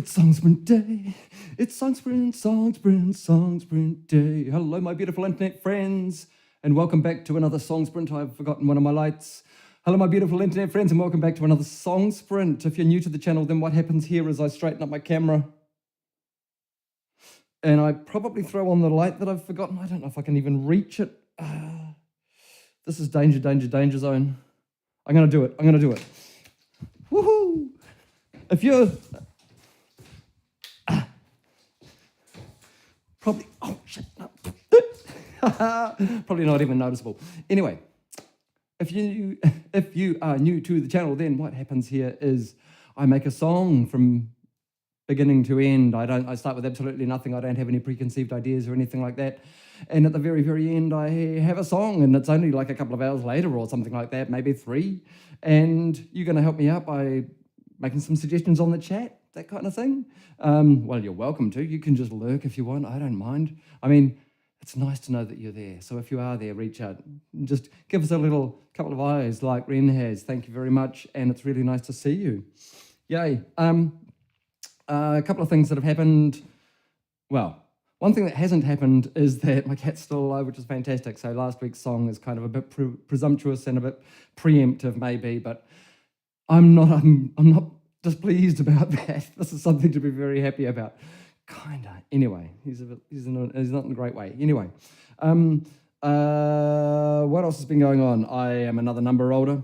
It's Song Sprint Day. It's Song Sprint, Song Sprint, Song Sprint Day. Hello, my beautiful internet friends, and welcome back to another Song Sprint. I've forgotten one of my lights. Hello, my beautiful internet friends, and welcome back to another Song Sprint. If you're new to the channel, then what happens here is I straighten up my camera, and I probably throw on the light that I've forgotten. I don't know if I can even reach it. This is danger, danger, danger zone. I'm going to do it. I'm going to do it. Woohoo! If you're... Probably, oh shit, no. Probably not even noticeable. Anyway, if you are new to the channel, then what happens here is I make a song from beginning to end. I start with absolutely nothing. I don't have any preconceived ideas or anything like that. And at the very, very end, I have a song, and it's only like a couple of hours later or something like that, maybe 3. And you're going to help me out by making some suggestions on the chat, that kind of thing. Well, you're welcome to. You can just lurk if you want. I don't mind. I mean, it's nice to know that you're there. So if you are there, reach out. Just give us a little couple of eyes like Ren has. Thank you very much. And it's really nice to see you. Yay. A couple of things that have happened. Well, one thing that hasn't happened is that my cat's still alive, which is fantastic. So last week's song is kind of a bit presumptuous and a bit preemptive maybe, but I'm not displeased about that. This is something to be very happy about. Kinda. Anyway, he's not in a great way. Anyway, what else has been going on? I am another number older.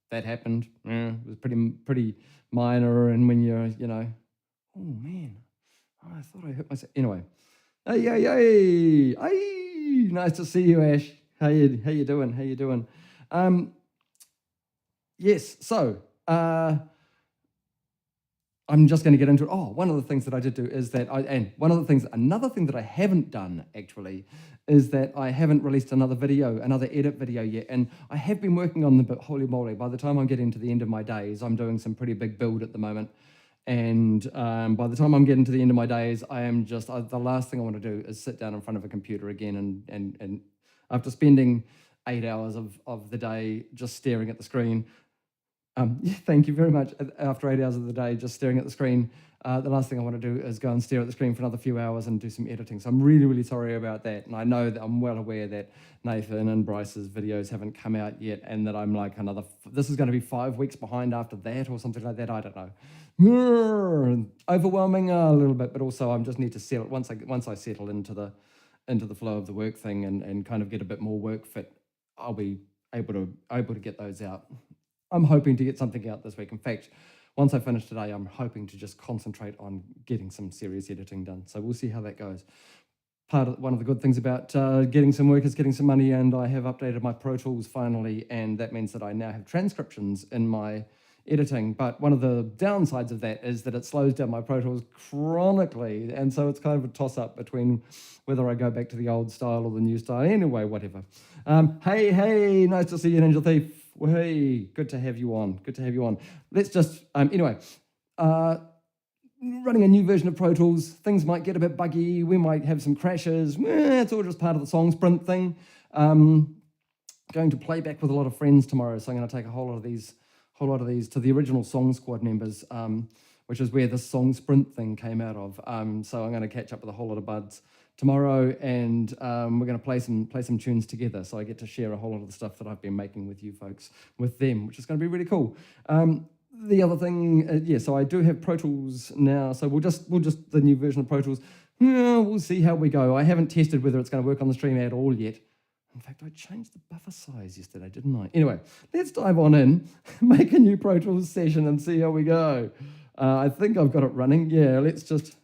That happened. Yeah, it was pretty minor. And when you're, oh man, I thought I hit myself. Anyway, hey, nice to see you, Ash. How you doing? How you doing? Yes. So. I'm just going to get into it. Oh, one of the things that I did do is that another thing that I haven't done actually is that I haven't released another edit video yet. And I have been working on them, but holy moly, by the time I'm getting to the end of my days, I'm doing some pretty big build at the moment. And by the time I'm getting to the end of my days, I am just, the last thing I want to do is sit down in front of a computer again and after spending 8 hours of the day just staring at the screen, thank you very much. After 8 hours of the day, just staring at the screen, the last thing I want to do is go and stare at the screen for another few hours and do some editing. So I'm really, really sorry about that. And I know that I'm well aware that Nathan and Bryce's videos haven't come out yet, and that I'm like this is going to be 5 weeks behind after that or something like that. I don't know. Overwhelming a little bit, but also I just need to settle. Once I settle into the flow of the work thing and kind of get a bit more work fit, I'll be able to get those out. I'm hoping to get something out this week. In fact, once I finish today, I'm hoping to just concentrate on getting some serious editing done. So we'll see how that goes. One of the good things about getting some work is getting some money, and I have updated my Pro Tools finally, and that means that I now have transcriptions in my editing. But one of the downsides of that is that it slows down my Pro Tools chronically, and so it's kind of a toss-up between whether I go back to the old style or the new style. Anyway, whatever. Hey, nice to see you, Angel Thief. Well, hey, good to have you on. Good to have you on. Let's just, anyway, running a new version of Pro Tools, things might get a bit buggy. We might have some crashes. It's all just part of the song sprint thing. Going to play back with a lot of friends tomorrow, so I'm going to take a whole lot of these to the original Song Squad members, which is where the song sprint thing came out of. So I'm going to catch up with a whole lot of buds tomorrow, and we're going to play some tunes together, so I get to share a whole lot of the stuff that I've been making with you folks, with them, which is going to be really cool. The other thing, so I do have Pro Tools now, so we'll just the new version of Pro Tools. We'll see how we go. I haven't tested whether it's going to work on the stream at all yet. In fact, I changed the buffer size yesterday, didn't I? Anyway, let's dive on in, make a new Pro Tools session, and see how we go. I think I've got it running. Yeah, let's just.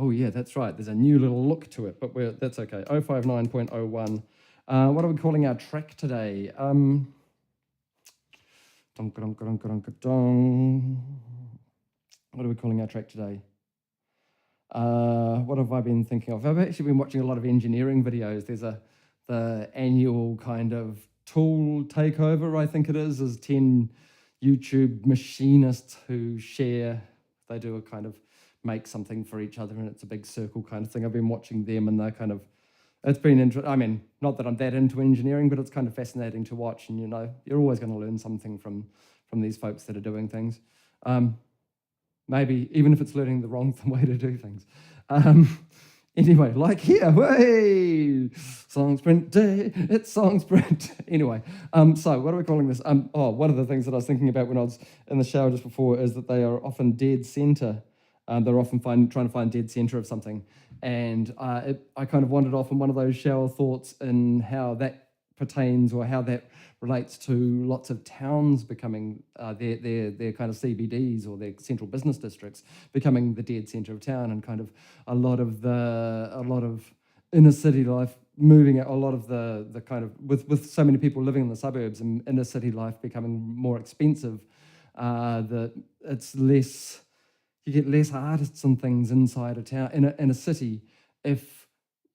Oh yeah, that's right. There's a new little look to it, but that's okay. 059.01. What are we calling our track today? What are we calling our track today? What have I been thinking of? I've actually been watching a lot of engineering videos. There's the annual kind of tool takeover, I think it is 10 YouTube machinists who share. They do a kind of make something for each other, and it's a big circle kind of thing. I've been watching them, and they're kind of, it's been interesting. I mean, not that I'm that into engineering, but it's kind of fascinating to watch, and you're always going to learn something from these folks that are doing things. Maybe, even if it's learning the wrong way to do things. Anyway, like here, hey, song sprint day, it's song sprint. Anyway, so what are we calling this? One of the things that I was thinking about when I was in the shower just before is that they are often dead center. They're often trying to find dead center of something. And I kind of wandered off on one of those shower thoughts in how that pertains or how that relates to lots of towns becoming their kind of CBDs or their central business districts becoming the dead center of town, and kind of a lot of inner city life moving out, a lot of the kind of with so many people living in the suburbs and inner city life becoming more expensive, that it's less, you get less artists and things inside a town in a city if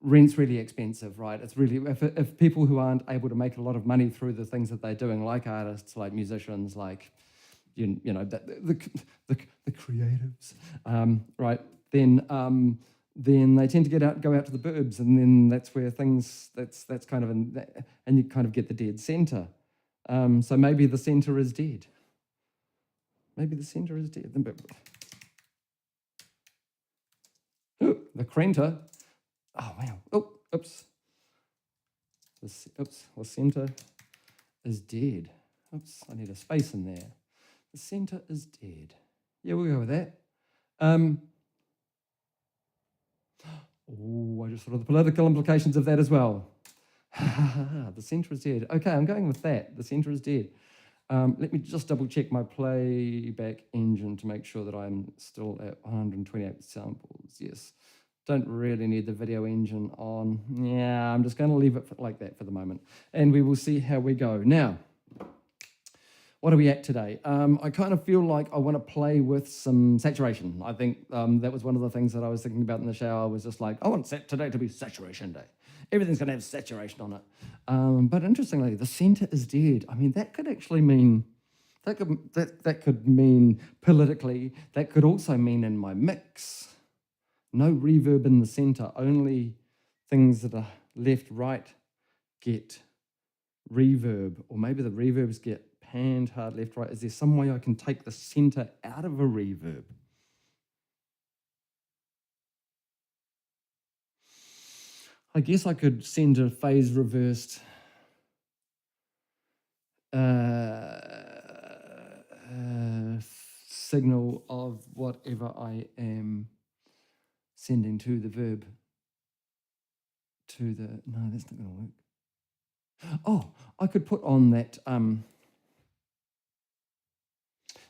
rent's really expensive, right? It's really, if people who aren't able to make a lot of money through the things that they're doing, like artists, like musicians, like you know the creatives, right? Then they tend to go out to the burbs, and then that's where things that's kind of and you kind of get the dead center. So maybe the center is dead. Maybe the center is dead. The center. Oh, wow. Oh, oops. The center is dead. Oops, I need a space in there. The center is dead. Yeah, we'll go with that. I just thought of the political implications of that as well. The center is dead. Okay, I'm going with that. The center is dead. Let me just double check my playback engine to make sure that I'm still at 128 samples. Yes. Don't really need the video engine on. Yeah, I'm just going to leave it like that for the moment. And we will see how we go. Now, what are we at today? I kind of feel like I want to play with some saturation. I think that was one of the things that I was thinking about in the shower. I was just like, I want today to be saturation day. Everything's going to have saturation on it. But interestingly, the center is dead. I mean, that could actually mean, that could mean politically, that could also mean in my mix. No reverb in the center, only things that are left, right get reverb, or maybe the reverbs get panned hard left, right. Is there some way I can take the center out of a reverb? I guess I could send a phase reversed signal of whatever I am sending to the verb, no, that's not going to work. Oh, I could put on that,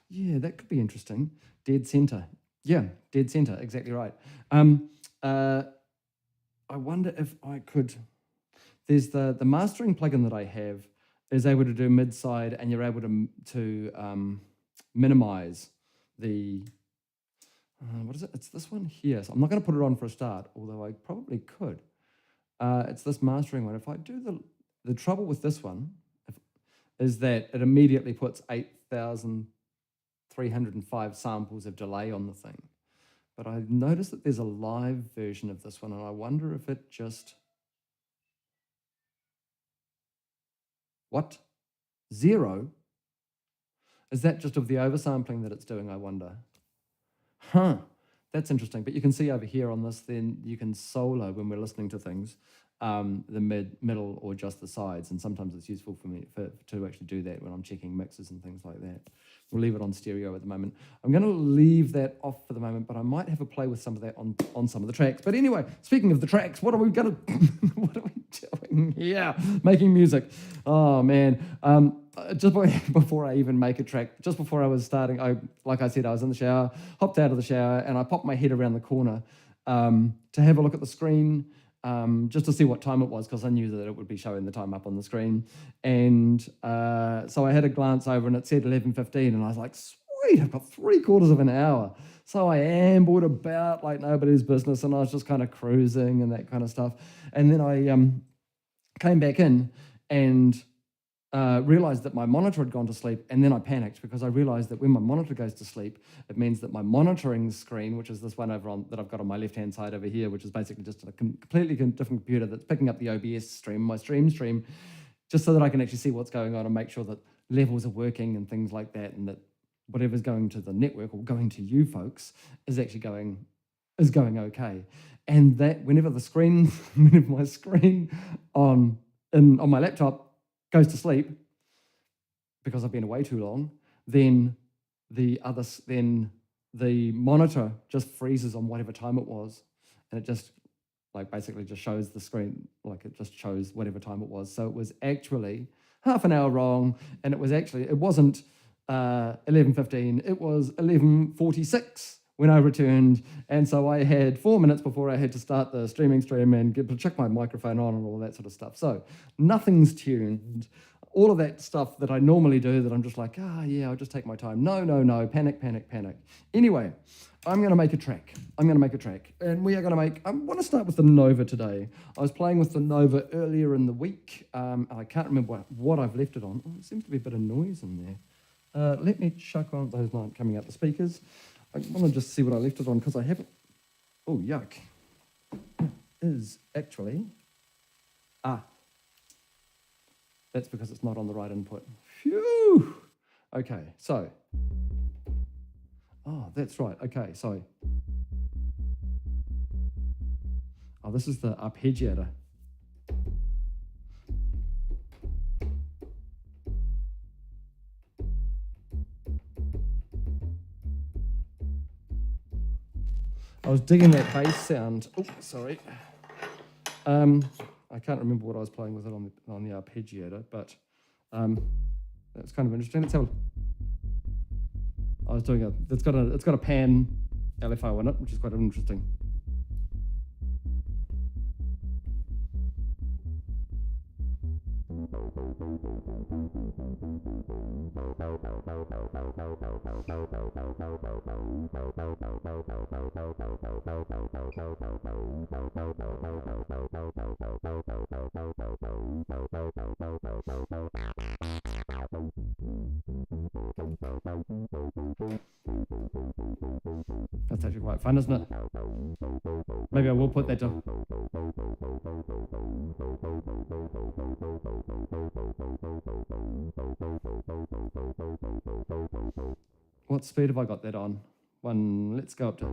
yeah, that could be interesting. Dead center. Yeah, dead center, exactly right. I wonder if I could, there's the mastering plugin that I have is able to do mid-side, and you're able to minimize the, what is it? It's this one here. So I'm not going to put it on for a start, although I probably could. It's this mastering one. If I do the trouble with this one is that it immediately puts 8,305 samples of delay on the thing. But I noticed that there's a live version of this one, and I wonder if it just, what? 0? Is that just of the oversampling that it's doing, I wonder? Huh, that's interesting. But you can see over here on this, then you can solo when we're listening to things, the middle, or just the sides. And sometimes it's useful for me to actually do that when I'm checking mixes and things like that. We'll leave it on stereo at the moment. I'm going to leave that off for the moment, but I might have a play with some of that on some of the tracks. But anyway, speaking of the tracks, what are we going to, what are we doing here? Making music. Oh, man. Just before I even make a track, just before I was starting, like I said, I was in the shower, hopped out of the shower, and I popped my head around the corner to have a look at the screen, just to see what time it was, because I knew that it would be showing the time up on the screen. And so I had a glance over, and it said 11:15, and I was like, sweet, I've got 3/4 of an hour. So I ambled about like nobody's business, and I was just kind of cruising and that kind of stuff. And then I came back in and realized that my monitor had gone to sleep, and then I panicked because I realized that when my monitor goes to sleep, it means that my monitoring screen, which is this one over on that I've got on my left-hand side over here, which is basically just a completely different computer that's picking up the OBS stream, my stream, just so that I can actually see what's going on and make sure that levels are working and things like that, and that whatever's going to the network or going to you folks is actually going okay. And that whenever my screen on my laptop goes to sleep because I've been away too long, then the monitor just freezes on whatever time it was, and it just basically just shows the screen, it just shows whatever time it was. So it was actually half an hour wrong, and it wasn't 11:15, it was 11:46 when I returned, and so I had 4 minutes before I had to start the stream and check my microphone on and all that sort of stuff. So nothing's tuned. All of that stuff that I normally do that I'm just like, I'll just take my time. No, panic. Anyway, I'm going to make a track. And we are going to I want to start with the Nova today. I was playing with the Nova earlier in the week. I can't remember what I've left it on. Oh, there seems to be a bit of noise in there. Let me chuck on, those aren't coming out the speakers. I want to just see what I left it on because I haven't. Oh, yuck. It is actually. That's because it's not on the right input. Phew! Okay, so. Oh, that's right. Okay, so. Oh, this is the arpeggiator. I was digging that bass sound. Oh, sorry. I can't remember what I was playing with it on the arpeggiator, but that's kind of interesting. Let's have it's got a pan LFO in it, which is quite interesting. That's actually quite fun, isn't it? Maybe I will put that down. What speed have I got that on? Let's go up to.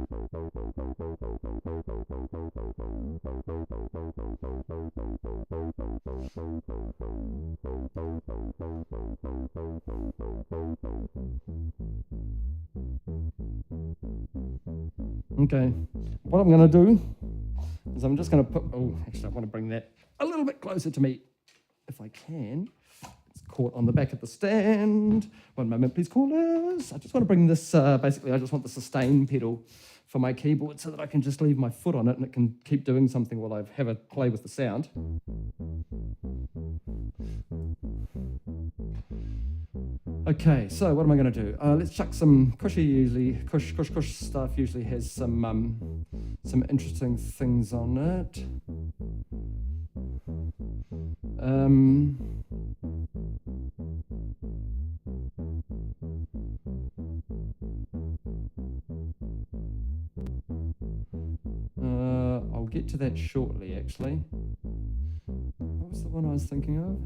Okay, what I'm going to do is I'm just going to actually I want to bring that a little bit closer to me if I can. It's caught on the back of the stand. One moment, please, callers. I just want to bring this, basically I just want the sustain pedal for my keyboard so that I can just leave my foot on it and it can keep doing something while I have a play with the sound. Okay, so what am I going to do? Let's chuck some cushy. Cush stuff usually has some interesting things on it. I'll get to that shortly, actually. What was the one I was thinking of?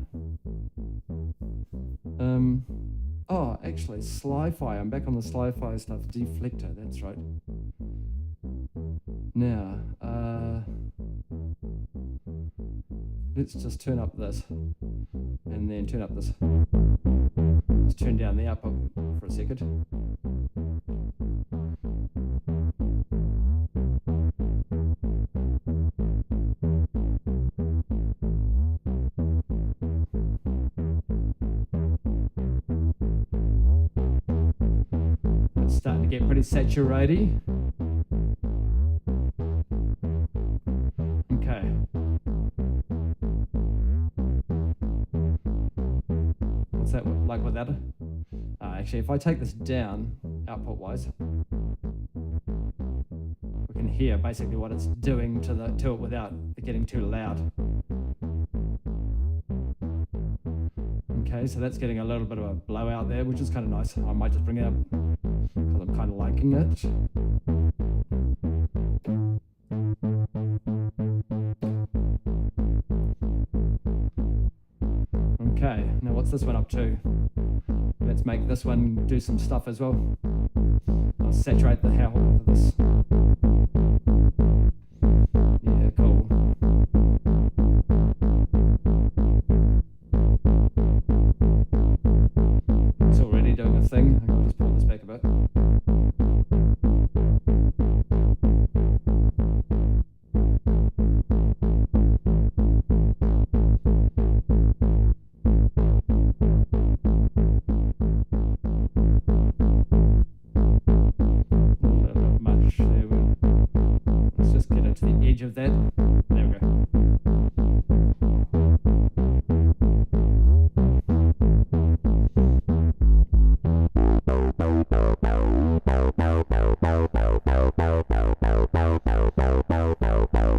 Actually, Sli-Fi. I'm back on the Sli-Fi stuff. Deflector, that's right. Now, let's just turn up this, and then turn up this. Let's turn down the output for a second. It's starting to get pretty saturated. Okay. What's that like with that? Actually, if I take this down, output-wise, we can hear basically what it's doing to it without it getting too loud. Okay, so that's getting a little bit of a blowout there, which is kind of nice. I might just bring it up because I'm kind of liking it. Okay, now what's this one up to? Let's make this one do some stuff as well. I'll saturate the hell out of this. Yeah, cool. It's already doing a thing. I'll just pull this back a bit. Of that. There we go. Okay.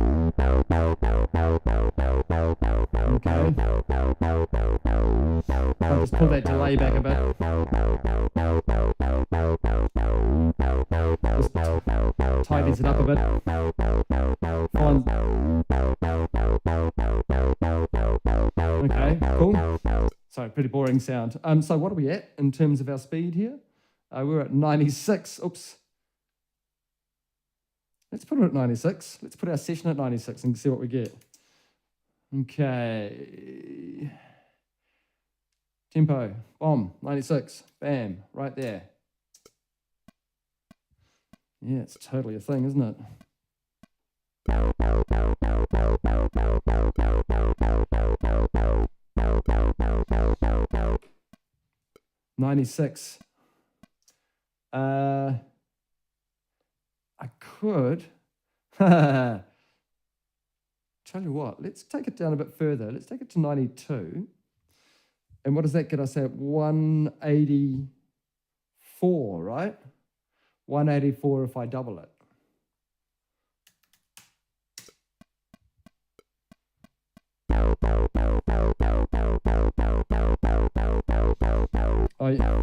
I'll just pull that delay back a bit. Just tidies it up a bit. Okay, cool. Sorry, pretty boring sound. So what are we at in terms of our speed here? We're at 96. Oops. Let's put it at 96. Let's put our session at 96 and see what we get. Okay. Tempo. Boom. 96. Bam. Right there. Yeah, it's totally a thing, isn't it? 96. I could. Tell you what, let's take it down a bit further. Let's take it to 92. And what does that get us at? 184, right? 184 if I double it. Oh, yeah.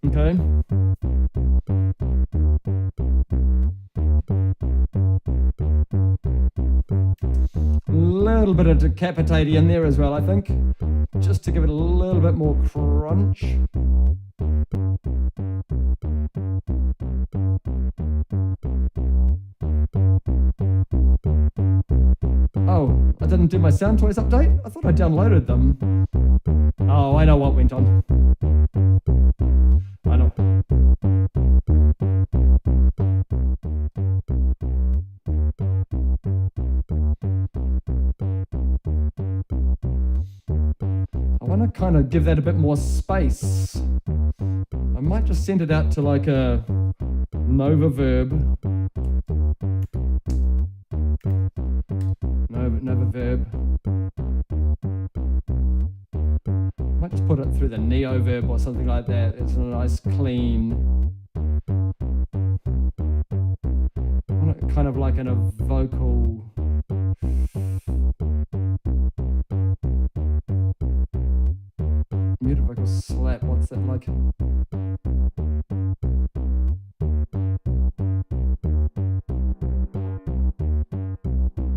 Okay. A little bit of decapitating in there as well, I think, just to give it a little bit more crunch. Oh, I didn't do my Sound Toys update? I thought I downloaded them. Oh, I know what went on. I know. I want to kind of give that a bit more space. I might just send it out to like a Nova Verb. Nova Verb. Might just put it through the Neo Verb or something like that. It's a nice clean. Kind of like in a vocal. Muted vocal slap. What's that like?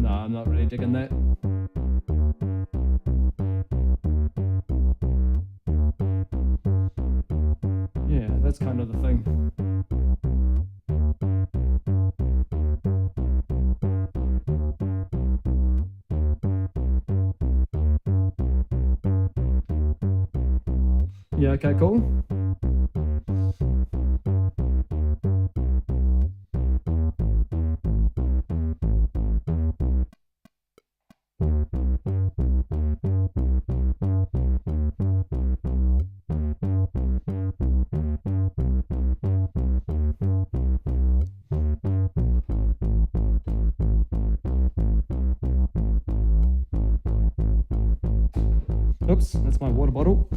No, I'm not really digging that. Yeah, that's kind of the thing. Yeah, okay, cool. Oops, that's my water bottle.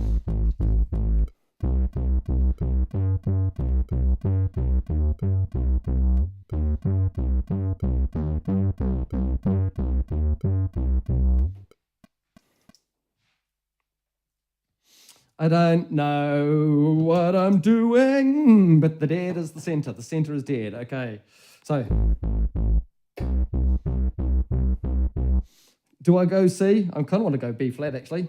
I don't know what I'm doing, but the dead is the center. The center is dead. Okay, so do I go C? I kind of want to go B flat actually.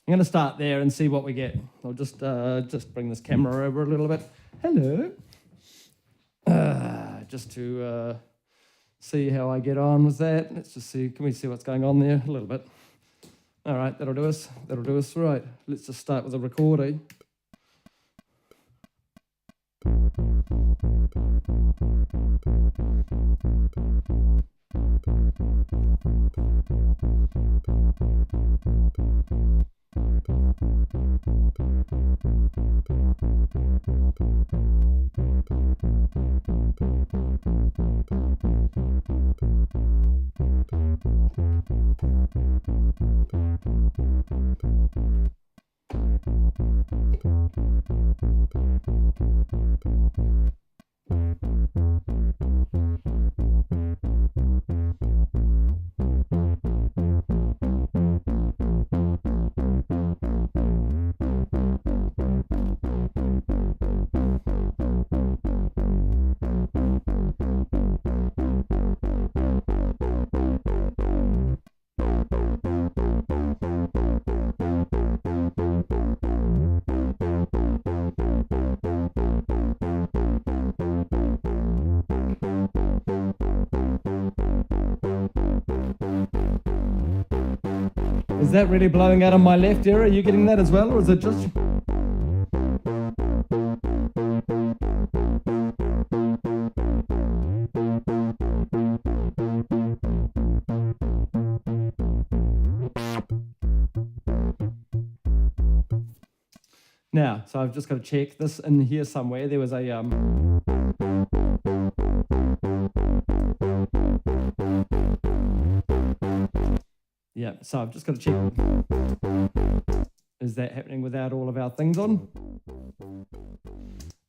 I'm going to start there and see what we get. I'll just bring this camera over a little bit. Hello. Just to see how I get on with that. Let's just see. Can we see what's going on there a little bit? All right, that'll do us. That'll do us. Right. Let's just start with the recording. Is that really blowing out on my left ear? Are you getting that as well, or is it just... Now, so I've just got to check this in here somewhere. There was a... Yeah, so I've just got to check. Is that happening without all of our things on?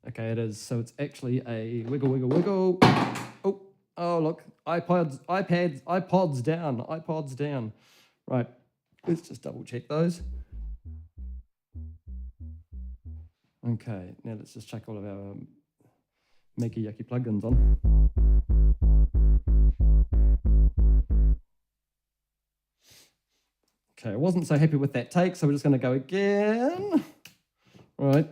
Okay, it is. So it's actually a wiggle, wiggle, wiggle. Oh, look. iPods down. Right, let's just double check those. Okay, now let's just check all of our Makey Yucky plugins on. Okay, I wasn't so happy with that take, so we're just going to go again. All right.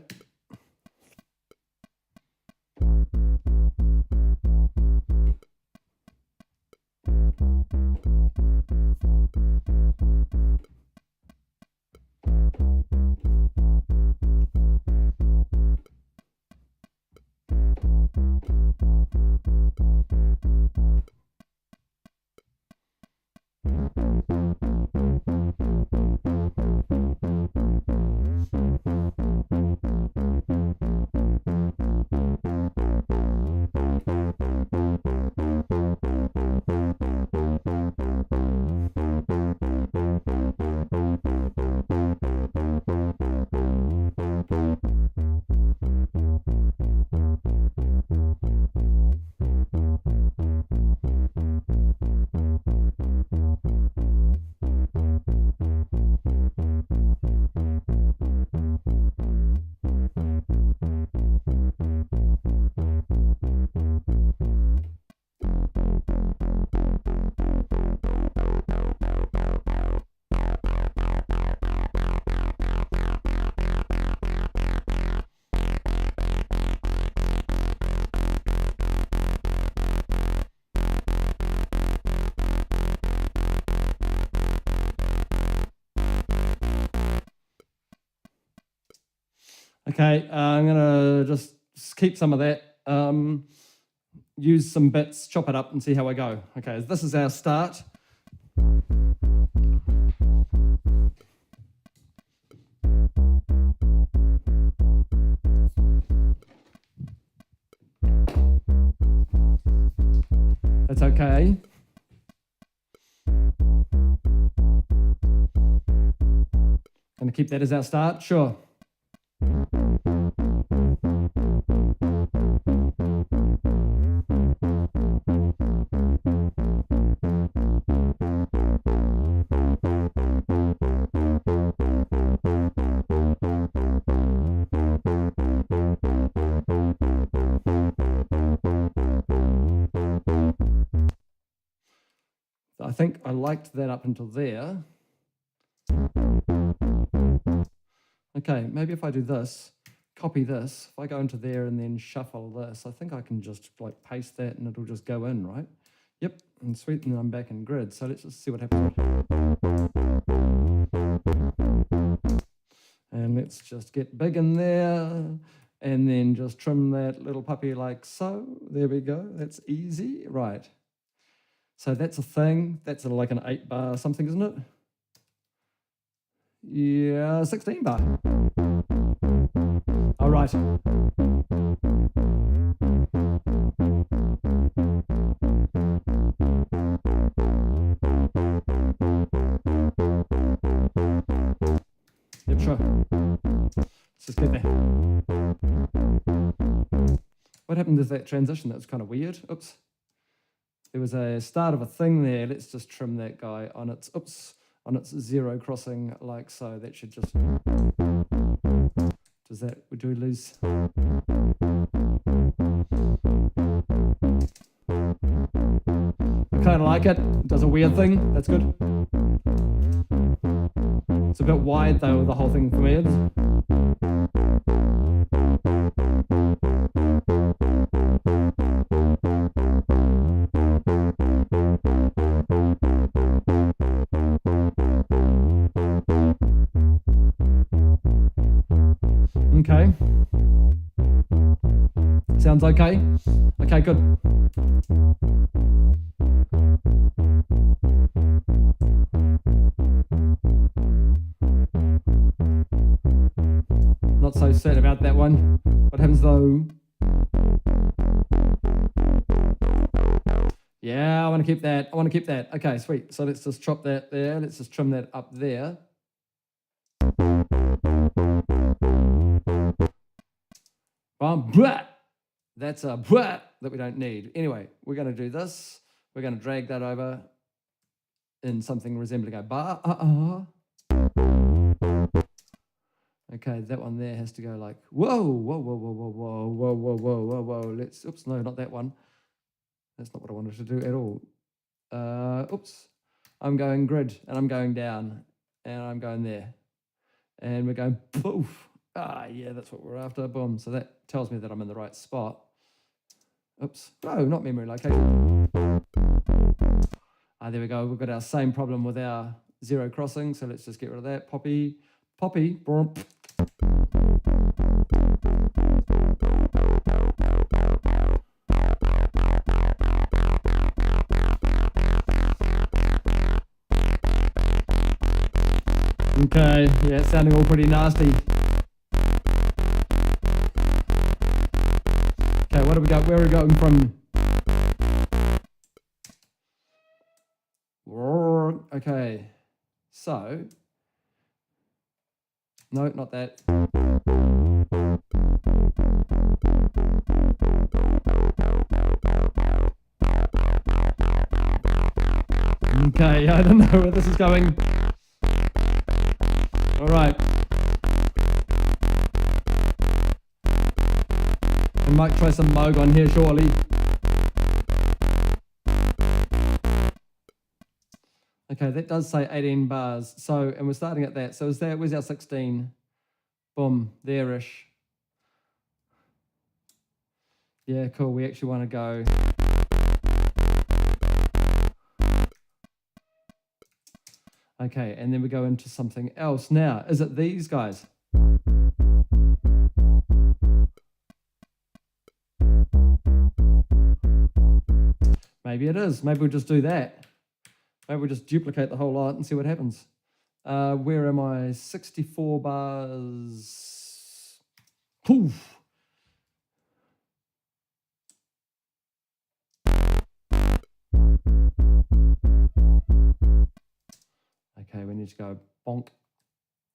Okay, I'm going to just keep some of that. use some bits, chop it up and see how I go. Okay, this is our start. That's okay. Gonna keep that as our start? Sure. I think I liked that up until there. Okay, maybe if I do this, copy this, if I go into there and then shuffle this, I think I can just like paste that and it'll just go in, right? Yep, and sweet, and I'm back in grid. So let's just see what happens. And let's just get big in there and then just trim that little puppy like so. There we go, that's easy, right. So that's a thing, that's like an 8 bar something, isn't it? Yeah, 16 bar. All right. Yep, sure. Let's just get there. What happened to that transition? That was kind of weird. Oops. There was a start of a thing there. Let's just trim that guy on its, on its 0 crossing like so. That should just, does that, do we lose? I kind of like it. It does a weird thing. That's good. It's a bit wide though, the whole thing for me. Okay. Sounds okay? Okay, good. Not so certain about that one. What happens though? Yeah, I want to keep that. I want to keep that. Okay, sweet. So let's just chop that there. Let's just trim that up there. That's a that we don't need. Anyway, we're going to do this. We're going to drag that over in something resembling a bar. Okay, that one there has to go like, whoa, whoa, whoa, whoa, whoa, whoa, whoa, whoa, whoa, whoa, whoa. Let's, oops, no, not that one. That's not what I wanted to do at all. Oops, I'm going grid and I'm going down and I'm going there. And we're going poof. Yeah, that's what we're after. Boom. So that tells me that I'm in the right spot. Oops. No, not memory location. There we go. We've got our same problem with our 0 crossing. So let's just get rid of that. Poppy. Boom. Okay. Yeah, it's sounding all pretty nasty. Okay, what do we got? Where are we going from? Okay, so, no, not that. Okay, I don't know where this is going. All right. I might try some Moog on here shortly. Okay, that does say 18 bars. So, and we're starting at that. So is that, where's our 16? Boom, there-ish. Yeah, cool, we actually want to go. Okay, and then we go into something else. Now, is it these guys? Maybe it is. Maybe we'll just do that. Maybe we'll just duplicate the whole lot and see what happens. Where am I? 64 bars. Poof. Okay, we need to go bonk.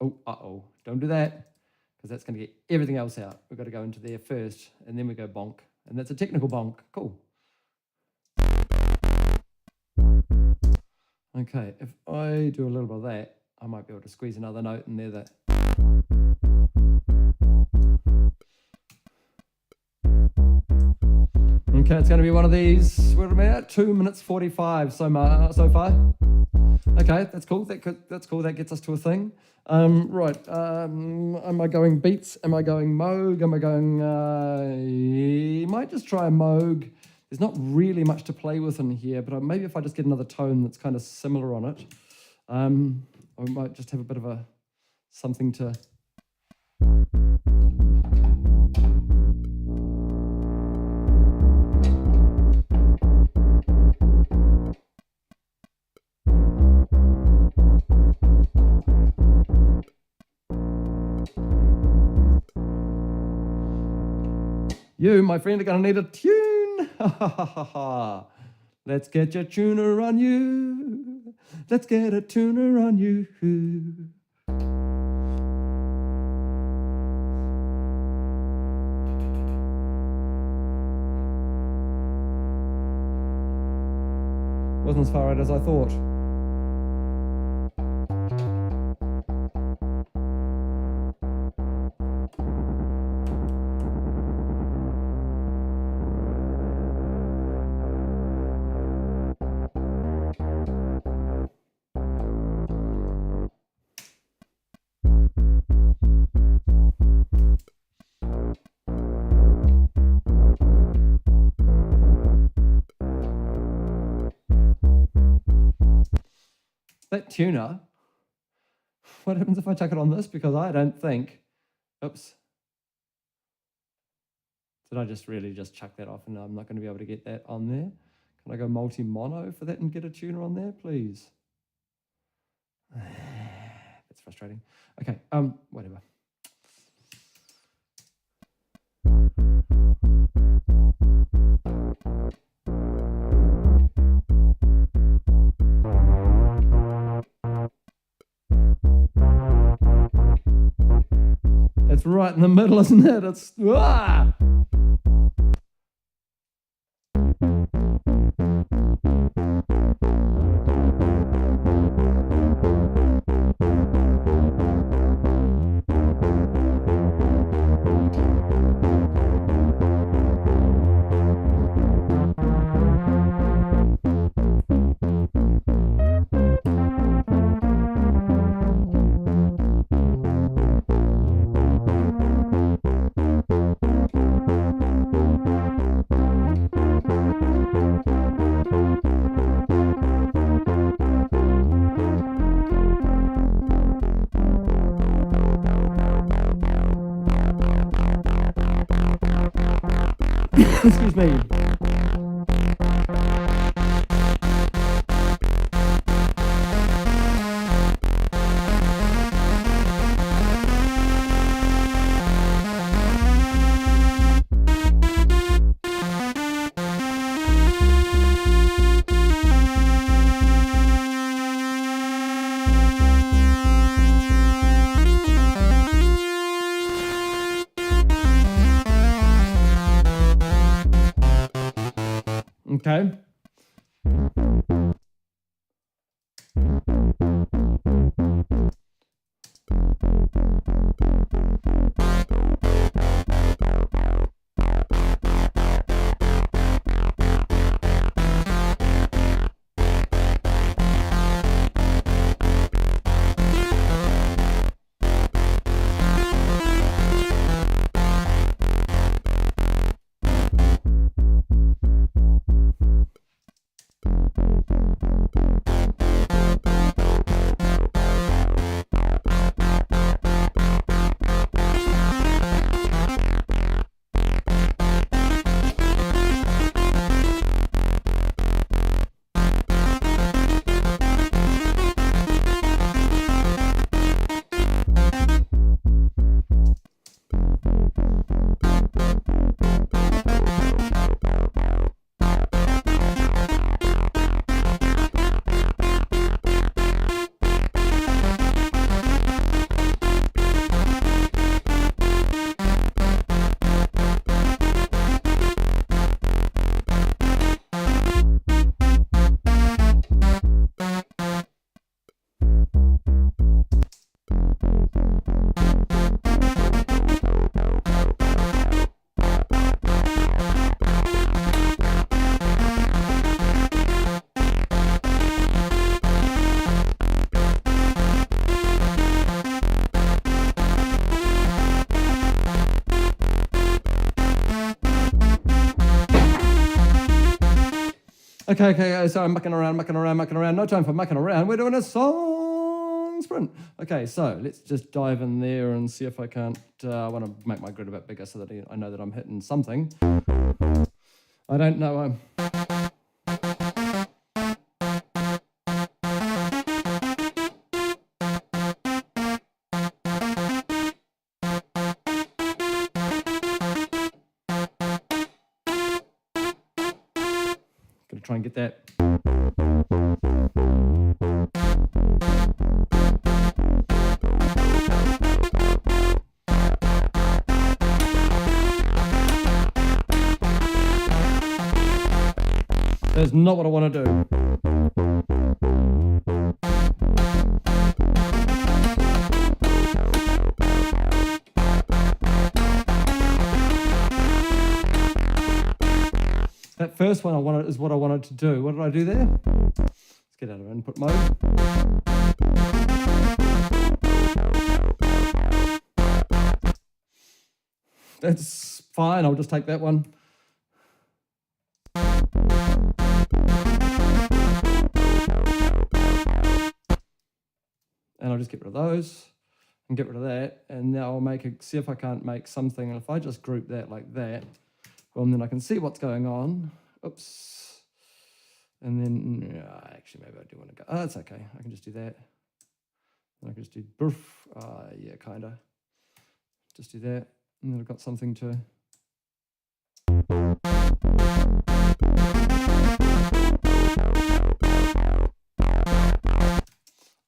Oh, don't do that, because that's going to get everything else out. We've got to go into there first, and then we go bonk. And that's a technical bonk. Cool. Okay, if I do a little bit of that, I might be able to squeeze another note in there that... Okay, it's going to be one of these. What am I at? 2 minutes 45 so far. Okay, that's cool. That's cool. That gets us to a thing. Right. Am I going beats? Am I going Moog? Am I going... might just try a Moog. There's not really much to play with in here, but maybe if I just get another tone that's kind of similar on it, I might just have a bit of a something to... You, my friend, are going to need a tune. Let's get your tuner on you. Let's get a tuner on you. Wasn't as far out as I thought. That tuner, what happens if I chuck it on this? Because I don't think, oops. Did I just really just chuck that off and I'm not going to be able to get that on there? Can I go multi-mono for that and get a tuner on there, please? That's frustrating. Okay, whatever. It's right in the middle, isn't it? It's... Ah! Excuse me. Okay. Okay, so I'm mucking around. No time for mucking around. We're doing a song sprint. Okay, so let's just dive in there and see if I can't, I want to make my grid a bit bigger so that I know that I'm hitting something. I don't know. Gonna try and get that. That's not what I want to do. That first one is what I wanted to do. What did I do there? Let's get out of input mode. That's fine, I'll just take that one. And I'll just get rid of those and get rid of that. And now I'll see if I can't make something. And if I just group that like that, well, then I can see what's going on. Oops. And then, actually, maybe I do want to go. Oh, that's okay. I can just do that. And I can just do burf. Yeah, kind of. Just do that. And then I've got something to...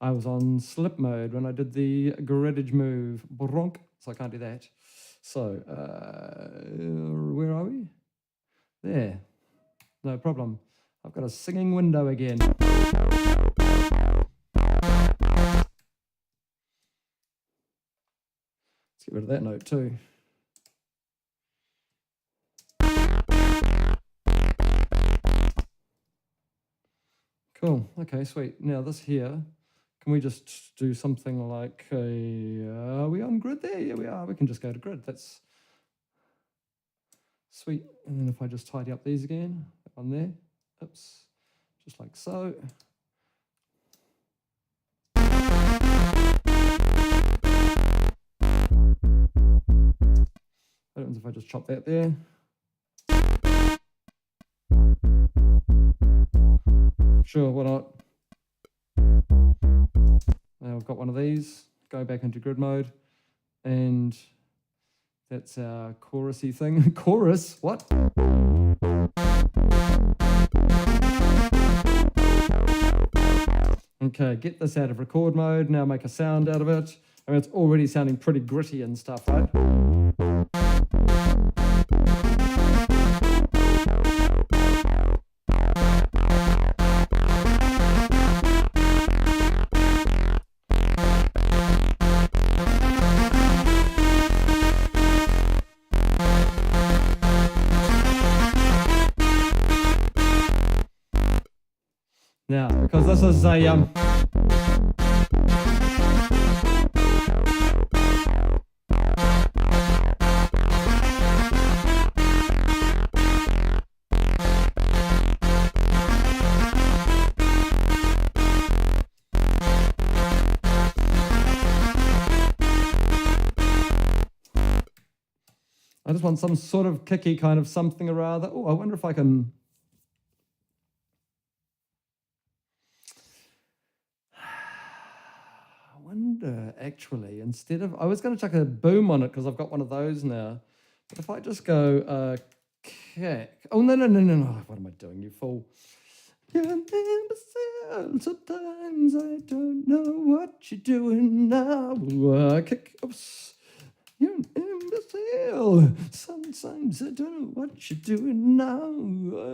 I was on slip mode when I did the griddage move. Bronk. So I can't do that. So, where are we? There. No problem. I've got a singing window again. Let's get rid of that note too. Cool. Okay, sweet. Now this here, can we just do something like are we on grid there? Yeah, we are. We can just go to grid. That's sweet. And then if I just tidy up these again, on there. Oops. Just like so. What happens if I just chop that there? Sure, why not? Now I've got one of these. Go back into grid mode. And that's our chorusy thing. Chorus? What? Okay, get this out of record mode. Now make a sound out of it. I mean, it's already sounding pretty gritty and stuff, right? Now, because this is a I just want some sort of kicky kind of something or other. Oh, I wonder if I can... I wonder, actually, instead of... I was going to chuck a boom on it because I've got one of those now. But if I just go kick... Oh, no. What am I doing, you fool? You're an imbecile. Sometimes I don't know what you're doing now. Kick... Oops. You're an imbecile. Sometimes I don't know what you're doing now.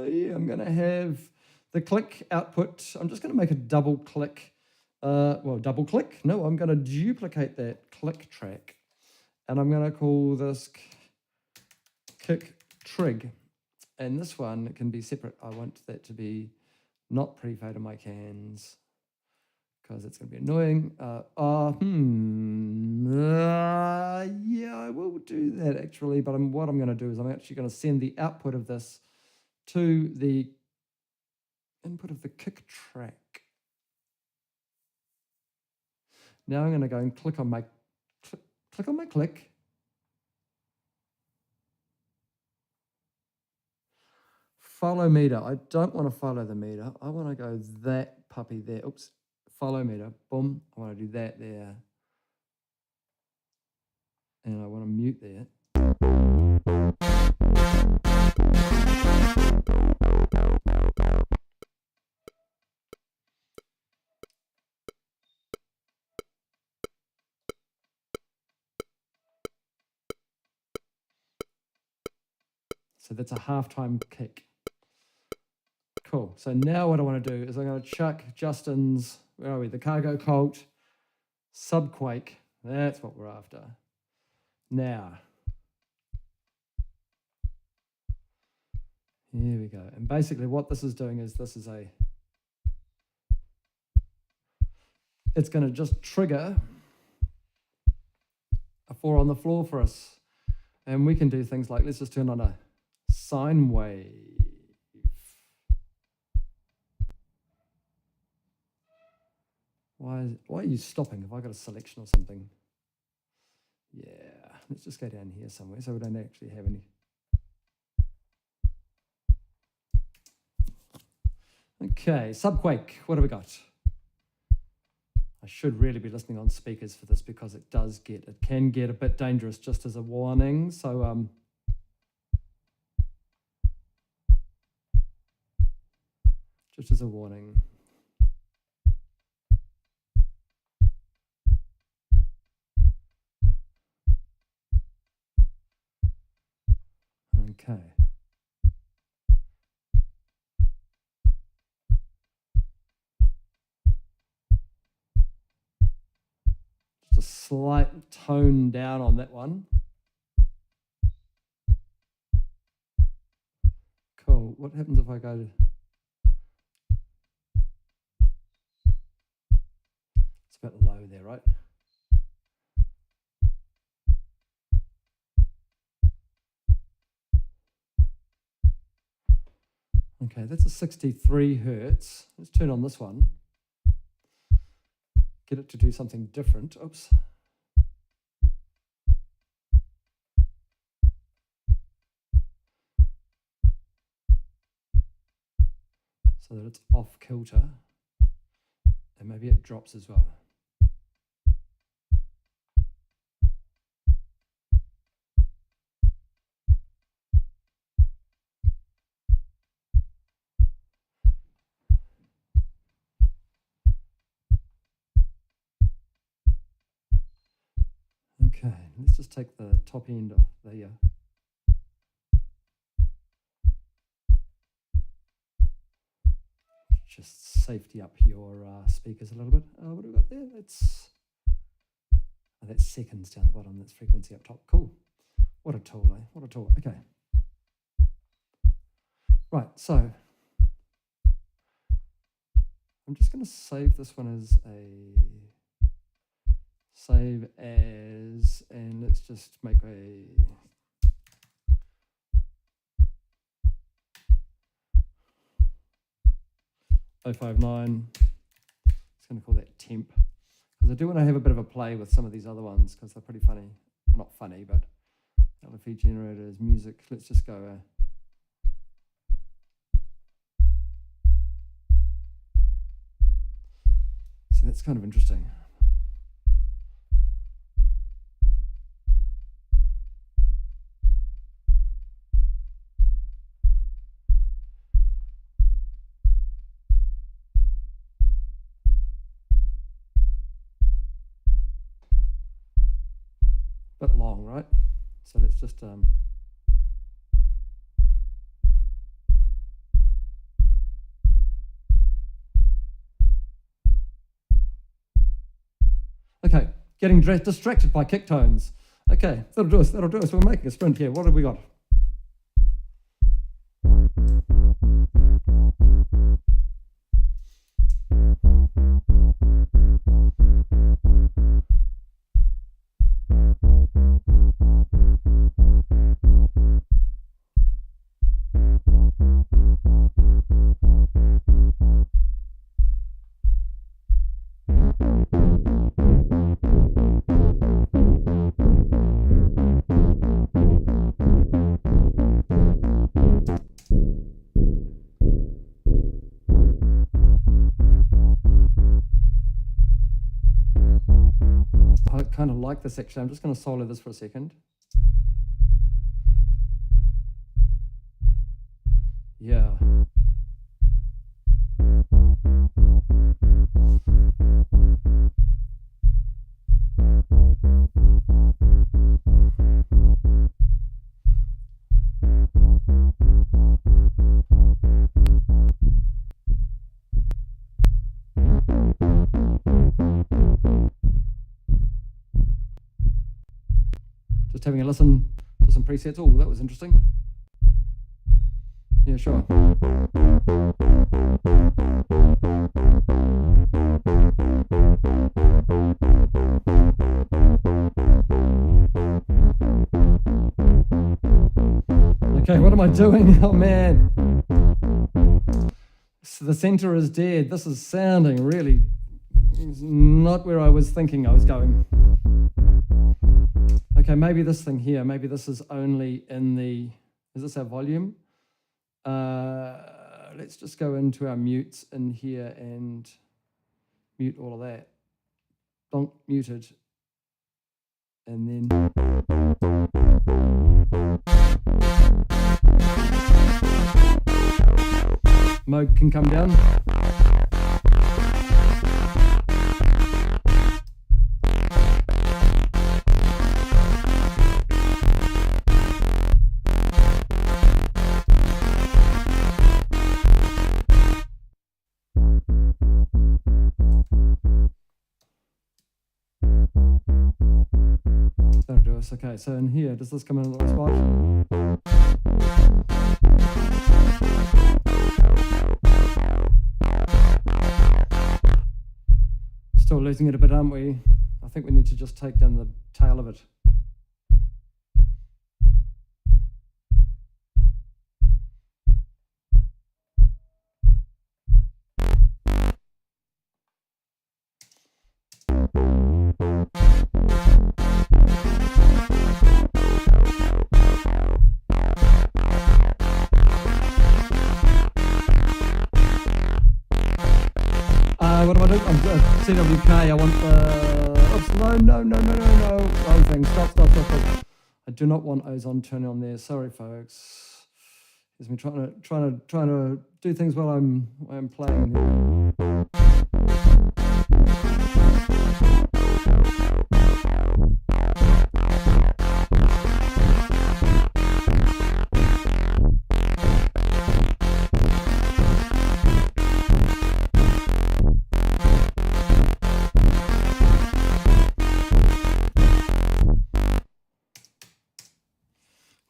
Yeah, I'm going to have the click output. I'm just going to make a double click. Double click. No, I'm going to duplicate that click track. And I'm going to call this kick trig. And this one can be separate. I want that to be not pre-fade on my cans, because it's going to be annoying. Yeah, I will do that actually, but what I'm going to do is I'm actually going to send the output of this to the input of the kick track. Now I'm going to go and click on my click. Follow meter. I don't want to follow the meter. I want to go that puppy there. Oops. Follow meter. Boom. I want to do that there. And I want to mute there. So that's a halftime kick. Cool. So now what I want to do is I'm going to chuck Justin's, where are we? The Cargo Cult, Subquake. That's what we're after. Now, here we go. And basically what this is doing is it's going to just trigger a 4 on the floor for us. And we can do things like, let's just turn on a sine wave. Why are you stopping? Have I got a selection or something? Yeah, let's just go down here somewhere so we don't actually have any. Okay, Subquake, what have we got? I should really be listening on speakers for this because it can get a bit dangerous, just as a warning. So just as a warning. Okay. Just a slight tone down on that one. Cool. What happens if I go to... It's a bit low there, right? Okay, that's a 63 hertz. Let's turn on this one. Get it to do something different. Oops. So that it's off kilter. And maybe it drops as well. Okay, let's just take the top end of the just safety up your speakers a little bit. What do we got there? That's seconds down the bottom. That's frequency up top. Cool. What a tool, eh? What a tool. Okay. Right, so I'm just going to save this one as save as, and let's just make a 059. It's going to call that temp, because I do want to have a bit of a play with some of these other ones because they're pretty funny. Not funny, but LFE generators, music. Let's just go. So that's kind of interesting. Bit long, right? So let's just okay, getting distracted by kick tones. Okay, that'll do us. We're making a sprint here. What have we got? kind of like this actually. I'm just going to solo this for a second. Yeah. Just having a listen to some presets. Oh, that was interesting. Yeah, sure. Okay, what am I doing? Oh man. So the center is dead. This is sounding really not where I was thinking I was going. Okay, maybe this thing here, maybe this is only in the, is this our volume? Let's just go into our mutes in here and mute all of that. Donk, muted. And then mode can come down. That'll do us. Okay, so in here, does this come in at the right spot? Still losing it a bit, aren't we? I think we need to just take down the tail of it. What am I doing? I'm CWK. I want the. Oops, no. Wrong thing. Stop. I do not want ozone turning on there. Sorry, folks. It's me trying to do things while I'm playing.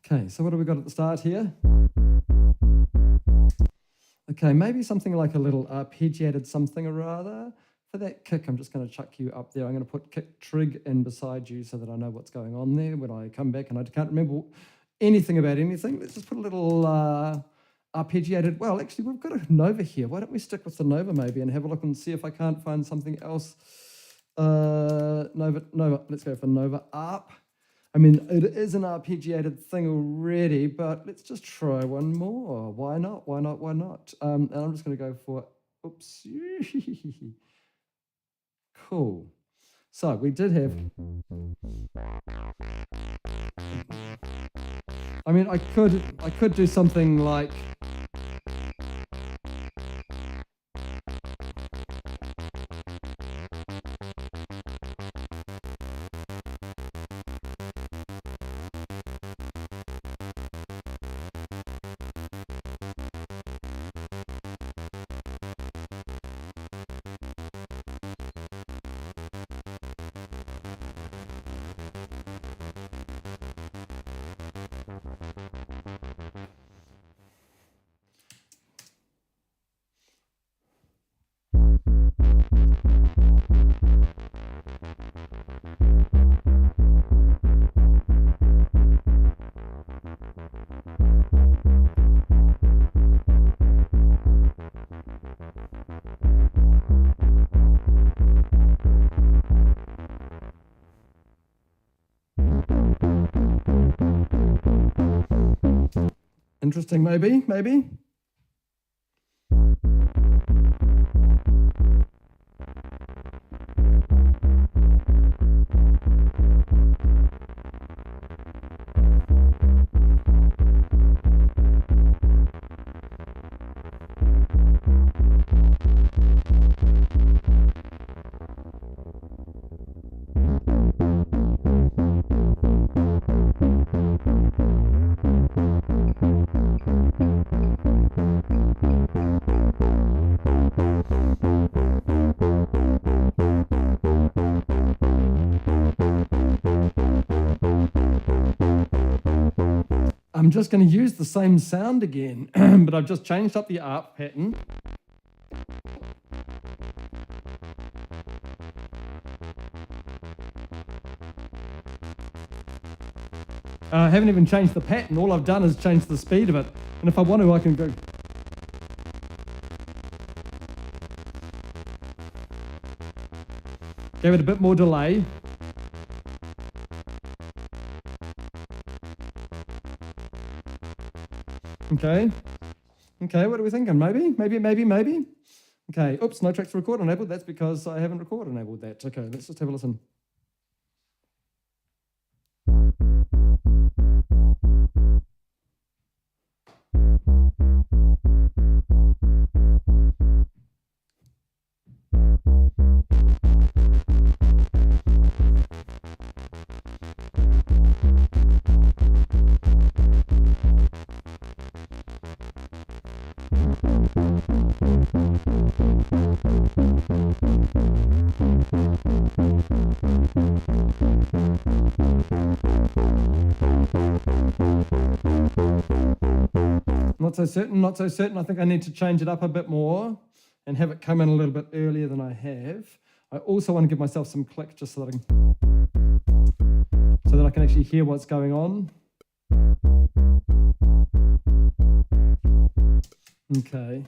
Okay, so what have we got at the start here? Okay, maybe something like a little arpeggiated something or other. For that kick, I'm just going to chuck you up there. I'm going to put kick trig in beside you so that I know what's going on there when I come back and I can't remember anything about anything. Let's just put a little arpeggiated. Well, actually, we've got a Nova here. Why don't we stick with the Nova maybe and have a look and see if I can't find something else. Nova. Let's go for Nova Arp. I mean, it is an arpeggiated thing already, but let's just try one more. Why not? And I'm just going to go for, oops. Cool. So we did have, I mean, I could do something like, interesting, maybe. I'm just going to use the same sound again, but I've just changed up the ARP pattern. I haven't even changed the pattern. All I've done is change the speed of it. And if I want to, I can go. Give it a bit more delay. Okay. Okay, what are we thinking? Maybe? Okay, oops, no tracks to record enabled. That's because I haven't record enabled that. Okay, let's just have a listen. Not so certain. I think I need to change it up a bit more and have it come in a little bit earlier than I have. I also want to give myself some click just so that I can actually hear what's going on. Okay.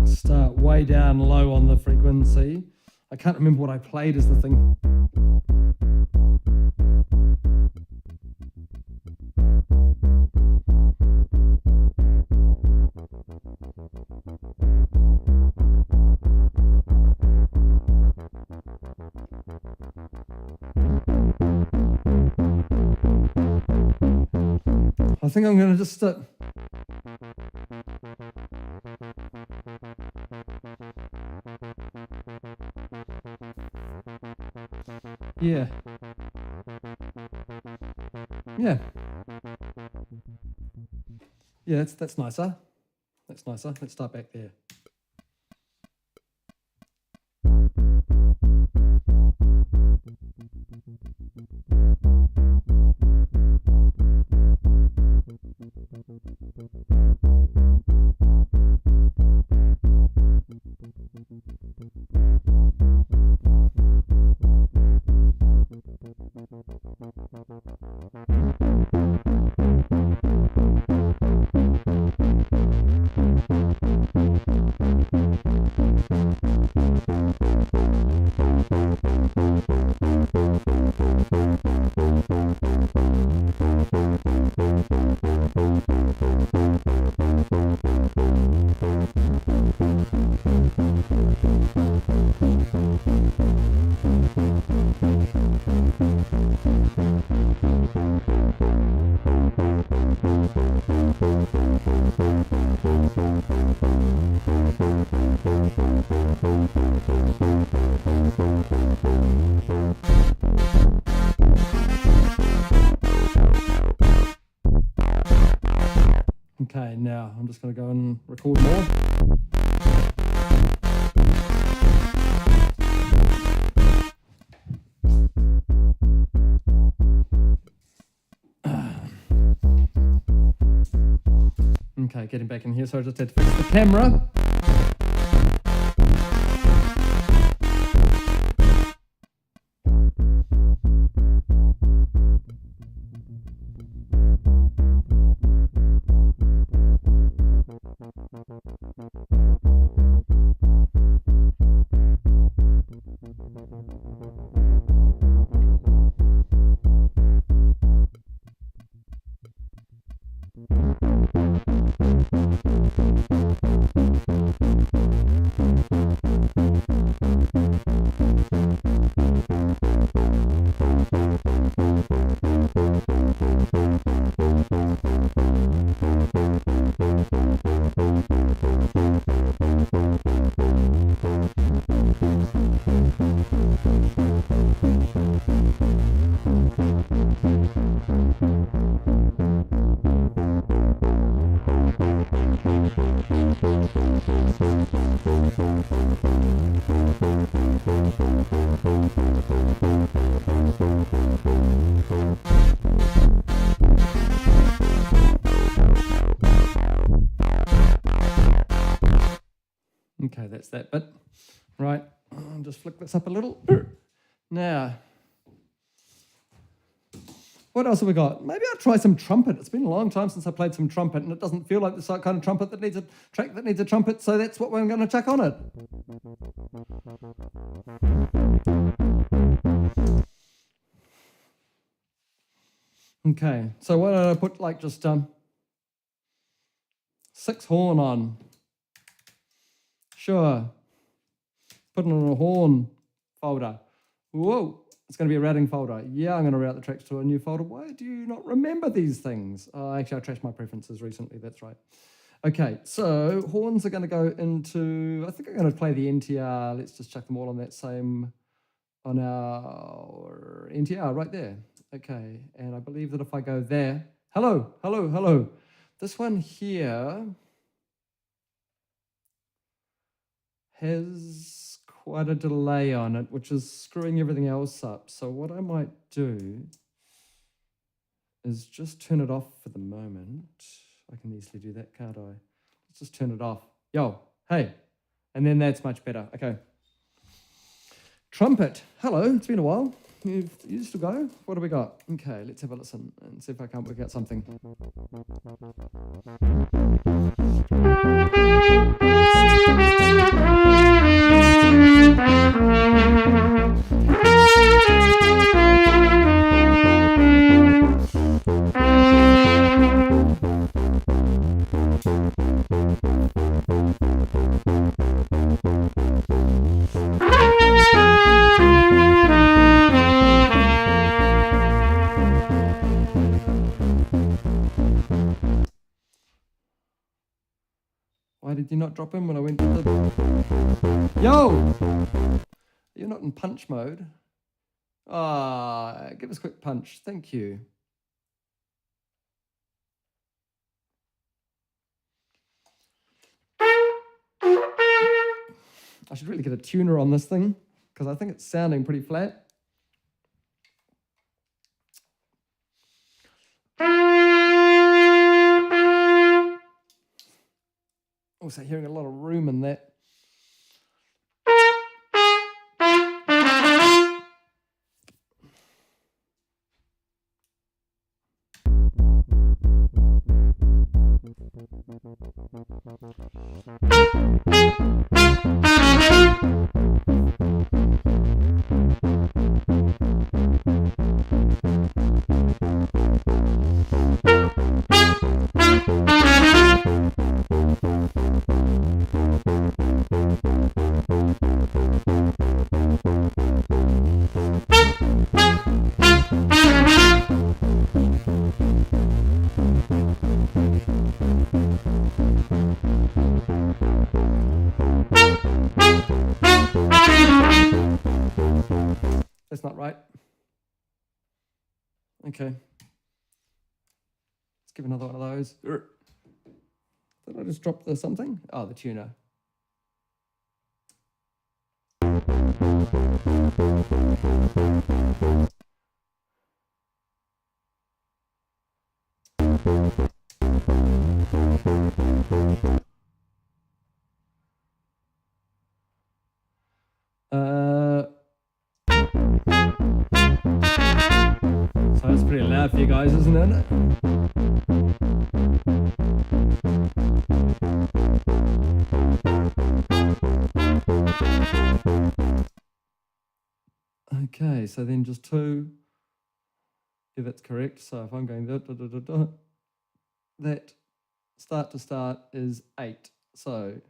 Start way down low on the frequency. I can't remember what I played as the thing. I think I'm going to just yeah. Yeah, that's nicer. That's nicer. Let's start back there. Okay, now I'm just going to go and record more. Okay, getting back in here, so I just had to fix the camera. Okay, that's that bit. Right, I'll just flick this up a little. Now, what else have we got? Maybe I'll try some trumpet. It's been a long time since I played some trumpet, and it doesn't feel like the kind of trumpet that needs a track that needs a trumpet, so that's what we're going to chuck on it. Okay, so what did I put, like, just 6 horn on? Sure. Put it in a horn folder. Whoa, it's going to be a routing folder. Yeah, I'm going to route the tracks to a new folder. Why do you not remember these things? Oh, actually, I trashed my preferences recently. That's right. Okay, so horns are going to go into, I think I'm going to play the NTR. Let's just chuck them all on that same, on our NTR right there. Okay, and I believe that if I go there, hello, hello, hello. This one here has quite a delay on it, which is screwing everything else up. So what I might do is just turn it off for the moment. I can easily do that, can't I? Let's just turn it off. Yo, hey. And then that's much better. Okay. Trumpet. Hello, it's been a while. You still go? What do we got? Okay, let's have a listen and see if I can't work out something. Why did you not drop in when I went to the... Yo! You're not in punch mode. Ah, give us a quick punch. Thank you. I should really get a tuner on this thing because I think it's sounding pretty flat. Also hearing a lot of room in that. That's not right. Okay. Let's give another one of those. Did I just drop the something? Oh, the tuner. So it's pretty loud for you guys, isn't it? Okay, so then just 2. Yeah, that's correct. So if I'm going that start to start is 8. So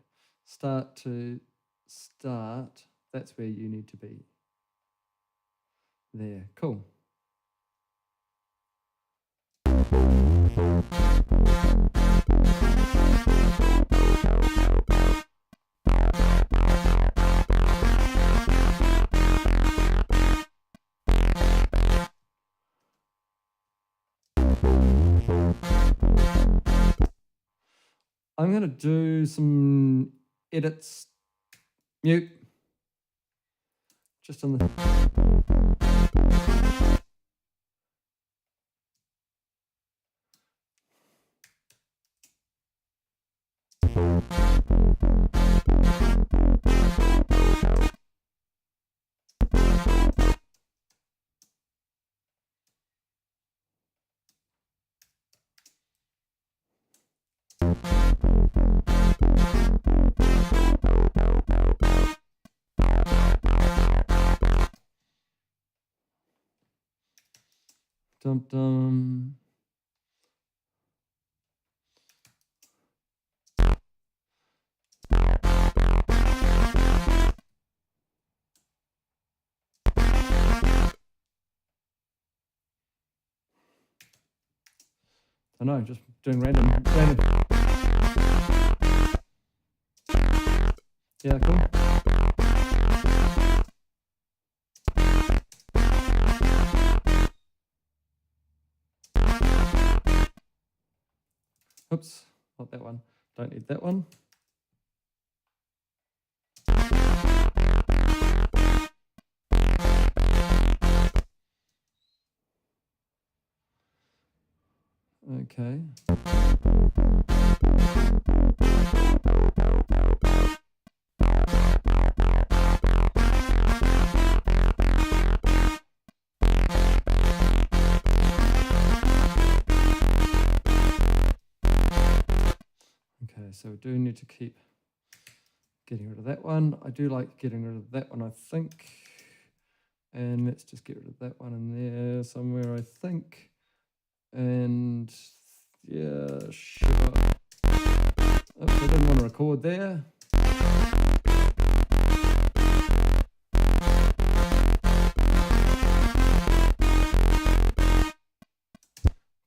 start to start, that's where you need to be. There, cool. I'm going to do some edits. Mute. Just on the... Dum dum. I know, just doing random. Yeah, cool. Oops, not that one. Don't need that one. Okay. Okay, so we do need to keep getting rid of that one. I do like getting rid of that one, I think. And let's just get rid of that one in there somewhere, I think. And yeah, sure. Oops, I didn't want to record there.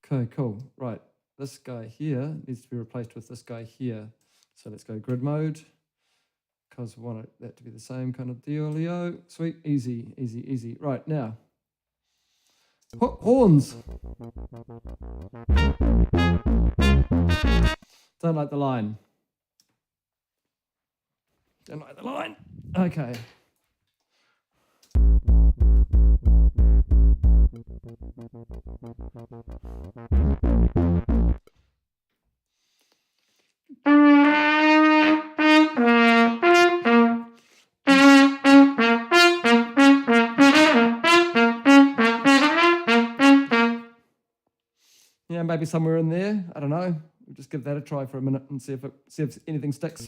Okay, cool. Right, this guy here needs to be replaced with this guy here. So let's go grid mode, because we want that to be the same kind of dealio. Sweet, easy, easy, easy. Right, now. Horns. Don't like the line. Don't like the line. Okay. Yeah, maybe somewhere in there. I don't know. We'll just give that a try for a minute and see if anything sticks.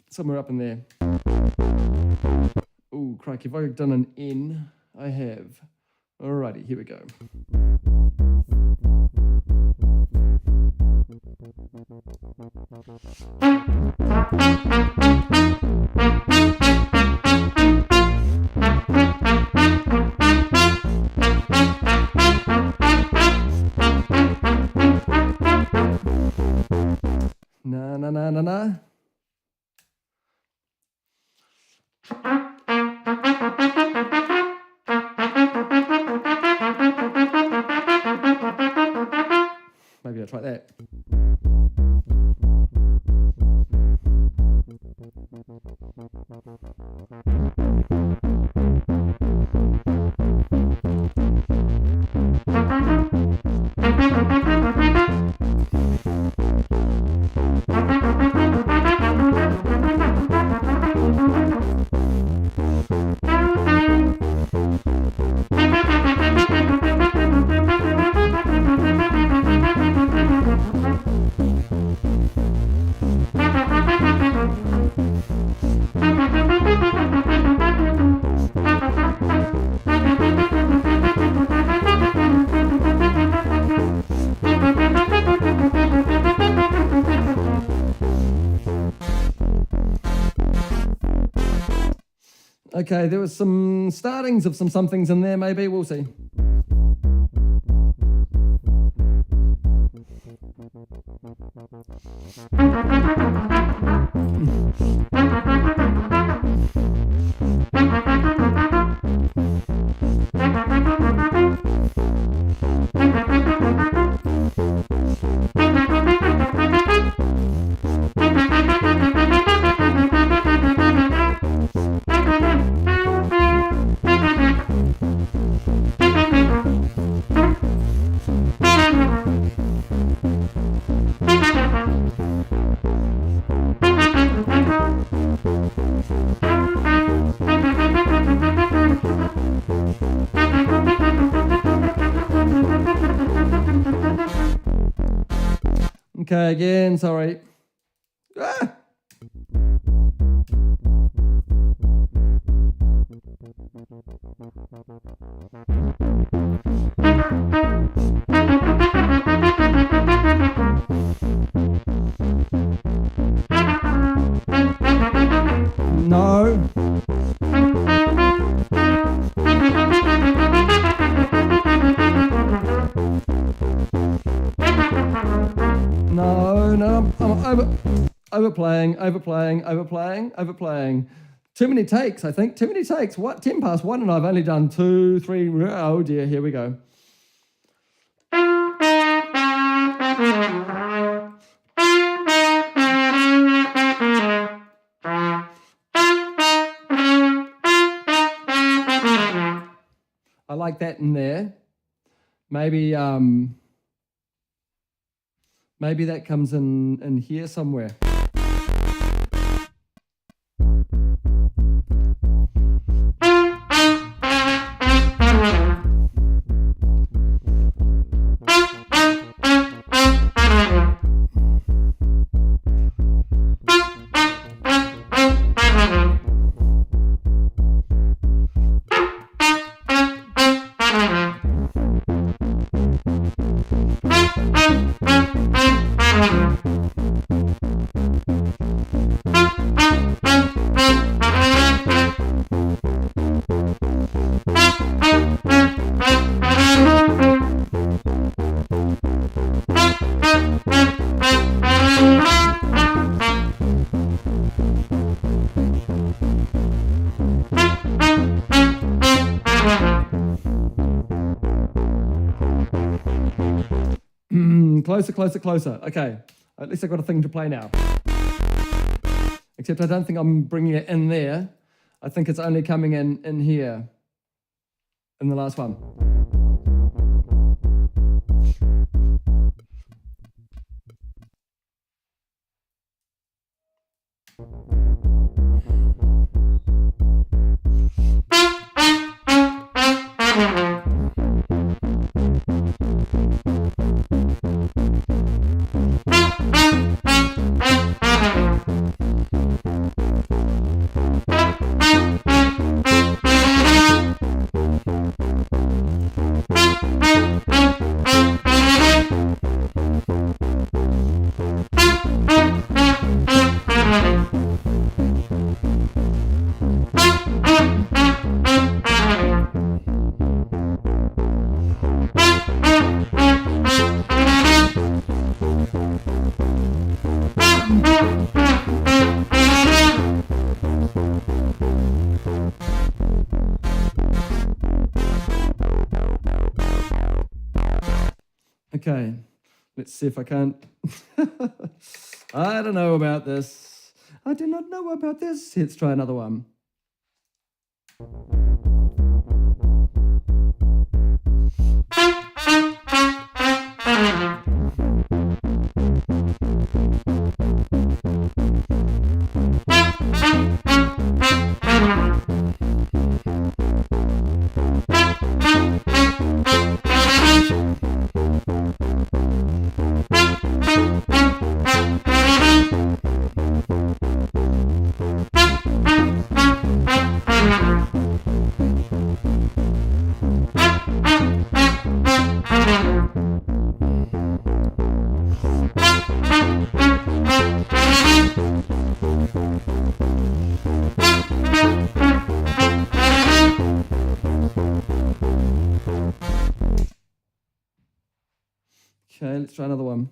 Somewhere up in there. Oh, crikey, if I've done an N, I have. Alrighty, here we go. Na na na na na. Maybe I'll try that. Okay, there was some startings of some somethings in there, maybe. We'll see. Okay, again, sorry. Ah! No. No, I'm overplaying. Too many takes, I think. Too many takes. What? 10 past 1 and I've only done 2, 3. Oh dear, here we go. I like that in there. Maybe that comes in here somewhere. Closer. Okay, at least I've got a thing to play now. Except I don't think I'm bringing it in there. I think it's only coming in here, in the last one. Okay, let's see if I can't. I don't know about this. I do not know about this. Let's try another one. Okay, let's try another one.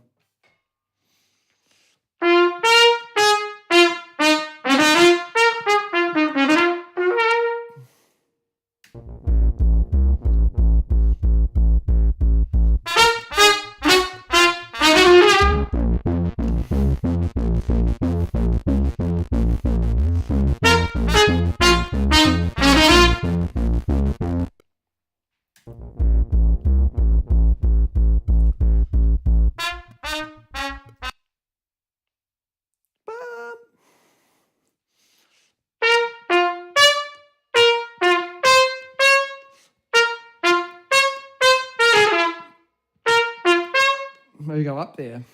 Maybe go up there.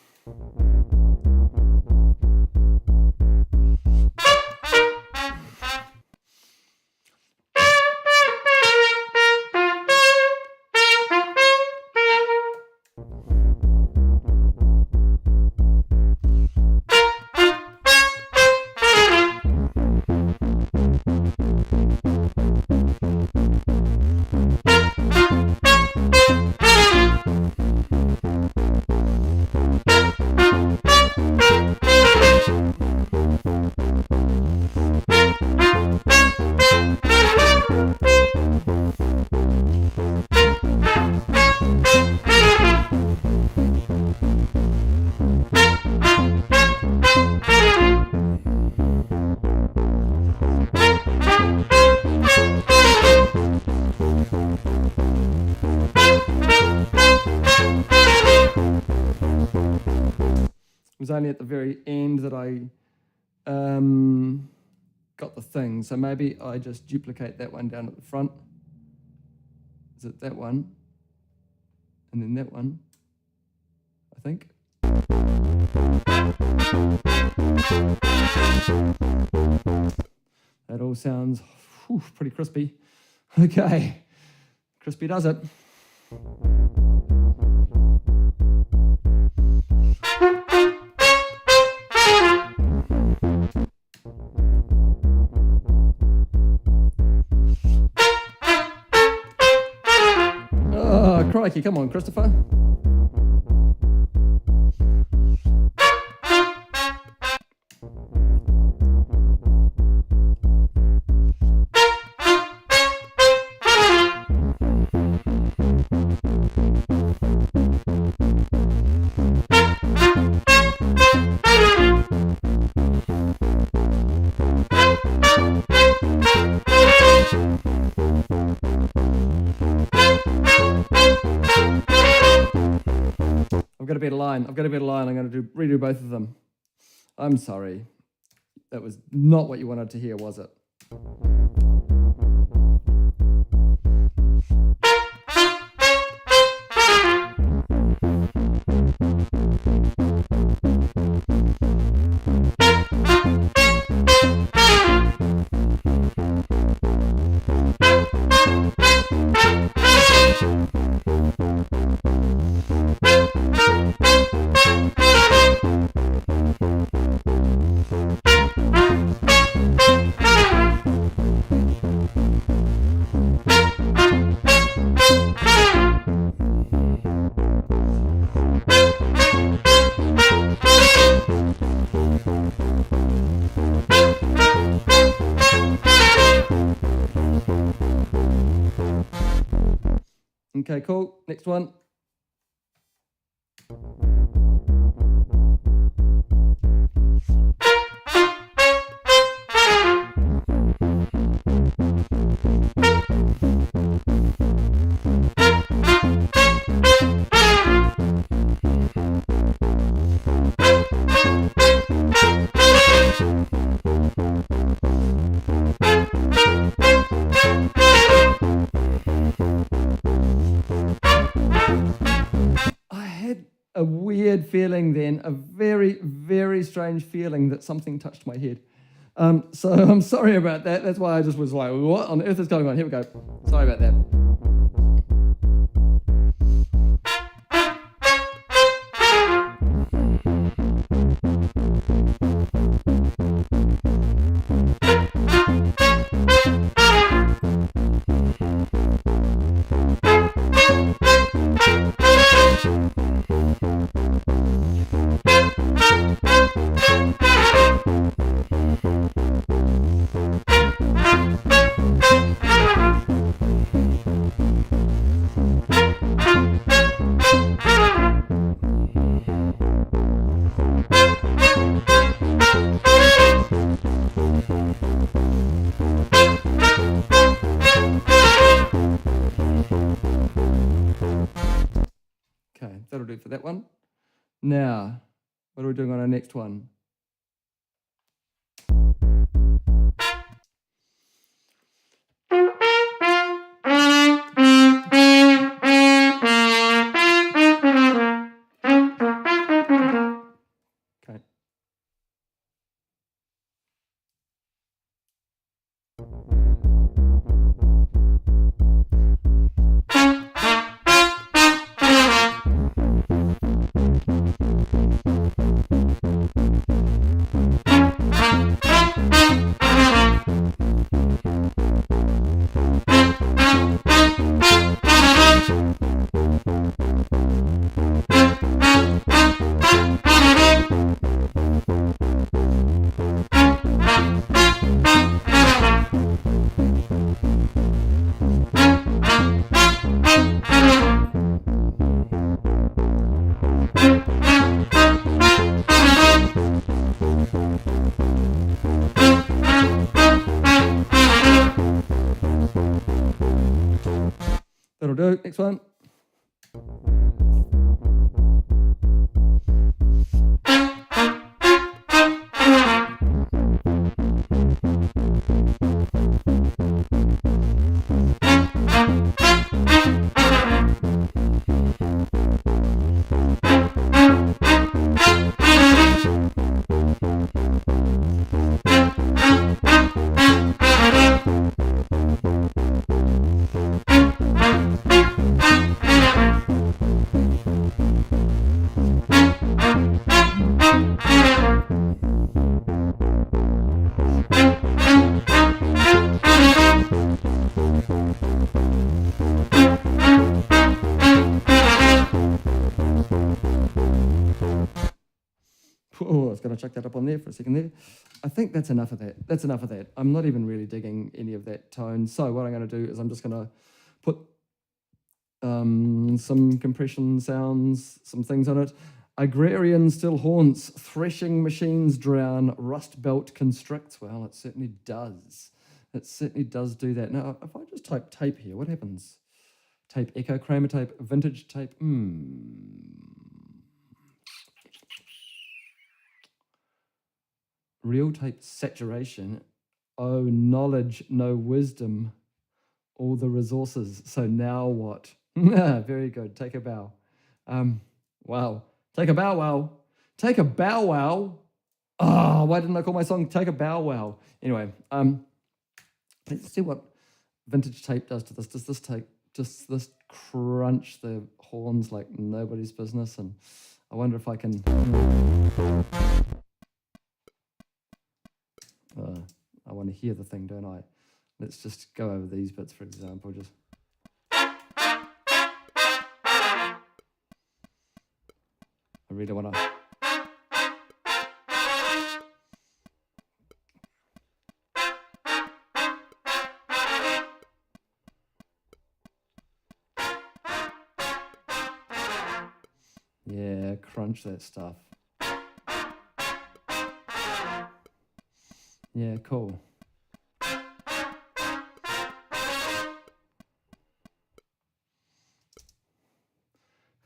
It was only at the very end that I got the thing. So maybe I just duplicate that one down at the front. Is it that one? And then that one, I think. That all sounds pretty crispy. Okay, crispy does it. Oh, crikey, come on, Christopher. I've got a better line. I'm going to redo both of them. I'm sorry. That was not what you wanted to hear, was it? Okay, cool. Next one. A weird feeling then, a very, very strange feeling that something touched my head. So I'm sorry about that. That's why I just was like, what on earth is going on? Here we go. Sorry about that. That'll do for that one. Now, what are we doing on our next one? Okay. That'll do. Next one. Oh, I was going to chuck that up on there for a second there. I think that's enough of that. That's enough of that. I'm not even really digging any of that tone. So what I'm going to do is I'm just going to put some compression sounds, some things on it. Agrarian still haunts, threshing machines drown, rust belt constricts. Well, it certainly does. It certainly does do that. Now, if I just type tape here, what happens? Tape, echo, chroma tape, vintage tape. Real tape saturation. Oh, knowledge, no wisdom, all the resources. So now what? Very good. Take a bow. Wow. Take a bow wow. Take a bow wow. Oh, why didn't I call my song Take a Bow Wow? Anyway, let's see what vintage tape does to this. Does this crunch the horns like nobody's business? And I wonder if I can... I want to hear the thing, don't I? Let's just go over these bits, for example. Just... I really want to... Yeah, crunch that stuff. Yeah, cool.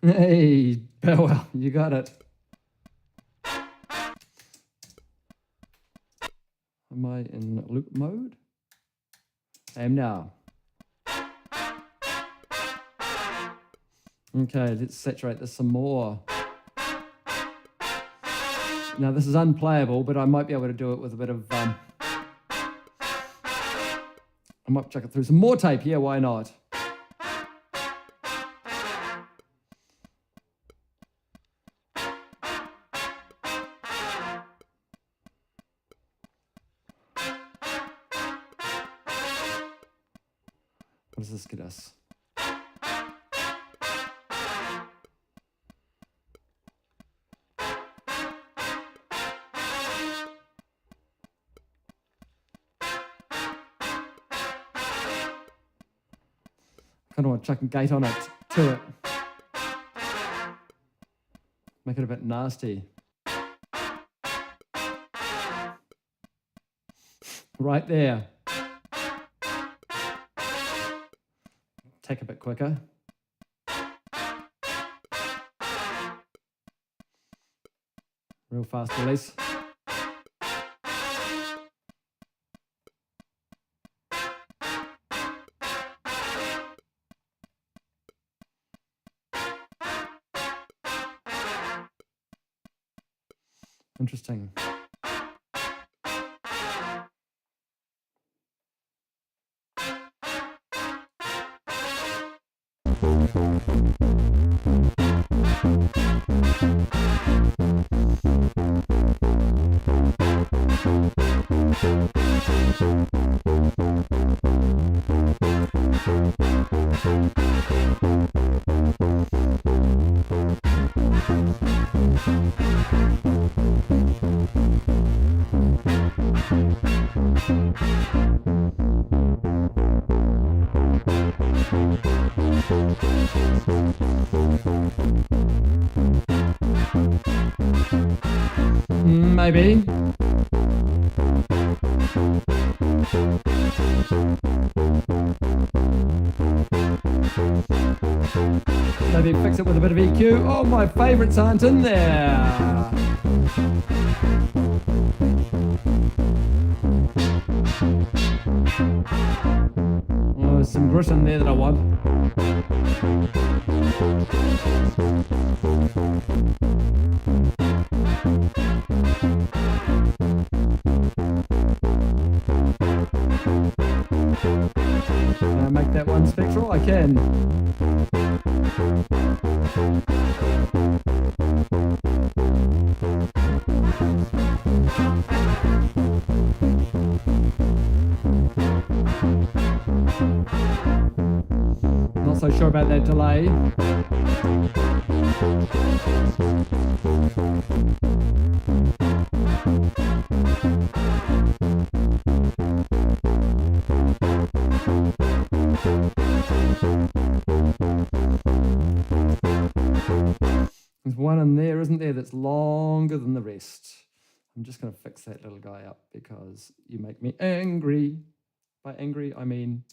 Hey, Bow Wow, you got it. Am I in loop mode? I am now. Okay, let's saturate this some more. Now, this is unplayable, but I might be able to do it with a bit of... I might chuck it through some more tape. Yeah, why not? What does this get us? Kind of want to chuck a gate on it, to it. Make it a bit nasty. Right there. Take a bit quicker. Real fast release. Interesting. Maybe. Maybe fix it with a bit of EQ. Oh, my favourite sound in there. Oh, some grit in there that I want. Can I make that one spectral? I can. Not so sure about that delay. There's one in there, isn't there, that's longer than the rest. I'm just going to fix that little guy up because you make me angry. By angry, I mean...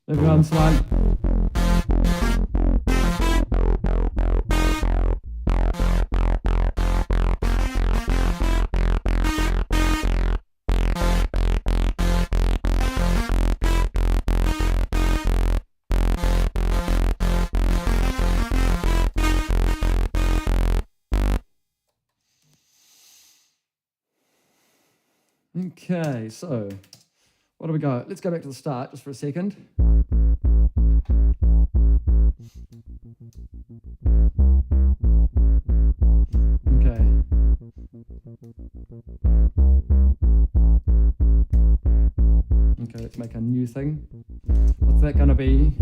Everyone's like... Okay, so what do we go? Let's go back to the start just for a second. Okay. Okay, let's make a new thing. What's that going to be?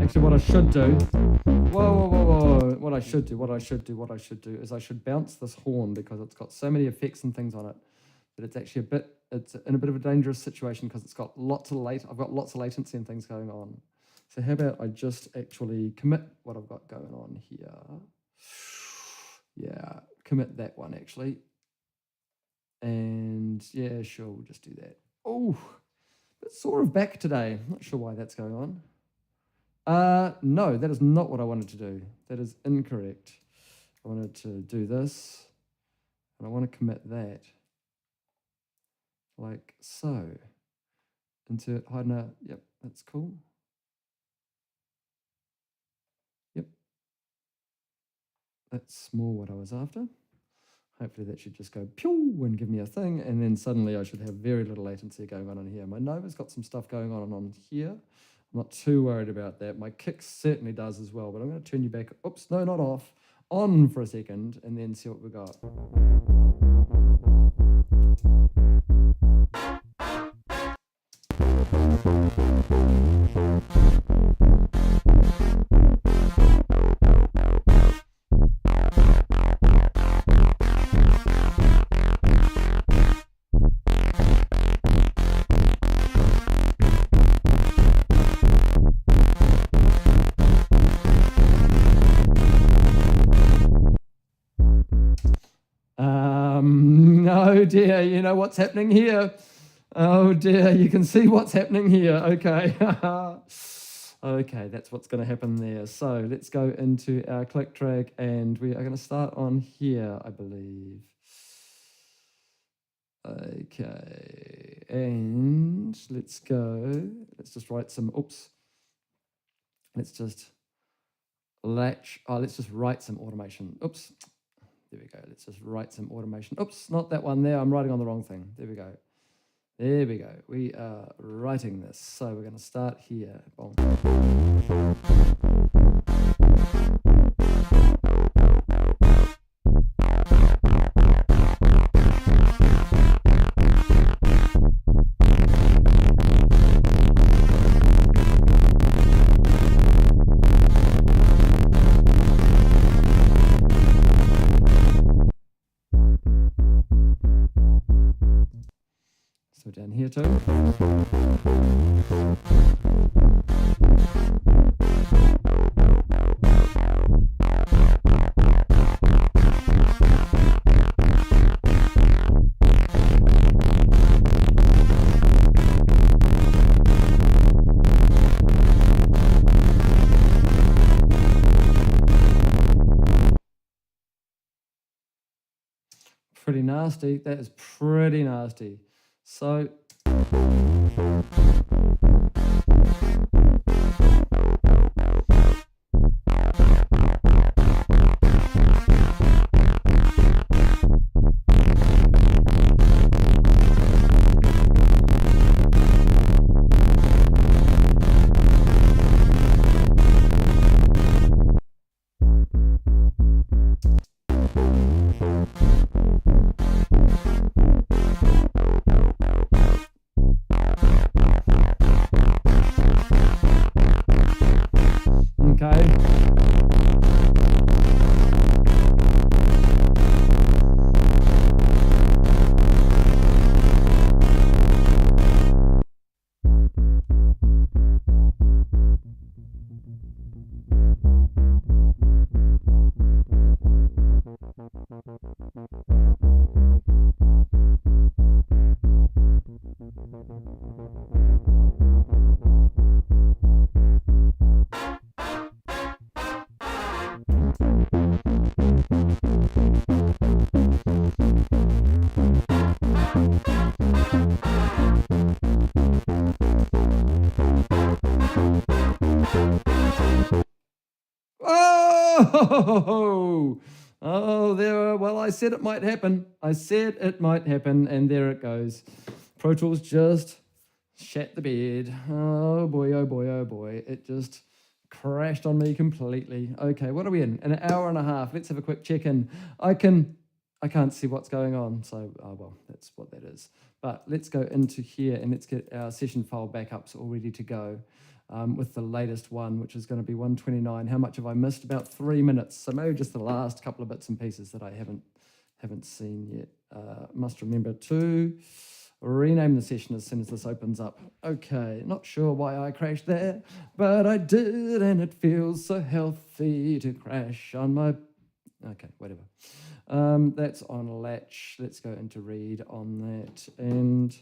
Actually, what I should do. Whoa. What I should do is I should bounce this horn because it's got so many effects and things on it that it's actually it's in a bit of a dangerous situation because I've got lots of latency and things going on. So how about I just actually commit what I've got going on here? Yeah, commit that one actually. And yeah, sure, we'll just do that. Oh, it's sort of back today. I'm not sure why that's going on. No, that is not what I wanted to do. That is incorrect. I wanted to do this, and I want to commit that. Like so. Insert, hide now. Yep, that's cool. Yep. That's small what I was after. Hopefully that should just go pew and give me a thing, and then suddenly I should have very little latency going on in here. My Nova's got some stuff going on here. I'm not too worried about that. My Kick certainly does as well, but I'm going to turn you back. Oops, no, not off. On for a second, and then see what we got. Oh dear, you know what's happening here. Oh dear, you can see what's happening here. Okay. Okay, that's what's going to happen there. So let's go into our click track, and we are going to start on here, I believe. Okay, and let's go. Let's just write some, oops. Let's just let's just write some automation. Oops. There we go. Let's just write some automation. Oops, not that one there. I'm writing on the wrong thing. There we go. There we go. We are writing this. So we're going to start here. Boom. So down here too. Pretty nasty. That is pretty nasty. So well, I said it might happen. I said it might happen, and there it goes. Pro Tools just shat the bed. Oh boy, oh boy, oh boy. It just crashed on me completely. Okay, what are we in? An hour and a half. Let's have a quick check-in. I can't see what's going on, so, well, that's what that is. But let's go into here, and let's get our session file backups all ready to go. With the latest one, which is going to be 129. How much have I missed? About 3 minutes. So maybe just the last couple of bits and pieces that I haven't seen yet. Must remember to rename the session as soon as this opens up. Okay, not sure why I crashed there, but I did, and it feels so healthy to crash on my... Okay, whatever. That's on latch. Let's go into read on that. And...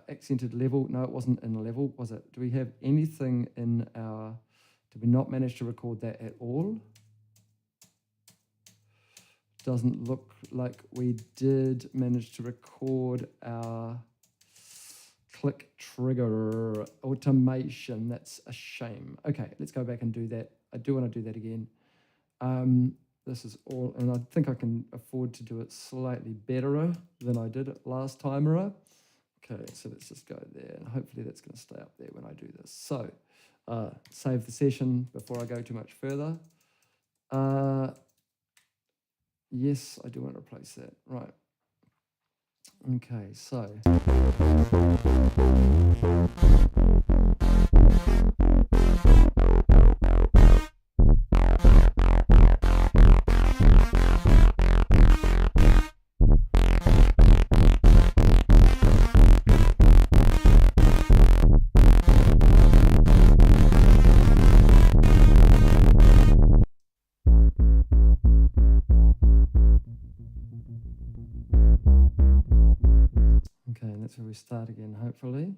accented level. No, it wasn't in level, was it? Do we have anything in our... Did we not manage to record that at all? Doesn't look like we did manage to record our click trigger automation. That's a shame. Okay, let's go back and do that. I do want to do that again. This is all, and I think I can afford to do it slightly better than I did it last time around. Okay, so let's just go there, and hopefully that's going to stay up there when I do this. So, save the session before I go too much further. Yes, I do want to replace that. Right. Okay, so. Okay, and that's where we start again, hopefully.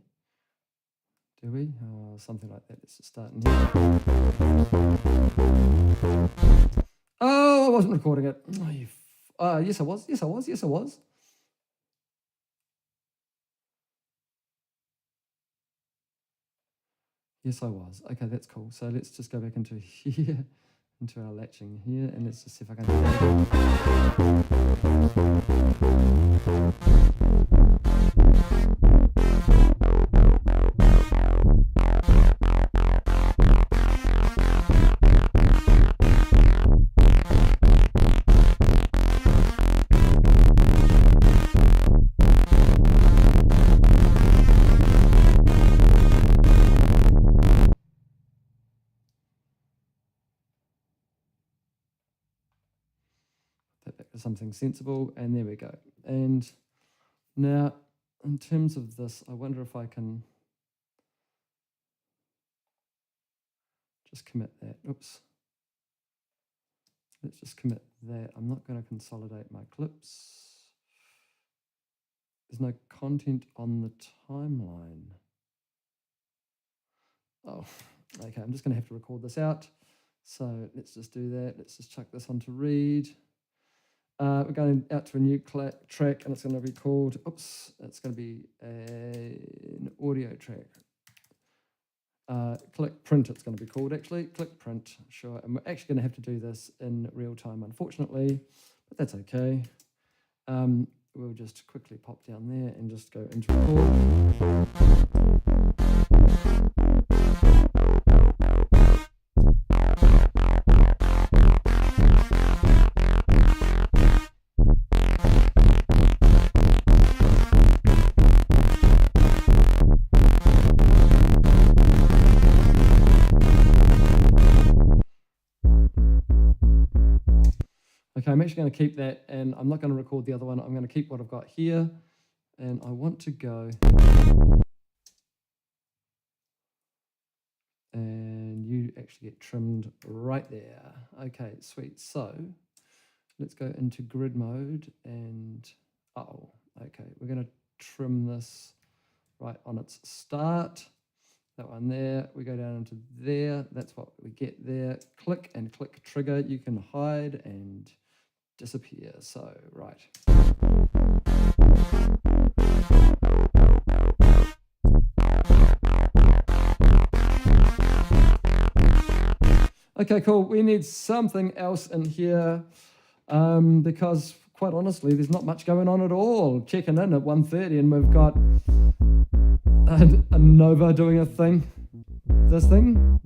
Do we? Something like that. Let's just start in here. Oh, I wasn't recording it. Oh, yes, I was. Yes, I was. Yes, I was. Yes, I was. Okay, that's cool. So let's just go back into here, into our latching here, and let's just see if I can do that back to something sensible, and there we go. And now, in terms of this, I wonder if I can just commit that. Oops. Let's just commit that. I'm not going to consolidate my clips. There's no content on the timeline. Oh, okay. I'm just going to have to record this out. So let's just do that. Let's just chuck this onto read. We're going out to a new track, and it's going to be called, oops, it's going to be an audio track. Click print, it's going to be called actually. Click print, sure. And we're actually going to have to do this in real time, unfortunately, but that's okay. We'll just quickly pop down there and just go into record. Okay, I'm actually going to keep that, and I'm not going to record the other one. I'm going to keep what I've got here, and I want to go, and you actually get trimmed right there. Okay, sweet. So let's go into grid mode, and okay, we're going to trim this right on its start. That one there, we go down into there. That's what we get there. Click and click trigger. You can hide and disappear. So, right. Okay, cool. We need something else in here because, quite honestly, there's not much going on at all. Checking in at 1:30 and we've got a Nova doing a thing. This thing.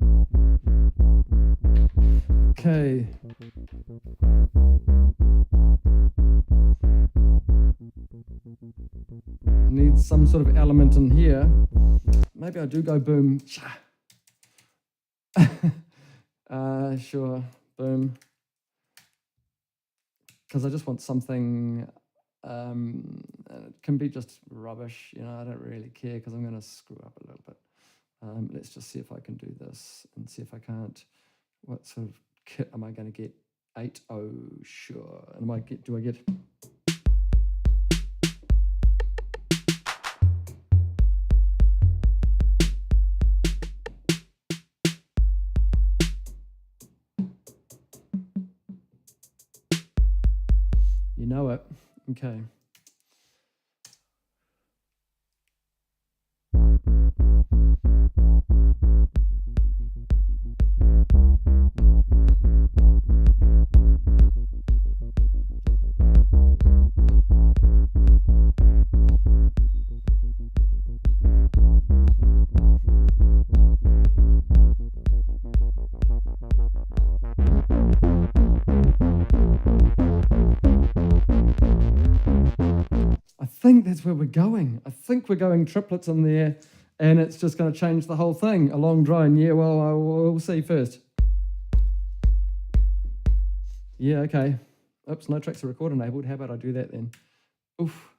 Okay. Need some sort of element in here. Maybe I do go boom. Sure, boom. Because I just want something, it can be just rubbish, you know, I don't really care because I'm going to screw up a little bit. Let's just see if I can do this and see if I can't. What sort of kit am I going to get? 8, oh, sure. And do I get? You know it. Okay. think that's where we're going. I think we're going triplets in there, and it's just going to change the whole thing. A long drone, yeah, well, we'll see first. Yeah, okay. Oops, no tracks are record enabled. How about I do that then? Oof.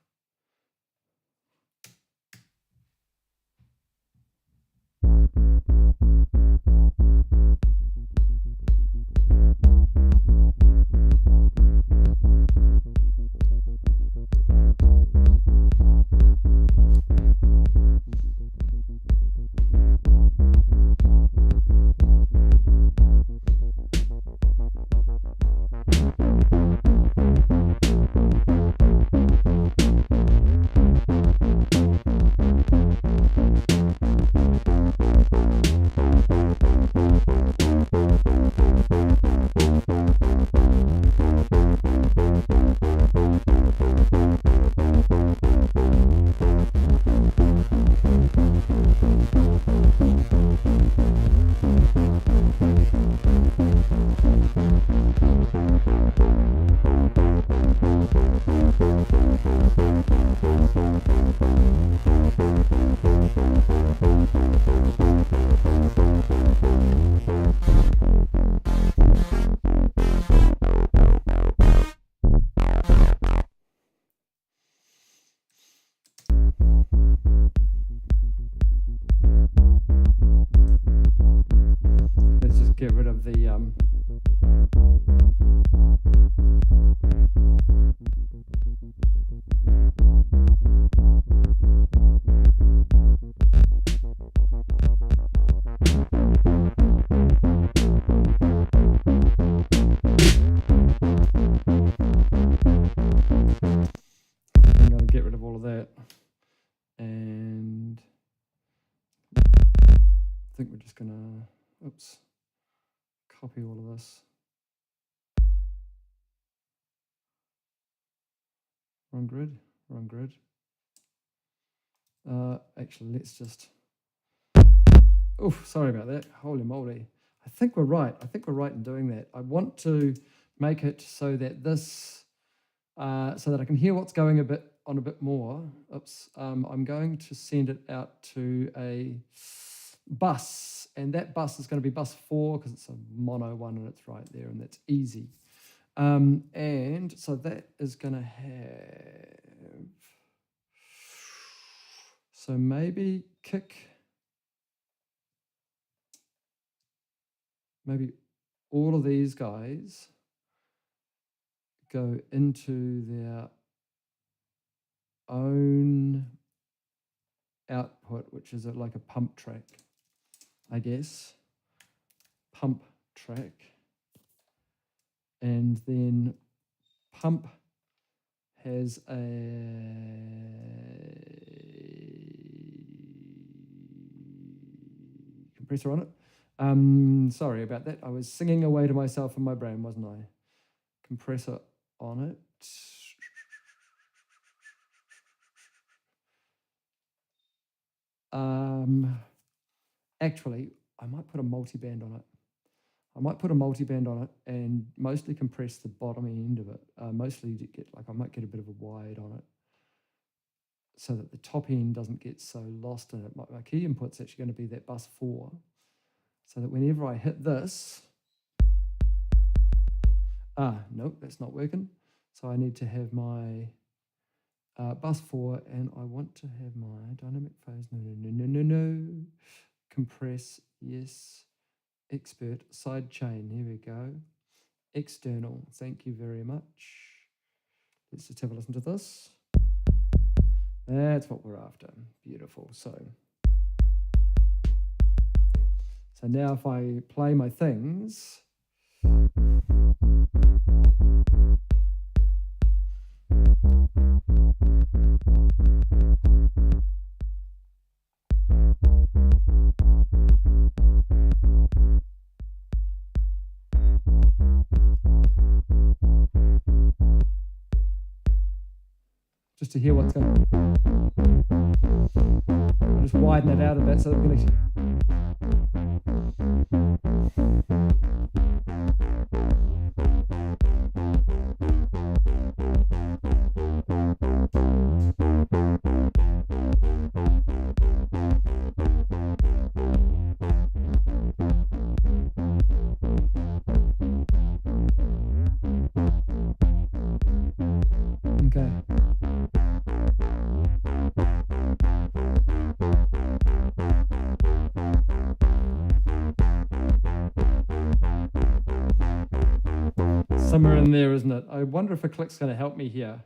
Let's just get rid of the I'm going to get rid of all of that, and I think we're just going to, oops, copy all of this. Wrong grid, wrong grid. Actually, let's just, oh, sorry about that. Holy moly. I think we're right. I think we're right in doing that. I want to make it so that this, so that I can hear what's going on a bit more. Oops. I'm going to send it out to a bus, and that bus is going to be bus 4 because it's a mono one and it's right there, and that's easy. And so that is going to have, so maybe maybe all of these guys go into their own output, which is like a pump track, I guess. Pump track. And then pump has a compressor on it. Sorry about that. I was singing away to myself in my brain, wasn't I? Compressor on it. Actually, I might put a multiband on it. I might put a multiband on it and mostly compress the bottom end of it. Mostly to get, like, I might get a bit of a wide on it so that the top end doesn't get so lost in it. My key input's actually going to be that bus 4, so that whenever I hit this, nope, that's not working. So I need to have my bus 4, and I want to have my dynamic phase, no. Compress, yes. Expert, side chain, here we go. External, thank you very much. Let's just have a listen to this. That's what we're after, beautiful. So now if I play my things, just to hear what's going on. I'll just widen it out a bit so that we can actually... somewhere in there, isn't it? I wonder if a click's going to help me here.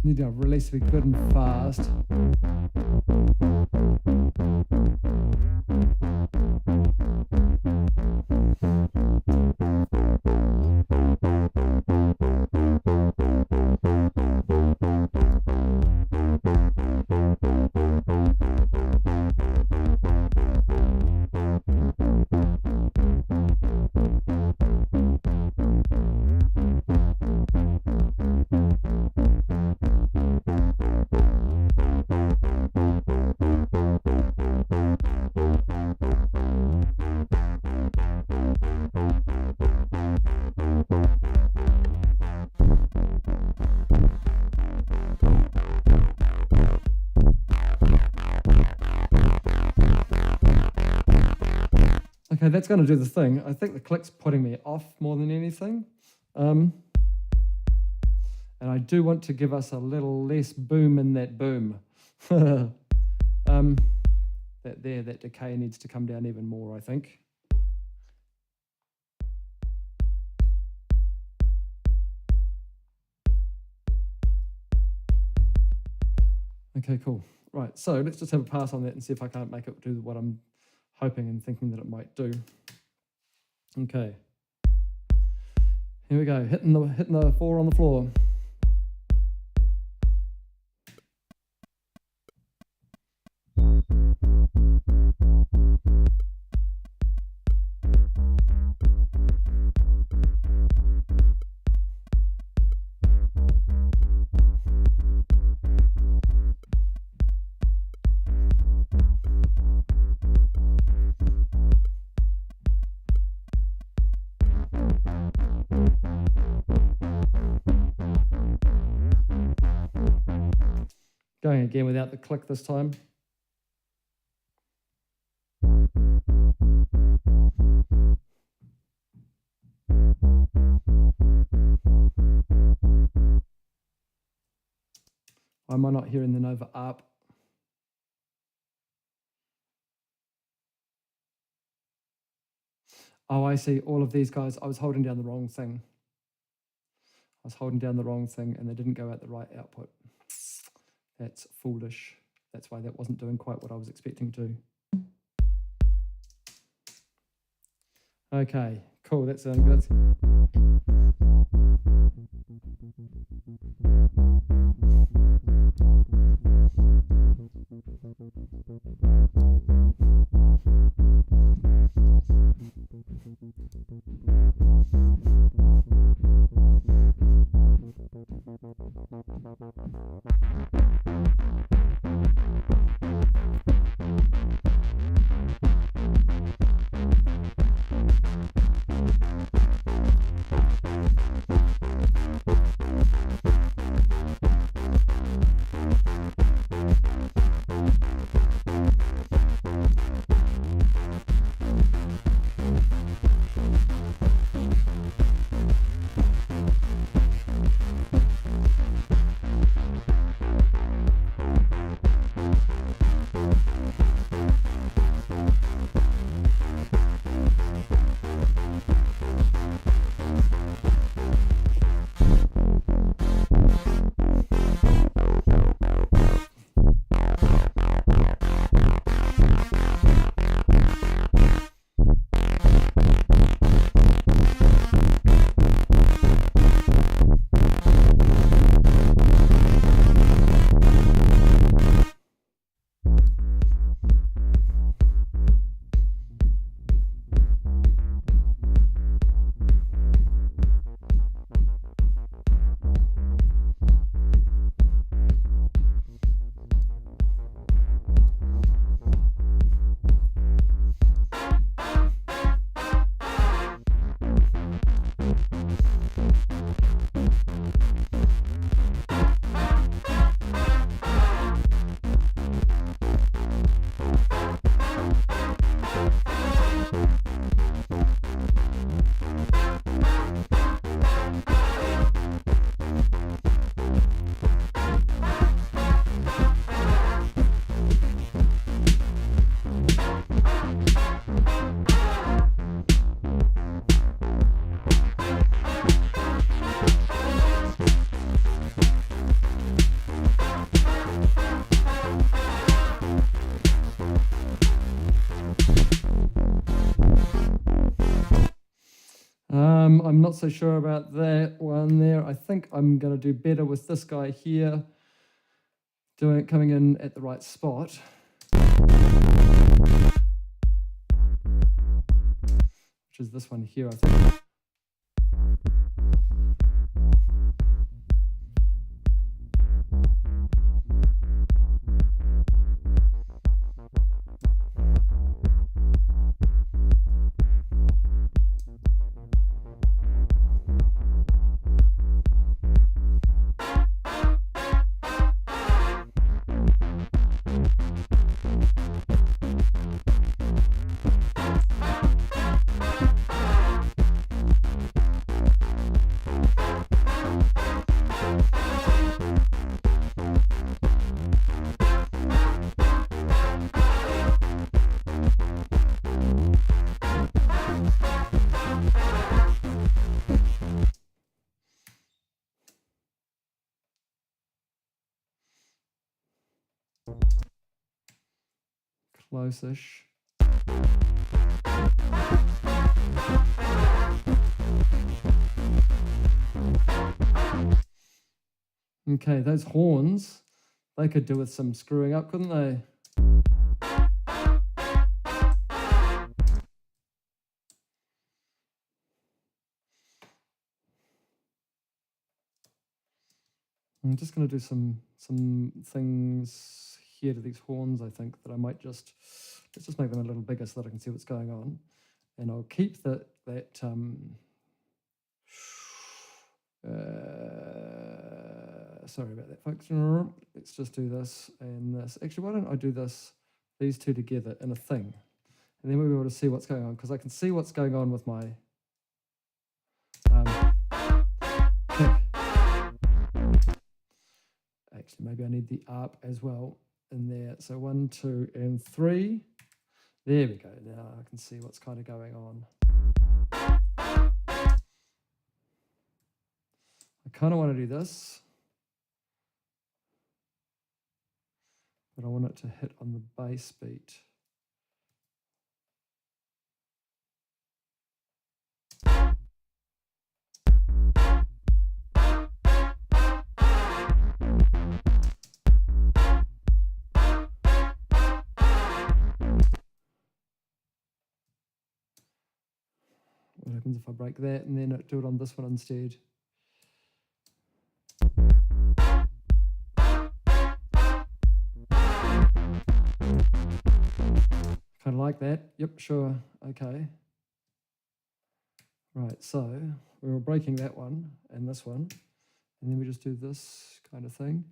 Need to release to be good and fast. Okay, that's going to do the thing. I think the click's putting me off more than anything. And I do want to give us a little less boom in that boom. That decay needs to come down even more, I think. Okay, cool. Right, so let's just have a pass on that and see if I can't make it do what I'm hoping and thinking that it might do. Okay. Here we go, hitting the 4 on the floor. Going again without the click this time. Why am I not hearing the Nova up? Oh, I see. All of these guys, I was holding down the wrong thing. I was holding down the wrong thing and they didn't go out the right output. That's foolish. That's why that wasn't doing quite what I was expecting to. Okay, cool. That's good. not so sure about that one there. I think I'm going to do better with this guy here, coming in at the right spot. Which is this one here, I think. Close-ish. Okay, those horns, they could do with some screwing up, couldn't they? I'm just going to do some things here to these horns, I think, that I might let's just make them a little bigger so that I can see what's going on. And I'll keep that sorry about that, folks. Let's just do this and this. Actually, why don't I do these two together in a thing? And then we'll be able to see what's going on, because I can see what's going on with my kick. Actually, maybe I need the ARP as well in there. So 1, 2, and 3. There we go. Now I can see what's kind of going on. I kind of want to do this, but I want it to hit on the bass beat. What happens if I break that and then do it on this one instead? Kind of like that. Yep, sure. Okay. Right, so we were breaking that one and this one, and then we just do this kind of thing.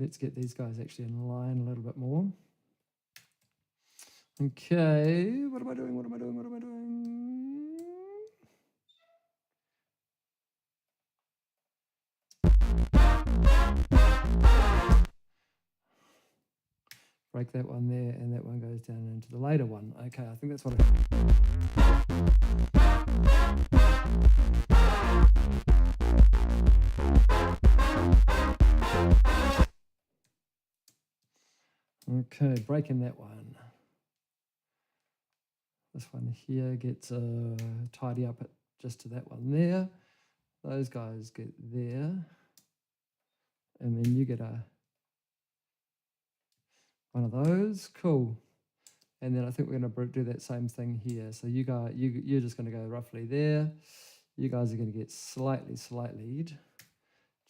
Let's get these guys actually in line a little bit more. Okay, what am I doing? What am I doing? What am I doing? Break that one there, and that one goes down into the later one. Okay, I think that's what Okay, breaking that one. This one here gets tidy up just to that one there. Those guys get there. And then you get one of those. Cool. And then I think we're going to do that same thing here. So you're just going to go roughly there. You guys are going to get slightly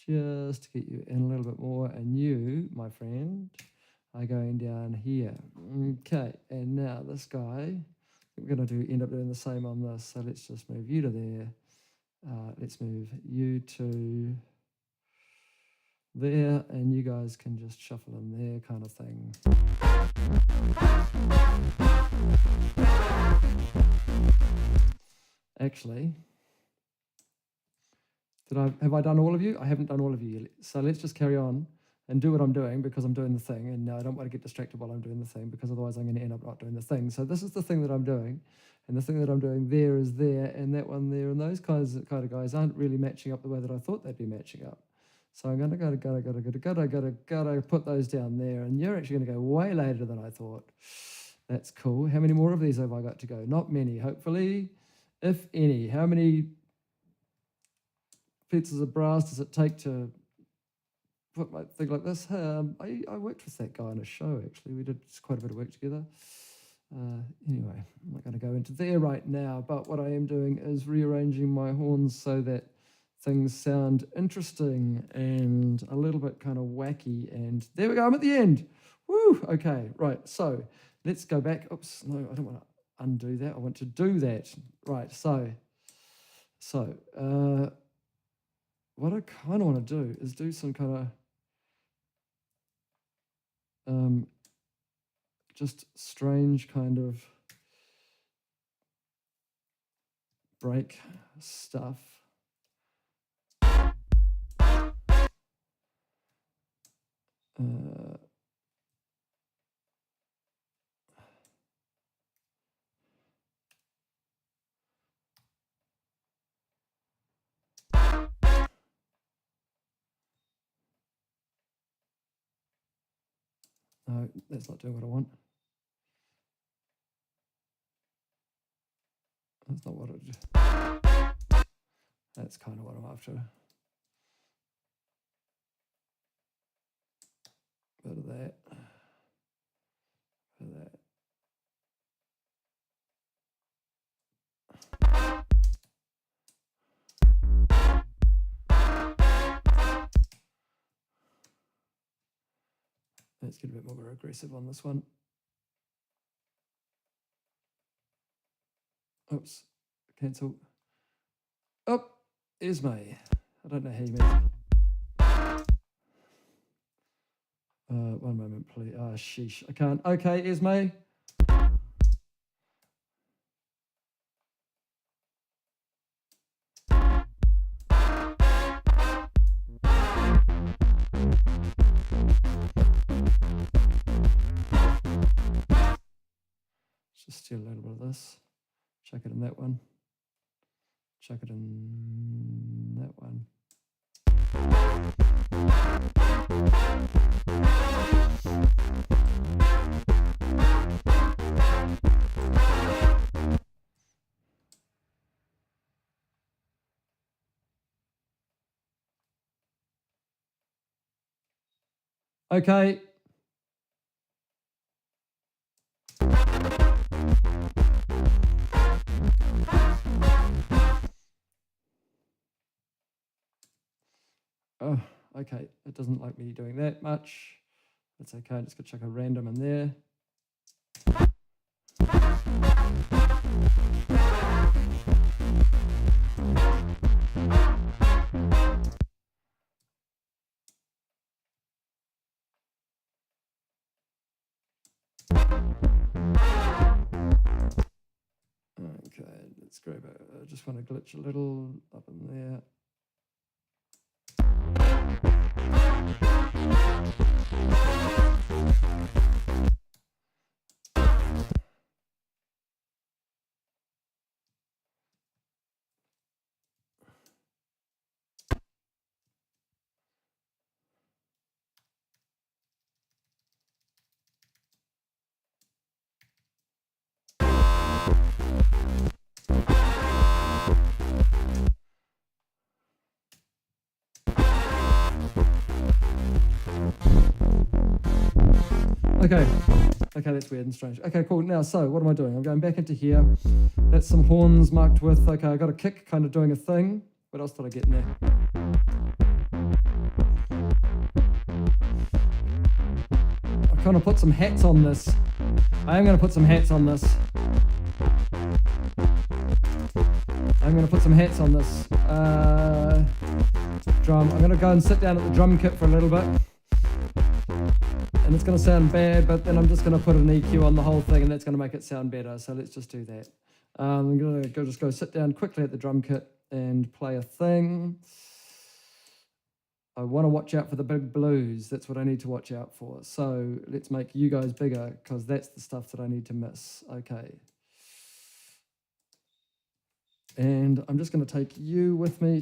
just to get you in a little bit more. And you, my friend, are going down here. Okay, and now this guy, we're going to end up doing the same on this. So let's just move you to there. Let's move you to there, and you guys can just shuffle in there, kind of thing. Actually, have I done all of you? I haven't done all of you yet. So let's just carry on and do what I'm doing, because I'm doing the thing, and I don't want to get distracted while I'm doing the thing, because otherwise I'm going to end up not doing the thing. So this is the thing that I'm doing, and the thing that I'm doing there is there, and that one there, and those kind of guys aren't really matching up the way that I thought they'd be matching up. So I'm going to gotta put those down there. And you're actually going to go way later than I thought. That's cool. How many more of these have I got to go? Not many, hopefully, if any. How many pieces of brass does it take to put my thing like this? I worked with that guy on a show, actually. We did quite a bit of work together. Anyway, I'm not going to go into there right now, but what I am doing is rearranging my horns so that things sound interesting and a little bit kind of wacky. And there we go, I'm at the end. Woo, okay, right, so let's go back. Oops, no, I don't want to undo that. I want to do that. Right, so what I kind of want to do is do some kind of just strange kind of break stuff. No, that's not doing what I want. That's not what I do. That's kind of what I'm after. Bit of that. Bit of that. Let's get a bit more aggressive on this one. Oops, cancel. Oh, Esme. I don't know how you make it. One moment, please. Ah, sheesh. I can't. Okay, Esme. Just steal a little bit of this. Chuck it in that one. Chuck it in that one. Okay. Oh, okay. It doesn't like me doing that much. That's okay. I'm just going to chuck a random in there. Okay, let's grab it. I just want to glitch a little up in there. Okay, that's weird and strange. Okay, cool. Now, so what am I doing? I'm going back into here. That's some horns marked with, okay, I got a kick kind of doing a thing. What else did I get in there? I kind of put some hats on this. I am going to put some hats on this. I'm going to put some hats on this drum. I'm going to go and sit down at the drum kit for a little bit. And it's going to sound bad, but then I'm just going to put an EQ on the whole thing, and that's going to make it sound better. So let's just do that. I'm going to just go sit down quickly at the drum kit and play a thing. I want to watch out for the big blues. That's what I need to watch out for. So let's make you guys bigger, because that's the stuff that I need to miss. Okay. And I'm just going to take you with me.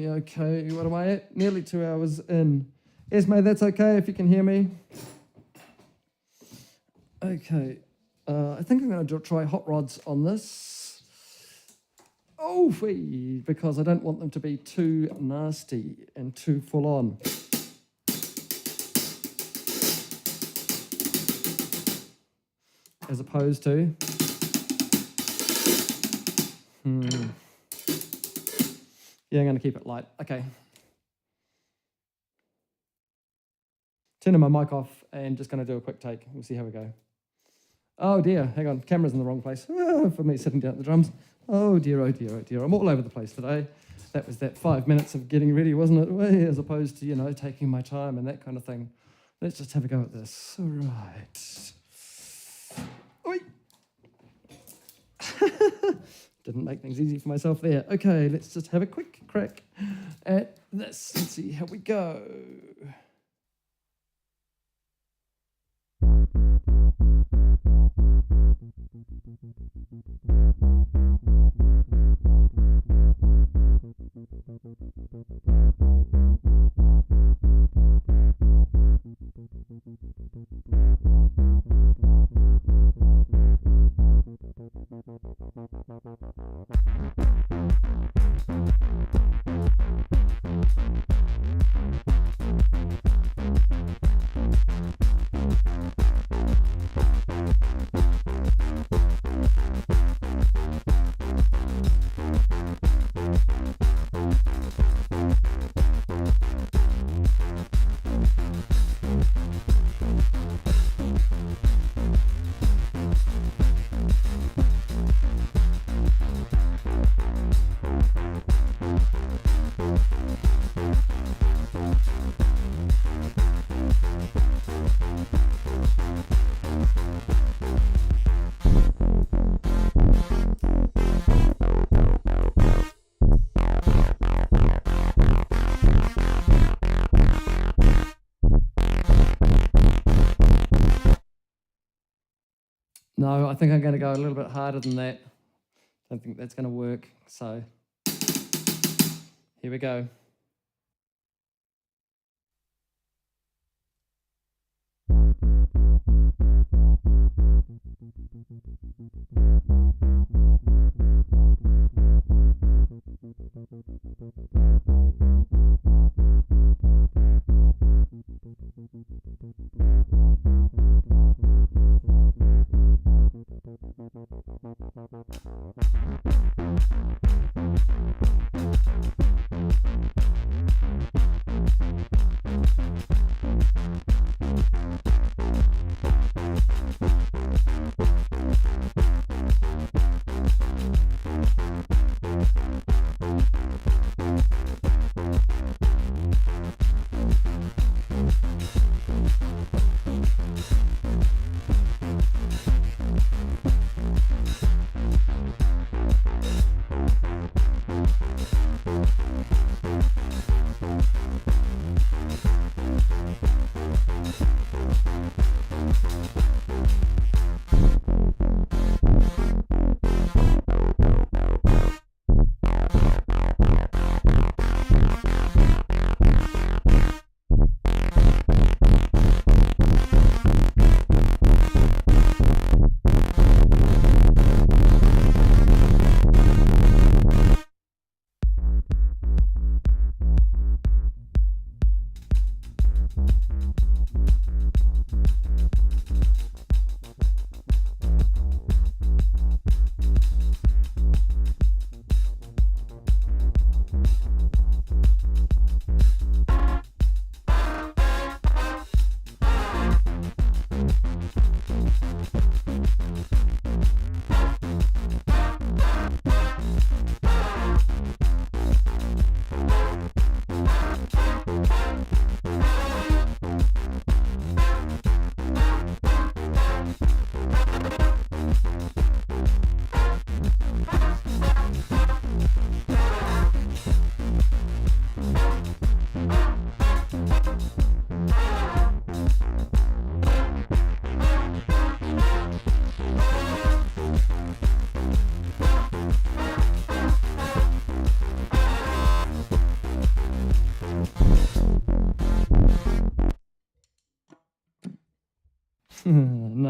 Okay, what am I at? Nearly 2 hours in. Esme, that's okay if you can hear me. Okay, I think I'm going to try hot rods on this. Oh, because I don't want them to be too nasty and too full on. As opposed to... Yeah, I'm going to keep it light. Okay. Turning my mic off and just going to do a quick take. We'll see how we go. Oh dear, hang on, camera's in the wrong place for me sitting down at the drums. Oh dear, oh dear, oh dear. I'm all over the place today. That was that 5 minutes of getting ready, wasn't it? As opposed to, taking my time and that kind of thing. Let's just have a go at this. All right. Oi. Didn't make things easy for myself there. Okay, let's just have a quick crack at this and see how we go. No, I think I'm going to go a little bit harder than that. Don't think that's going to work. So here we go.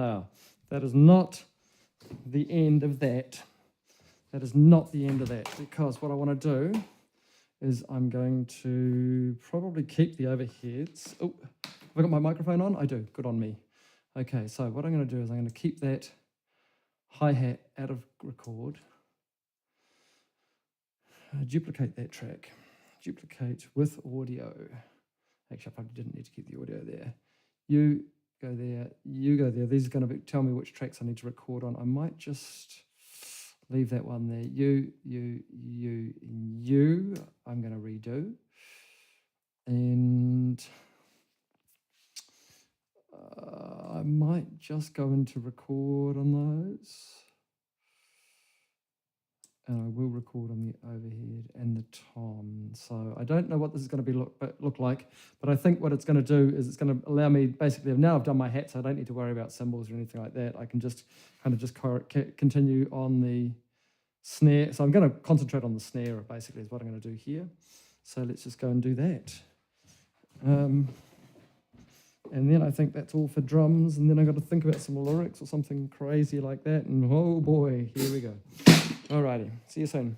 Now, that is not the end of that. That is not the end of that, because what I want to do is I'm going to probably keep the overheads. Oh, have I got my microphone on? I do. Good on me. Okay, so what I'm going to do is I'm going to keep that hi-hat out of record. Duplicate that track. Duplicate with audio. Actually, I probably didn't need to keep the audio there. You go there. You go there. These are going to tell me which tracks I need to record on. I might just leave that one there. You, I'm going to redo. And I might just go into record on those. And I will record on the overhead and the tom. So I don't know what this is going to look like, but I think what it's going to do is it's going to allow me, basically, now I've done my hat, so I don't need to worry about cymbals or anything like that. I can just kind of continue on the snare. So I'm going to concentrate on the snare, basically, is what I'm going to do here. So let's just go and do that. And then I think that's all for drums, and then I've got to think about some lyrics or something crazy like that, and oh boy, here we go. Alrighty, see you soon.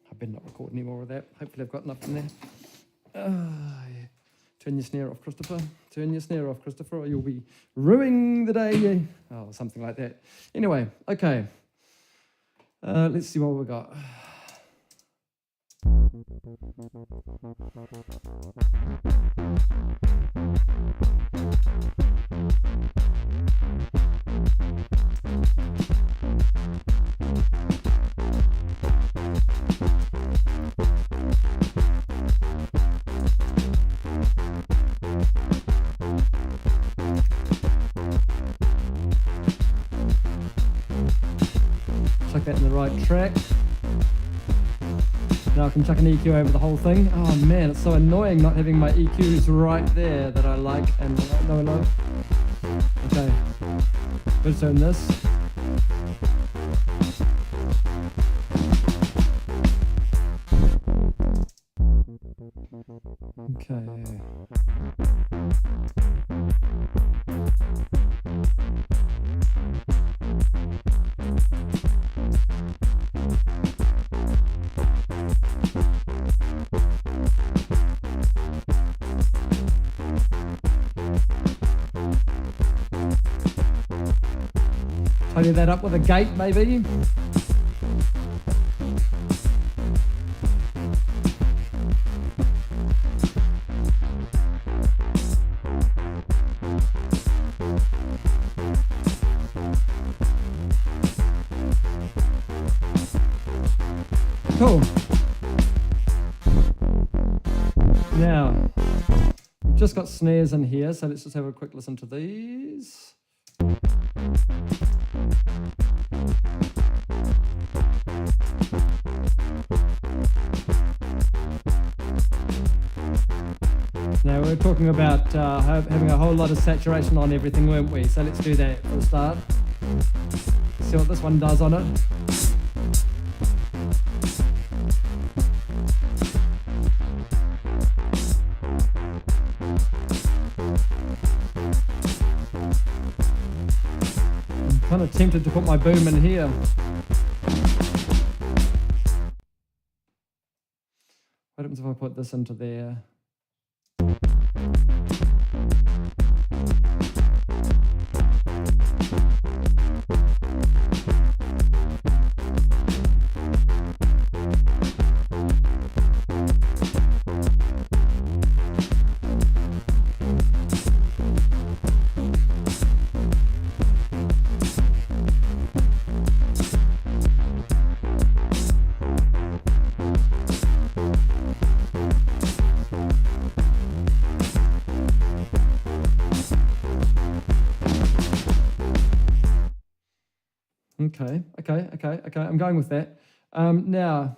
I better not record any more of that. Hopefully I've got enough in there. Yeah. Turn your snare off, Christopher. Turn your snare off, Christopher, or you'll be ruining the day. Oh, something like that. Anyway, okay. Let's see what we got. Chuck that in the right track. Now I can chuck an EQ over the whole thing. Oh man, it's so annoying not having my EQs right there that I like and know I love. Okay, let's turn this. Okay. Tidy that up with a gate, maybe. Cool. Now, we've just got snares in here, so let's just have a quick listen to these. Now, we were talking about having a whole lot of saturation on everything, weren't we? So let's do that for the start. See what this one does on it. I'm kind of tempted to put my boom in here. What happens if I put this into there? Okay. I'm going with that. Now,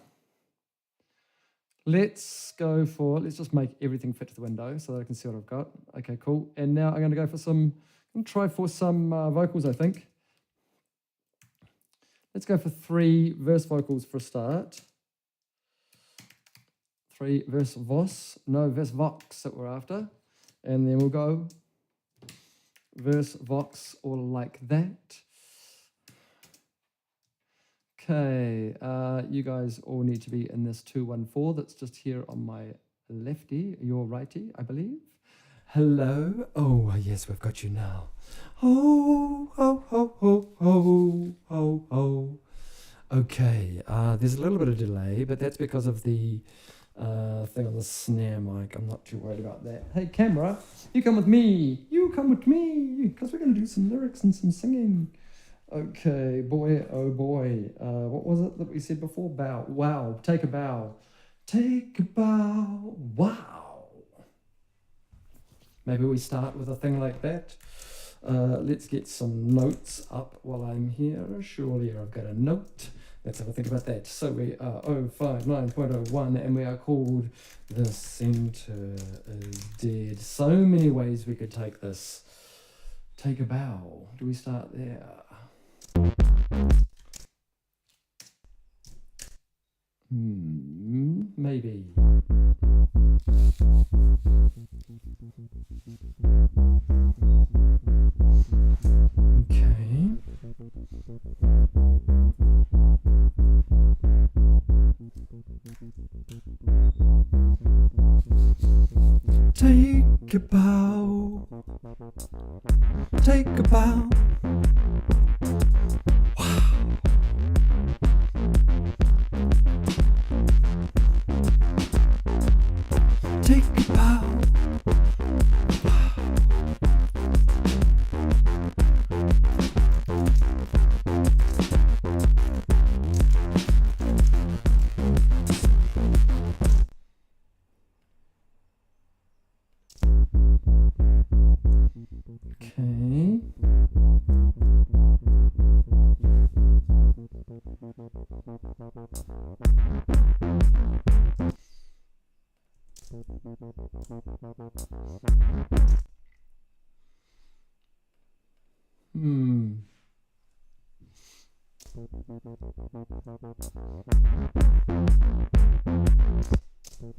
let's just make everything fit to the window so that I can see what I've got. Okay, cool. And now I'm going to go for some vocals, I think. Let's go for 3 verse vocals for a start. 3 verse vox that we're after. And then we'll go verse vox all like that. Okay, you guys all need to be in this 214 that's just here on my lefty, your righty, I believe. Hello. Oh, yes, we've got you now. Oh, oh, oh, oh, oh, oh, oh. Okay, there's a little bit of delay, but that's because of the thing on the snare mic. I'm not too worried about that. Hey, camera, you come with me. You come with me, because we're going to do some lyrics and some singing. Okay, boy, oh boy. What was it that we said before? Bow. Wow. Take a bow. Take a bow. Wow. Maybe we start with a thing like that. Let's get some notes up while I'm here. Surely I've got a note. Let's have a think about that. So we are 059.01 and we are called The Center is Dead. So many ways we could take this. Take a bow. Do we start there? Maybe. Okay. Take a bow. Take a bow. Wow. Take a bow. Okay. Take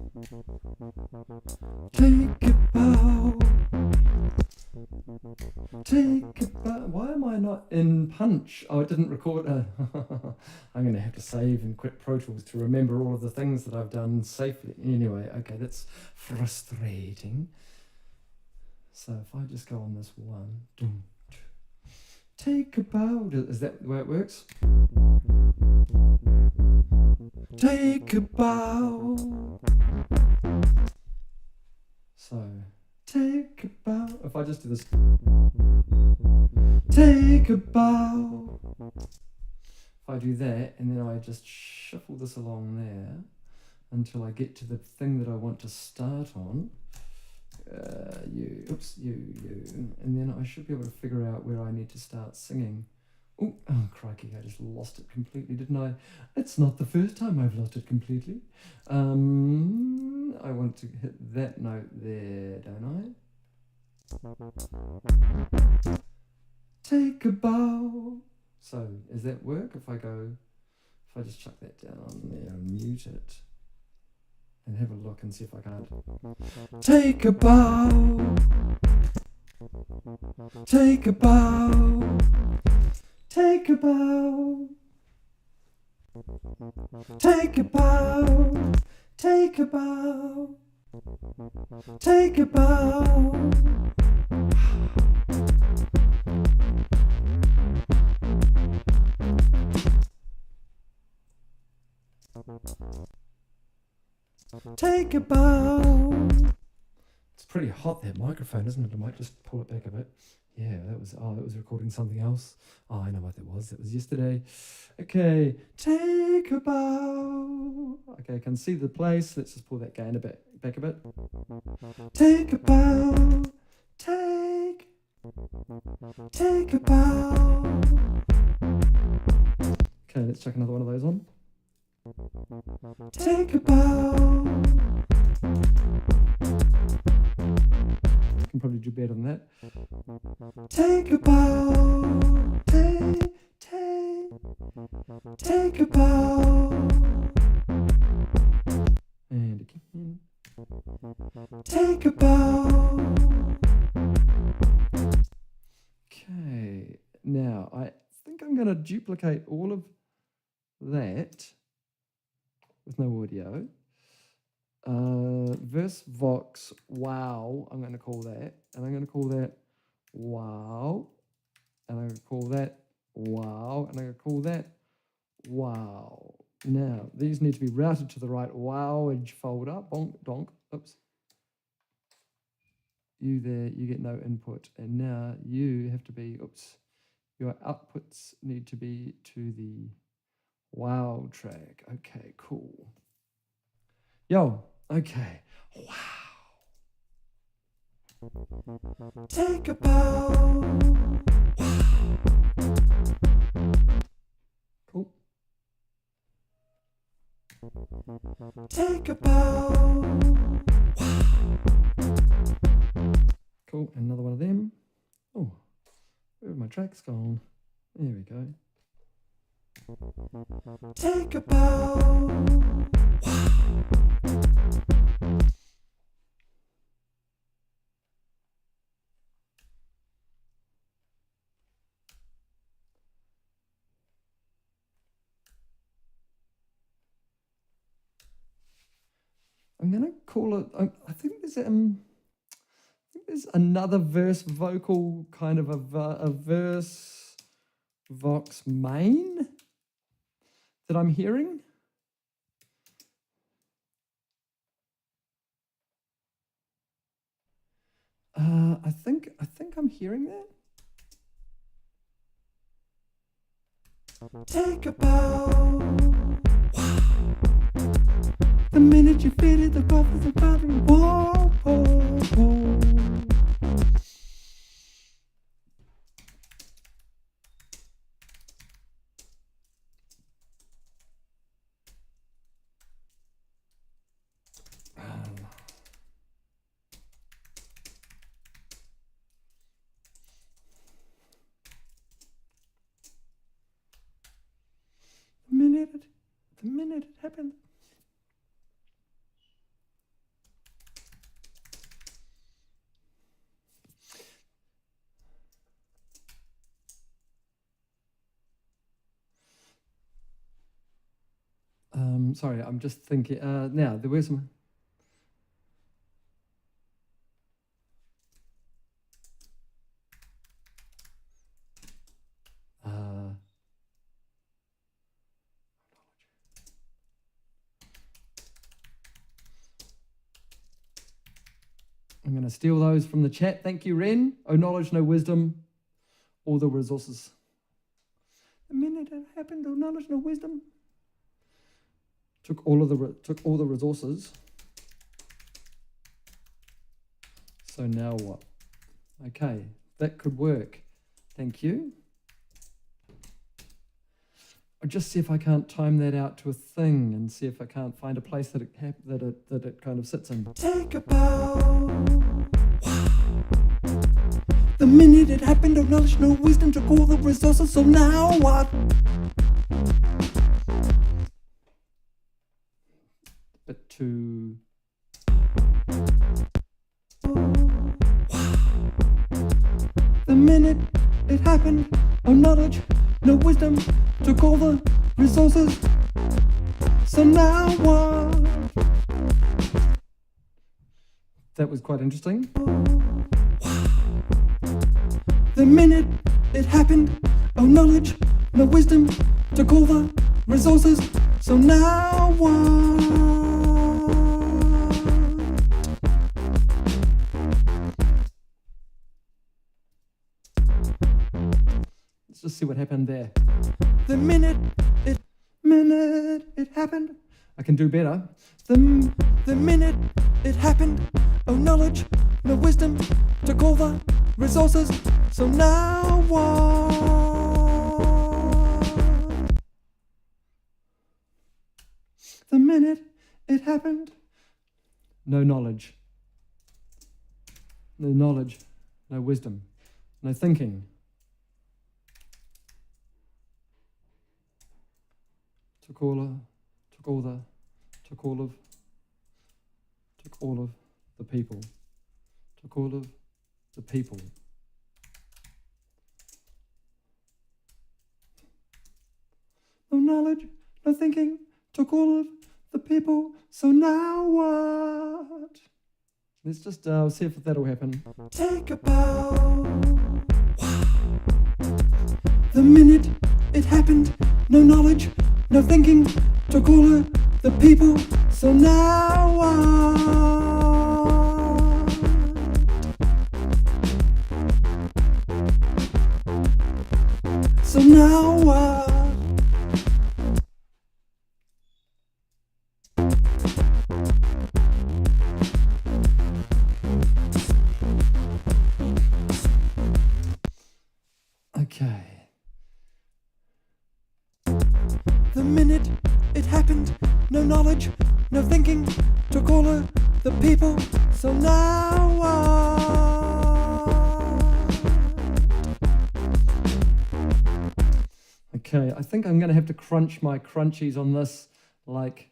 a bow. Take a bow. Why am I not in Punch? Oh, it didn't record. I'm going to have to save and quit Pro Tools to remember all of the things that I've done safely. Anyway, okay, that's frustrating. So if I just go on this one, take a bow. Is that the way it works? Take a bow. So, take a bow. If I just do this, take a bow. If I do that, and then I just shuffle this along there until I get to the thing that I want to start on. You, and then I should be able to figure out where I need to start singing. Oh, crikey, I just lost it completely, didn't I? It's not the first time I've lost it completely. I want to hit that note there, don't I? Take a bow. So, does that work if I just chuck that down there and mute it? And have a look and see if I can't. Take a bow. Take a bow. Take a bow. Take a bow. Take a bow. Take a bow. Take a bow. It's pretty hot, that microphone, isn't it? I might just pull it back a bit. Yeah, that was recording something else. Oh, I know what that was. That was yesterday. Okay, take a bow. Okay, I can see the place. Let's just pull that gain back a bit. Take a bow. Take a bow. Okay, let's chuck another one of those on. Take a bow. I can probably do better than that. Take a bow. Take a bow. And again. Take a bow. Okay. Now, I think I'm going to duplicate all of that with no audio. Verse Vox, wow, I'm going to call that. And I'm going to call that wow. And I'm going to call that wow. And I'm going to call that wow. Now, these need to be routed to the right wowage folder. Bonk, donk, oops. You there, you get no input. And now you have to be, oops, your outputs need to be to the wow track. Okay, cool. Yo, okay. Wow. Take a bow. Wow. Cool. Take a bow. Wow. Cool, another one of them. Oh, where have my tracks gone? There we go. Take a bow. Wow. I'm gonna call it. I think there's another verse vocal, kind of a verse vox main that I'm hearing. I think I'm hearing that. Take a bow. Wow. The minute you feel it, the bubbles are bubbling. Whoa, whoa, whoa. The minute it happened. Sorry, I'm just thinking. Now, there were some... I'm going to steal those from the chat. Thank you, Ren. Oh, knowledge, no wisdom, all the resources. The minute it happened, oh, knowledge, no wisdom. Took all the resources. So now what? Okay, that could work. Thank you. I'll just see if I can't time that out to a thing and see if I can't find a place that it kind of sits in. Take a bow. Wow. The minute it happened, no knowledge, no wisdom, took all the resources, so now what? Bit too... Wow. The minute it happened, no knowledge, no wisdom, took all the resources, so now what? That was quite interesting. Wow. The minute it happened, no knowledge, no wisdom, took all the resources, so now what? Let's just see what happened there. The minute it happened, I can do better. The minute it happened, no knowledge, no wisdom, took all the resources, so now what? The minute it happened, no knowledge, no wisdom, no thinking. Took all of the people. Took all of the people. No knowledge, no thinking, took all of the people, so now what? Let's just see if that'll happen. Take a bow. Wow. The minute it happened, no knowledge, no thinking, took all of the people, so now what? So now what? Okay. The minute it happened, no knowledge, no thinking, took all of the people, so now what? Okay, I think I'm going to have to crunch my crunchies on this like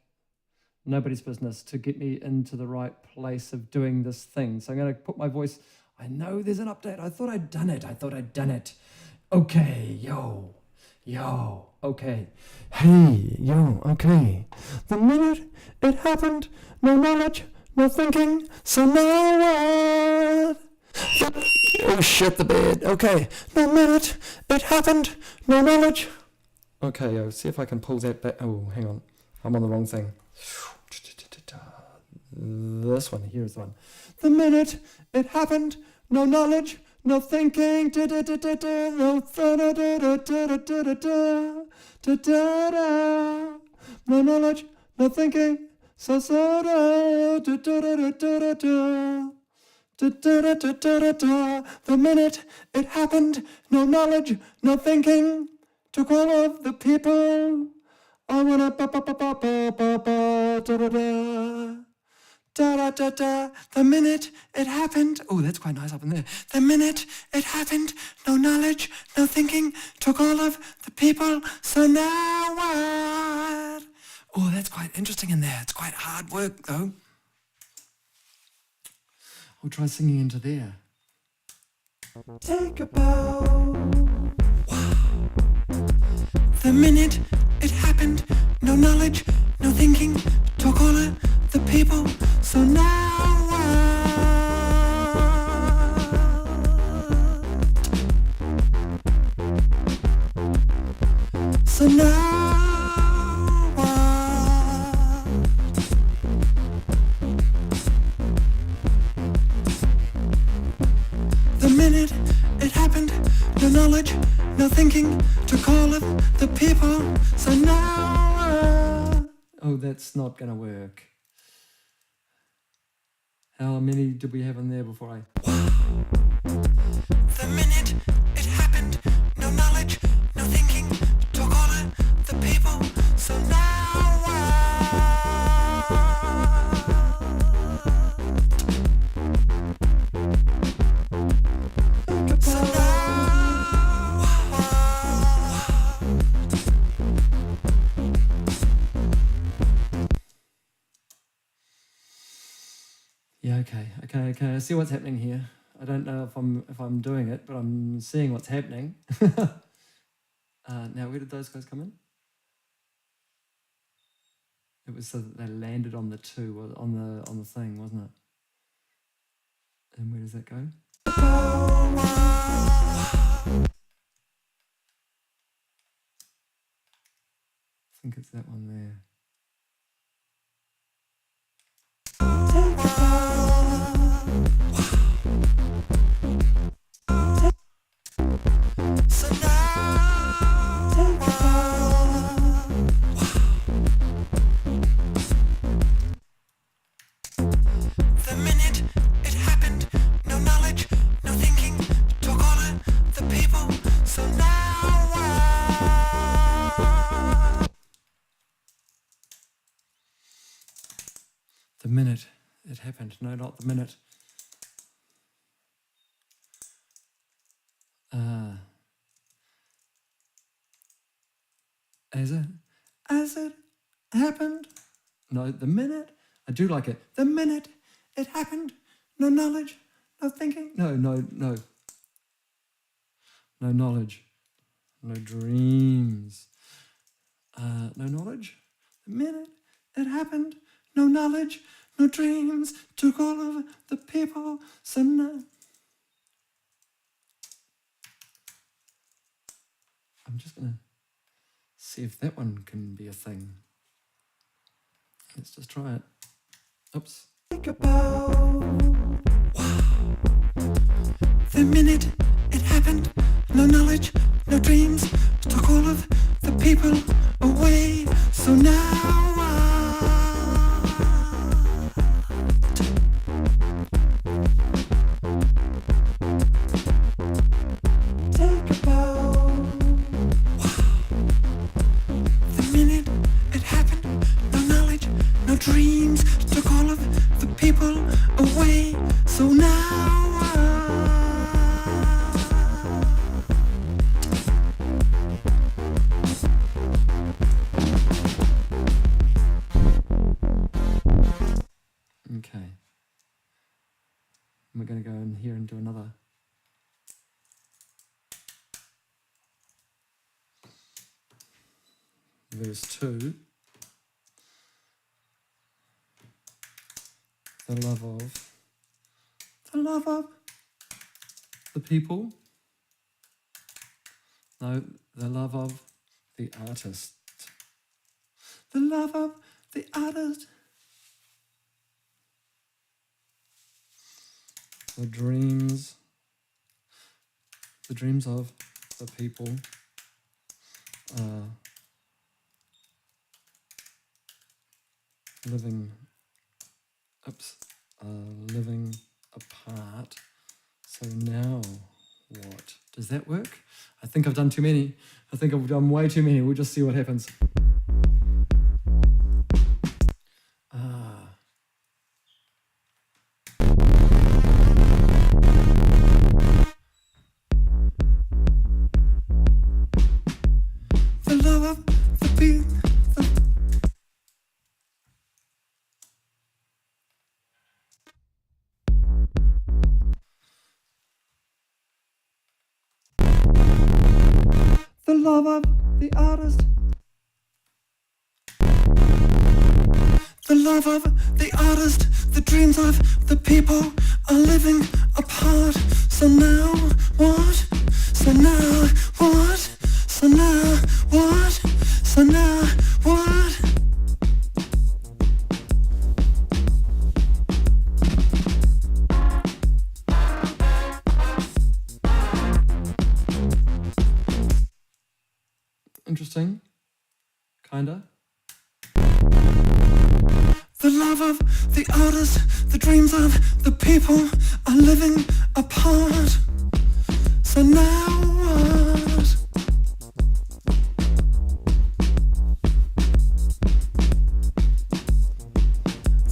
nobody's business to get me into the right place of doing this thing. So I'm going to put my voice, I know there's an update, I thought I'd done it. Okay, yo, okay. Hey, yo, okay. The minute it happened, no knowledge, no thinking, so now what? Oh shit, the bed. Okay. The minute it happened, no knowledge. Okay, I'll see if I can pull that back. Oh, hang on. I'm on the wrong thing. This one, here's the one. The minute it happened, no knowledge, no thinking, no knowledge, no thinking, so the minute it happened, no knowledge, no thinking, took all of the people. I wanna the minute it happened, oh, that's quite nice up in there. The minute it happened, no knowledge, no thinking, took all of the people, so now what? Oh, that's quite interesting in there. It's quite hard work, though. I'll try singing into there. Take a bow. Wow. The minute it happened, no knowledge, no thinking, talk all of the people. So now what? So now what? The minute it happened, no knowledge, no thinking, took all of the people. So now oh, that's not gonna work. How many did we have in there before I... The minute it happened, no knowledge, no thinking, took all of the people. So now what? So now yeah, okay. I see what's happening here. I don't know if I'm doing it, but I'm seeing what's happening. Now, where did those guys come in? It was so that they landed on the 2 or on the thing, wasn't it? And where does that go? I think it's that one there. So the minute it happened, no knowledge, no thinking, took all of the people. So now the minute it happened, no, not the minute. As it happened. No, the minute. I do like it. The minute it happened. No knowledge, no thinking. No knowledge, no dreams. No knowledge. The minute it happened. No knowledge, no dreams. Took all of the people. So now. I'm just going to see if that one can be a thing. Let's just try it. Oops. Think about the minute it happened. No knowledge, no dreams. Took all of the people away. So now dreams took all of the people away. So now okay. We're going to go in here and do another. Verse 2. The love of the people. No, the love of the artist. The love of the artist. The dreams of the people are living apart. So now what? Does that work? I think I've done too many. I think I've done way too many. We'll just see what happens. The love of the people. The love of the artist. love of the artist, the dreams of the people are living apart. So now what? So now what? So now what? So now what? Interesting. Kinda. The love of the artist, the dreams of the people are living apart. So now what?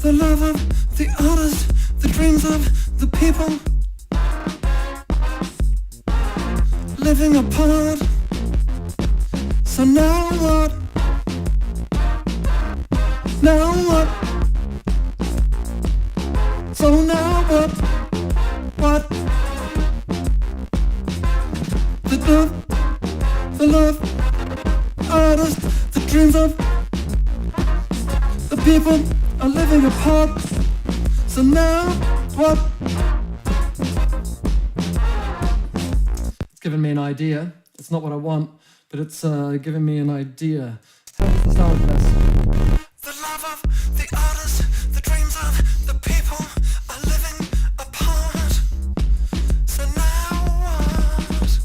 The love of the artist, the dreams of the people living apart. So now what? Now what? So now what? What? The love, artist, the dreams of the people are living apart. So now what? It's given me an idea. It's not what I want, but it's given me an idea. How does the sound of this? The love of the artist, the dreams of the people are living apart. So now what?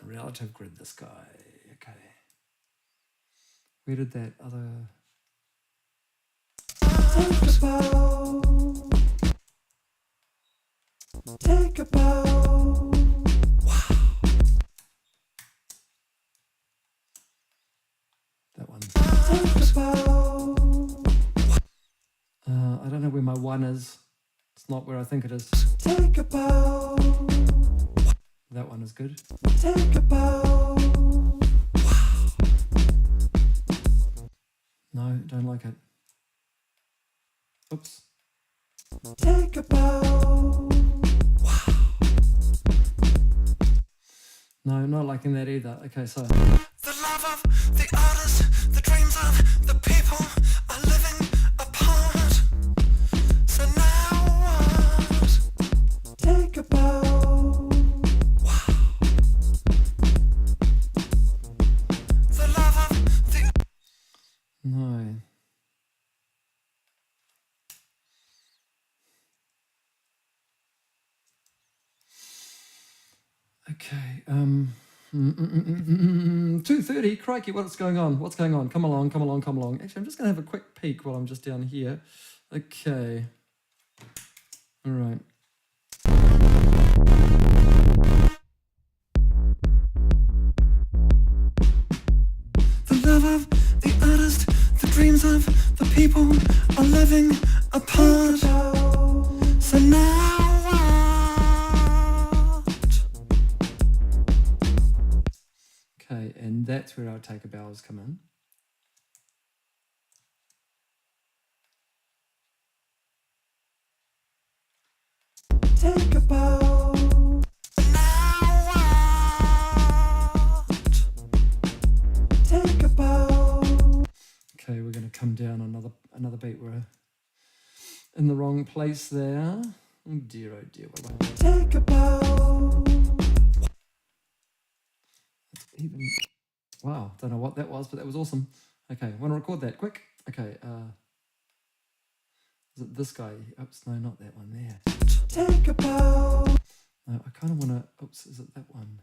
Relative grid, this guy. Okay. Where did that other... Take a bow. Wow. That one. Take a bow. I don't know where my one is. It's not where I think it is. Take a bow. That one is good. Take a bow. No, don't like it. Oops. Take a bow. No, not liking that either. Okay, so... The love of the artist, the dreams of the people are living apart. So now what? Take a bow. The love of the... No. Okay, 2:30, crikey, what's going on? What's going on? Come along, come along, come along. Actually, I'm just going to have a quick peek while I'm just down here. Okay. All right. The love of the artist, the dreams of the people are living apart. So now what? Okay, and that's where our take a bows come in. Take a bow. Now what? Take a bow. Okay, we're going to come down another beat. We're in the wrong place there. Oh dear, oh dear. Take a bow. Even, wow, don't know what that was, but that was awesome. Okay, want to record that quick? Okay, is it this guy? Oops, no, not that one there. Take a bow. No, I kind of want to, oops, is it that one?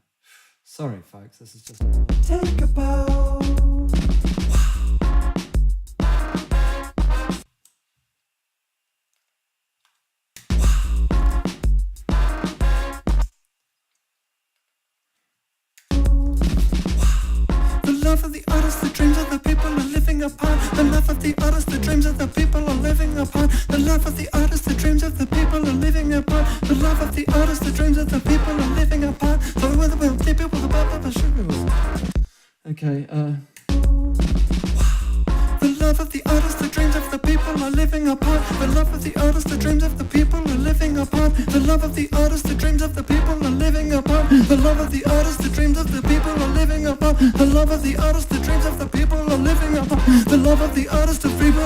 Sorry, folks, this is just... Take a bow. The love of the artist, the dreams of the people are living apart. The love of the artist, the dreams of the people are living apart. The love of the artist, the dreams of the people are living apart. The love of the artist, the dreams of the people are living apart. Okay, The love of the artist, the dreams of the people are living apart. The love of the artist, the dreams of the people are living living upon. The love of the artist, the dreams of the people are living upon. The love of the artist, the dreams of the people are living upon. The love of the artist, the dreams of the people are living upon. The love of the artist, the people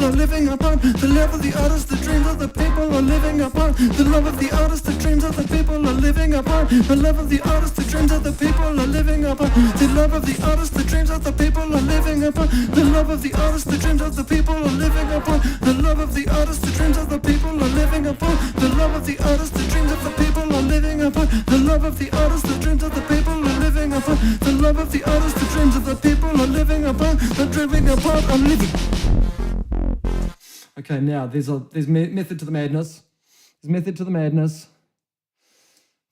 are living upon. The love of the artist, the dreams of the people are living upon. The love of the artist, the dreams of the people are living upon. The love of the artist, the dreams of the people are living upon. The love of the artist, the dreams of the people are living upon. The love of the artist, the dreams of the people are living upon. The love of the artist, the dreams of the people are living upon. The love of the artist, the dreams of the people are living upon. The love of the artist, the dreams of the people are living upon. The love of the artist, the dreams of the people are living upon. The living upon, I'm living. Okay, now there's method to the madness. There's method to the madness.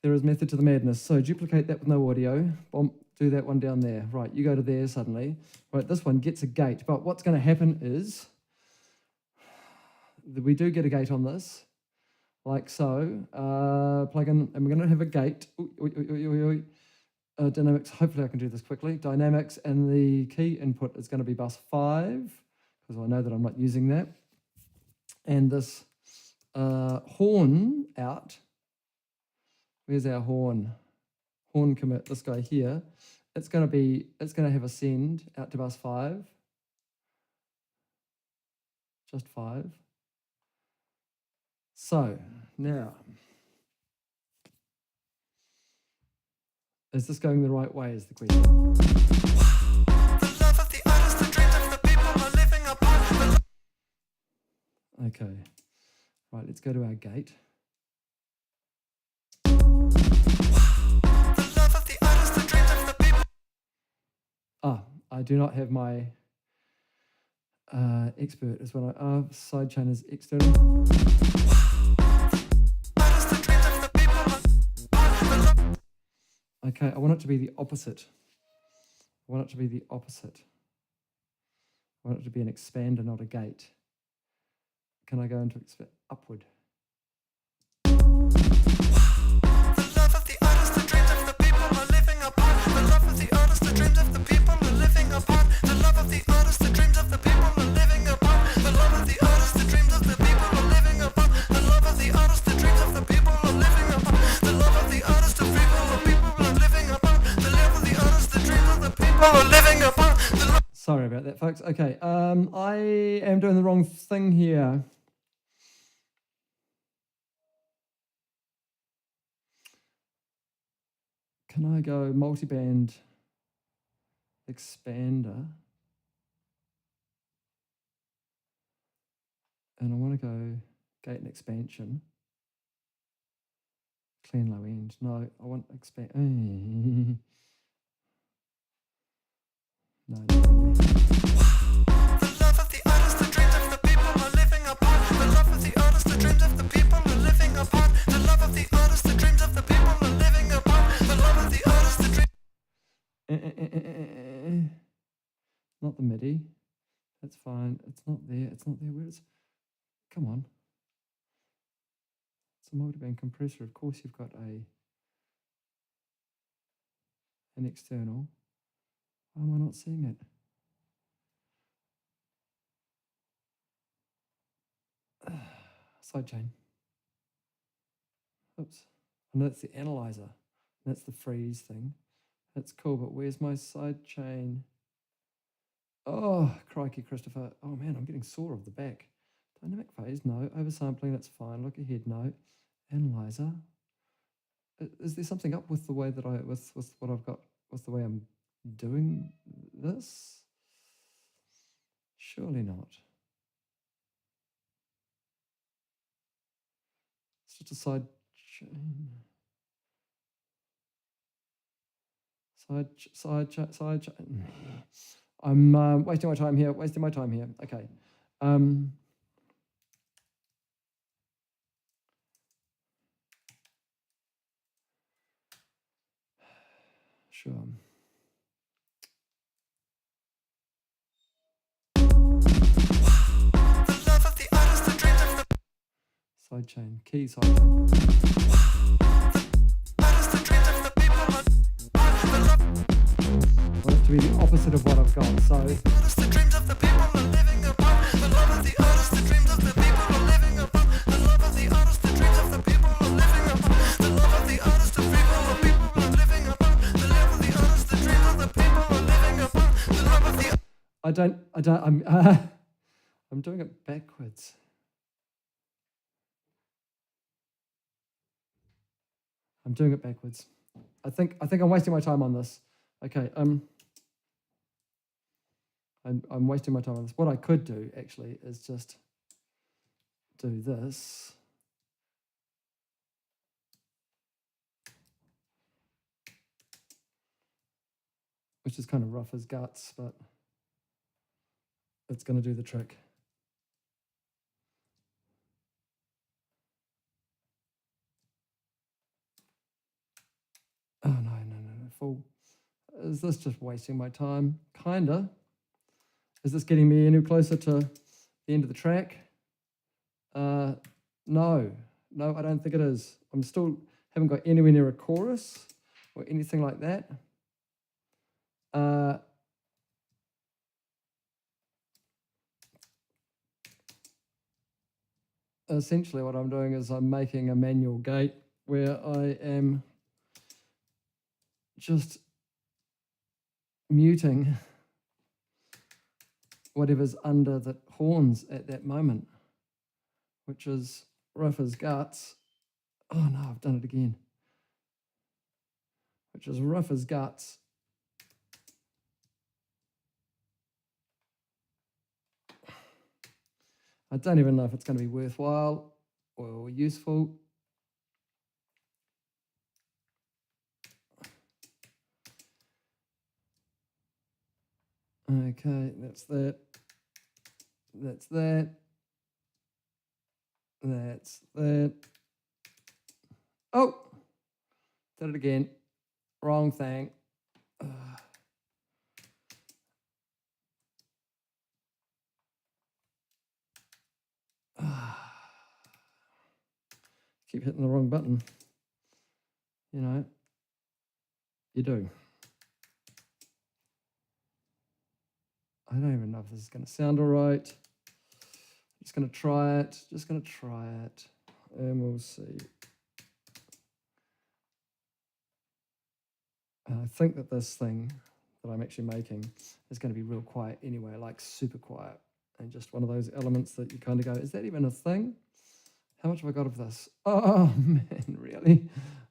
There is method to the madness. So duplicate that with no audio. Boom, do that one down there. Right, you go to there suddenly. Right, this one gets a gate. But what's going to happen is we do get a gate on this, like so. Plug in, and we're going to have a gate. Dynamics, hopefully I can do this quickly. Dynamics, and the key input is going to be bus 5, because I know that I'm not using that. And this horn out, where's our horn? Horn commit, this guy here. It's going to have a send out to bus 5. Just 5. So now, is this going the right way is the question. The love of the artist, the dreams of the people are living upon. Okay, right, let's go to our gate. The love of the artist, the dreams of the people. I do not have my expert as well. Sidechain is external. Artist, the dreams of the people are. Okay, I want it to be the opposite. I want it to be the opposite. I want it to be an expander, not a gate. Can I go into upward? The love of the artist, the dreams of the people are living upon. The love of the artist, the dreams of the people are living upon. The love of the artist, the dreams of the people are living upon. The love of the artist, the dreams of the people are living upon. The love of the artist, the dreams of the people are living upon. The love of the artist, the people are living upon. The love of the artist, the dreams of the people are living upon. Sorry about that, folks. Okay, I am doing the wrong thing here. Can I go multiband expander? And I want to go gate and expansion. Clean low end. No, I want expand. No, not really. The love of the artist, the dreams of the people are living upon. The love of the artist, the dreams of the people are living upon. The love of the artist, the dreams of the people are living upon. The love of the artist, the dreams. Not the MIDI. That's fine. It's not there. It's not there. Where is? Come on. It's a multiband compressor. Of course, you've got an external. Why am I not seeing it? Sidechain. Oops. And that's the analyzer. That's the freeze thing. That's cool, but where's my sidechain? Oh, crikey, Christopher. Oh man, I'm getting sore of the back. Dynamic phase, no. Oversampling, that's fine. Look ahead, no. Analyzer. Is there something up with the way that with what I've got, with the way I'm doing this? Surely not. It's just a side chain. Side chain. I'm wasting my time here. Okay. Sure. Sidechain, key sidechain. I want it to be the opposite of what I've got, so. I'm doing it backwards. I'm doing it backwards. I think I'm wasting my time on this. Okay, I'm wasting my time on this. What I could do actually is just do this. Which is kind of rough as guts, but it's going to do the trick. Oh, no, full. Is this just wasting my time? Kinda. Is this getting me any closer to the end of the track? No, I don't think it is. I'm still haven't got anywhere near a chorus or anything like that. Essentially what I'm doing is I'm making a manual gate where I am just muting whatever's under the horns at that moment, which is rough as guts. Oh no, I've done it again. Which is rough as guts. I don't even know if it's going to be worthwhile or useful. Okay, that's that. That's that. That's that. Oh, did it again. Wrong thing. Keep hitting the wrong button. You know, you do. I don't even know if this is going to sound all right. I'm just going to try it. And we'll see. And I think that this thing that I'm actually making is going to be real quiet anyway, like super quiet. And just one of those elements that you kind of go, is that even a thing? How much have I got of this? Oh, man, really?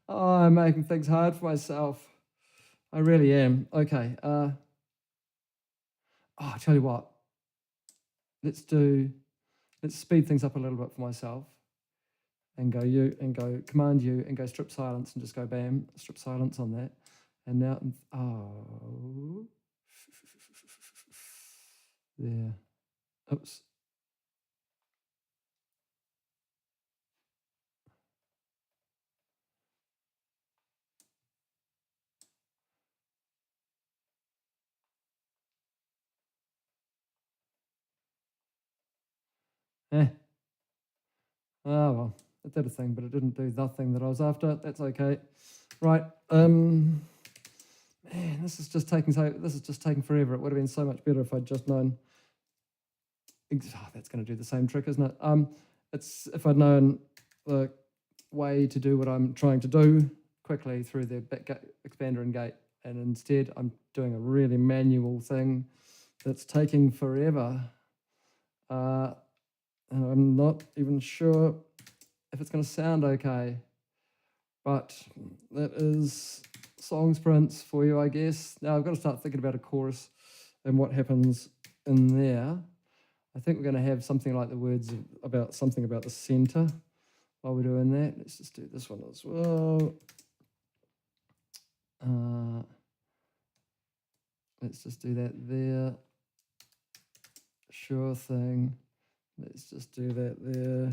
Oh, I'm making things hard for myself. I really am. Okay. I'll tell you what. Let's speed things up a little bit for myself. And go command you and go strip silence and just go bam, strip silence on that. And now, there. Oops. Oh well, it did a thing, but it didn't do the thing that I was after. That's okay. Right. Man, this is just taking forever. It would have been so much better if I'd just known. That's going to do the same trick, isn't it? It's if I'd known the way to do what I'm trying to do quickly through the expander and gate, and instead I'm doing a really manual thing that's taking forever. And I'm not even sure if it's going to sound okay. But that is song sprints for you, I guess. Now I've got to start thinking about a chorus and what happens in there. I think we're going to have something like the words about something about the center while we're doing that. Let's just do this one as well. Let's just do that there. Sure thing. Let's just do that there.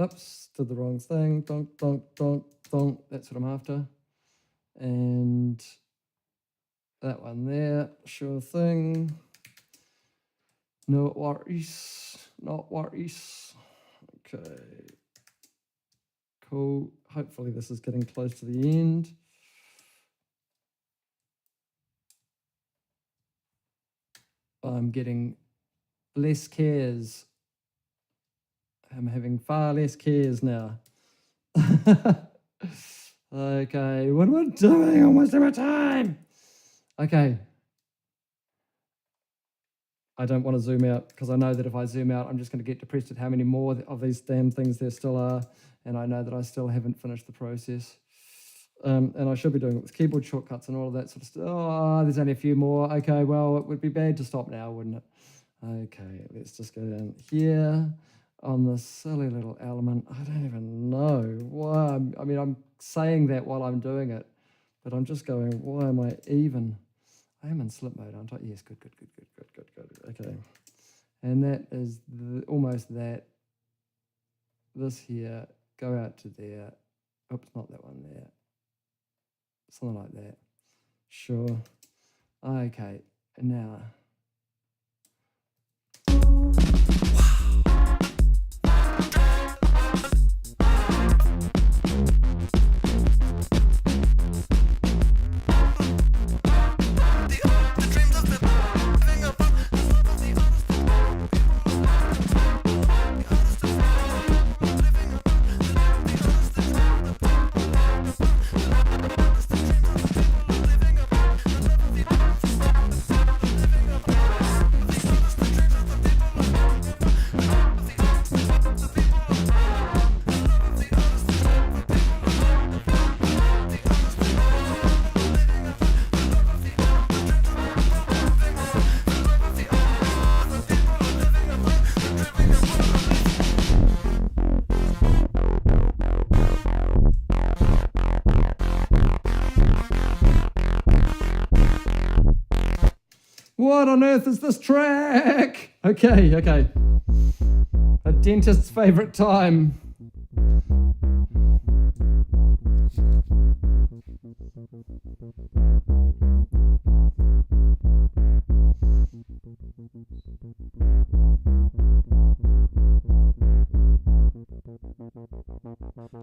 Oops, did the wrong thing. Donk, donk, donk, donk. That's what I'm after. And that one there. Sure thing. No worries. Not worries. Okay. Cool. Hopefully this is getting close to the end. I'm getting less cares. I'm having far less cares now. Okay, what am I doing? I'm wasting my time. Okay. I don't want to zoom out because I know that if I zoom out, I'm just going to get depressed at how many more of these damn things there still are. And I know that I still haven't finished the process. And I should be doing it with keyboard shortcuts and all of that sort of stuff. Oh, there's only a few more. Okay, well, it would be bad to stop now, wouldn't it? Okay, let's just go down here on this silly little element. I don't even know why. I mean, I'm saying that while I'm doing it, but I'm just going, why am I even? I am in slip mode, aren't I? Yes, good. Okay. And that is almost that. This here, go out to there. Oops, not that one there. Something like that. Sure. Okay, and now. What on earth is this track? Okay. A dentist's favorite time.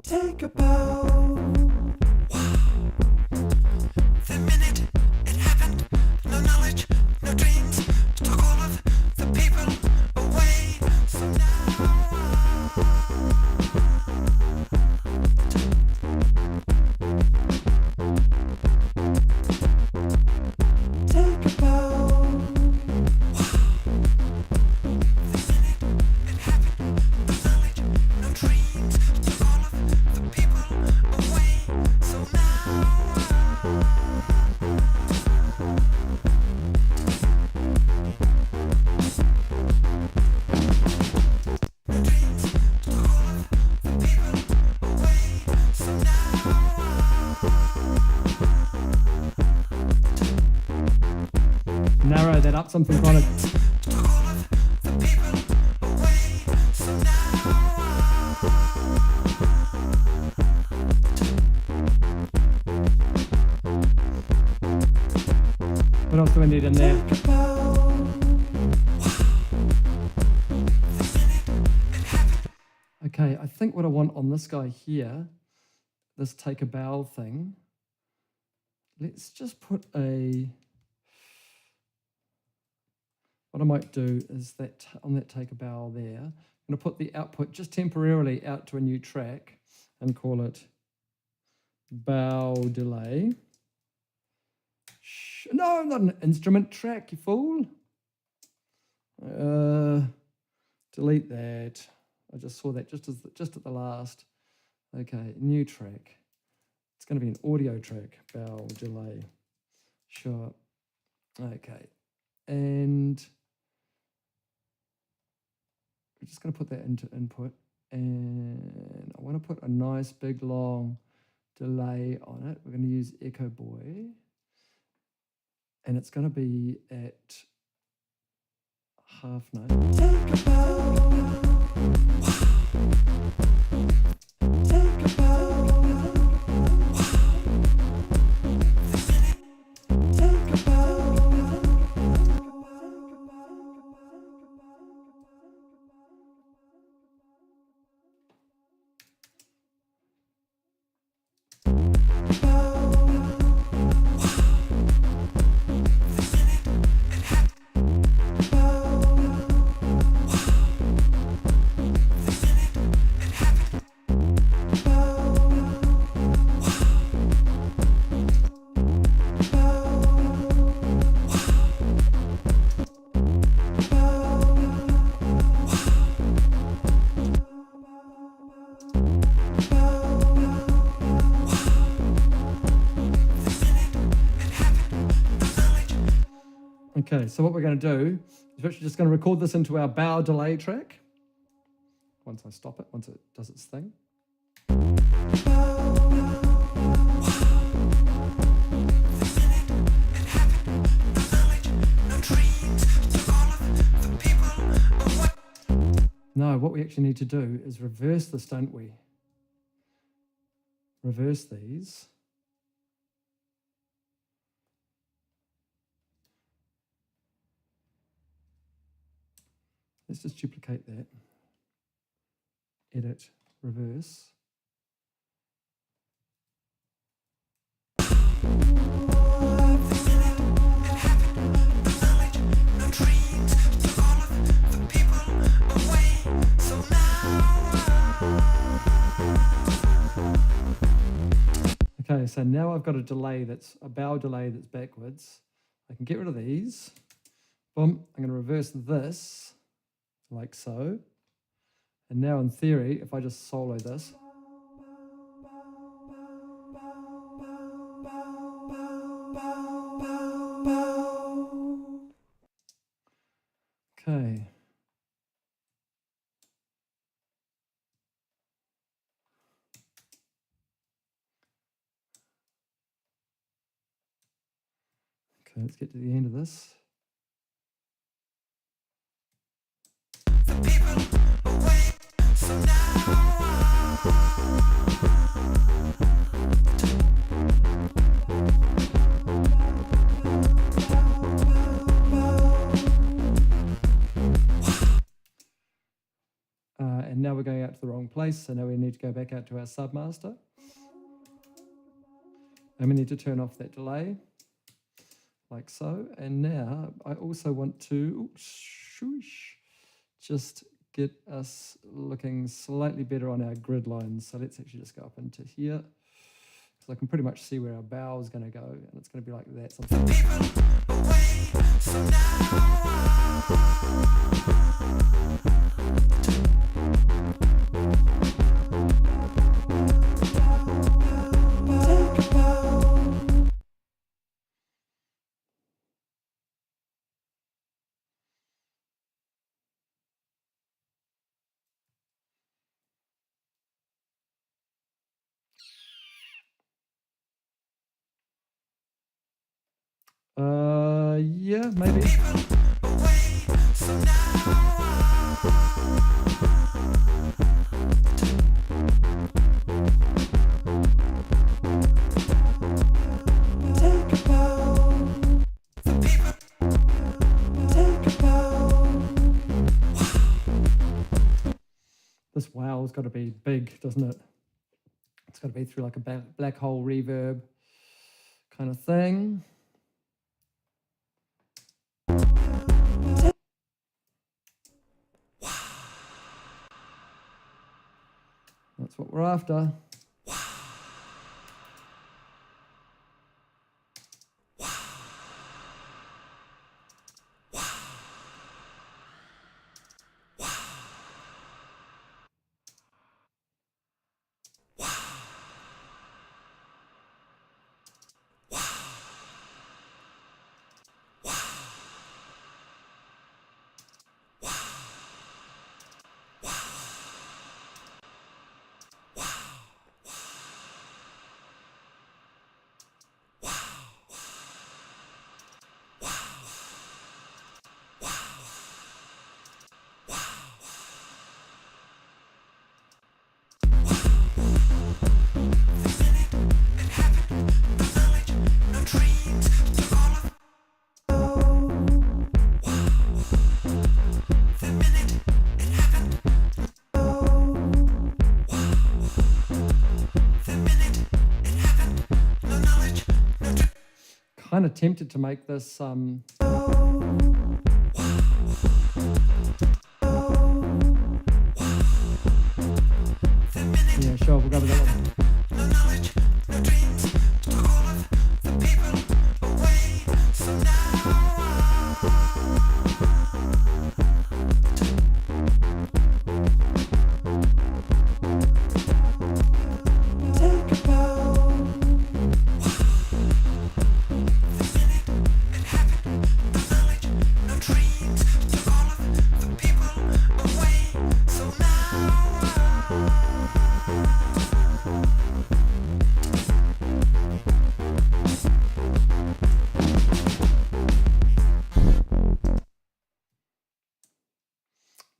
Take a bow. Wow. The minute it happened, no knowledge, no dreams, took all of the people away. So now take a bow. Wow. The minute it happened, no knowledge, no dreams, took all of the people away. So now narrow that up something kind of. What else do we need in there? Okay, I think what I want on this guy here, this take a bow thing, let's just put a. What I might do is that on that take a bow there, I'm going to put the output just temporarily out to a new track and call it bow delay. No, not an instrument track, you fool. Delete that. I just saw that just at the last. Okay, new track. It's going to be an audio track, bow delay. Sure. Okay. And we're just going to put that into input, and I want to put a nice big long delay on it. We're going to use Echo Boy, and it's going to be at half note. Take a bow. Take a bow. Take a bow. Okay, so what we're going to do is we're actually just going to record this into our bow delay track. Once I stop it, once it does its thing. No, what we actually need to do is reverse this, don't we? Reverse these. Let's just duplicate that. Edit, reverse. Okay, so now I've got a delay that's a bow delay that's backwards. I can get rid of these. Boom, I'm going to reverse this like so. And now in theory, if I just solo this. Okay. Okay, let's get to the end of this. And now we're going out to the wrong place, so now we need to go back out to our submaster. And we need to turn off that delay, like so. And now I also want to just get us looking slightly better on our grid lines. So let's actually just go up into here, because I can pretty much see where our bow is going to go, and it's going to be like that. Yeah, maybe. This wow's got to be big, doesn't it? It's got to be through like a black hole reverb kind of thing. That's what we're after. Kind of tempted to make this yeah, sure, we'll go with that one. No knowledge, no dreams, took all of the people away. So now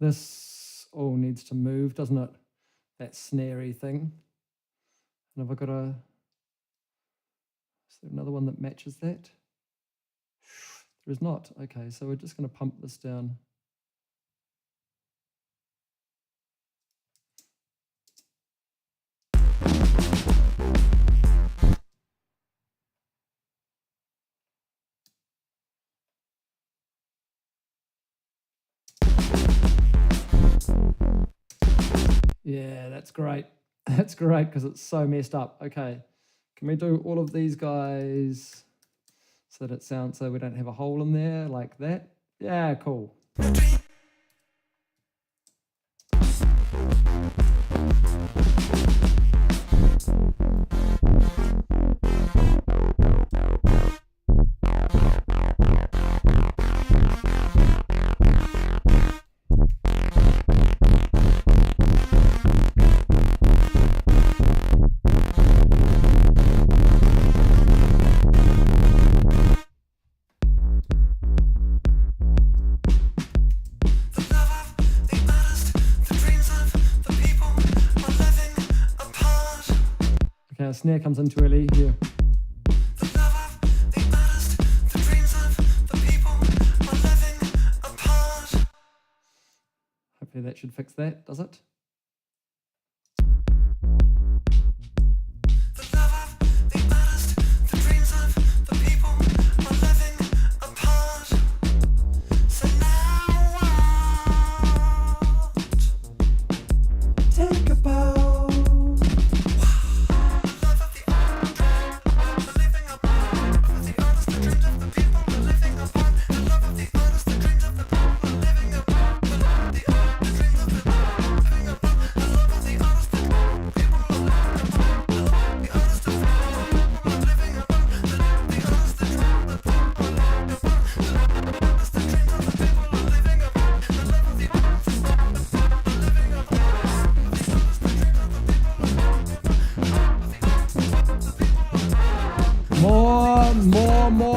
This all needs to move, doesn't it? That snarey thing. And have I got a... Is there another one that matches that? There is not. Okay, so we're just going to pump this down. Yeah, that's great. That's great because it's so messed up. Okay, can we do all of these guys so that it sounds so we don't have a hole in there like that? Yeah, cool. Okay, our snare comes in too early here. Hopefully that should fix that, does it? More.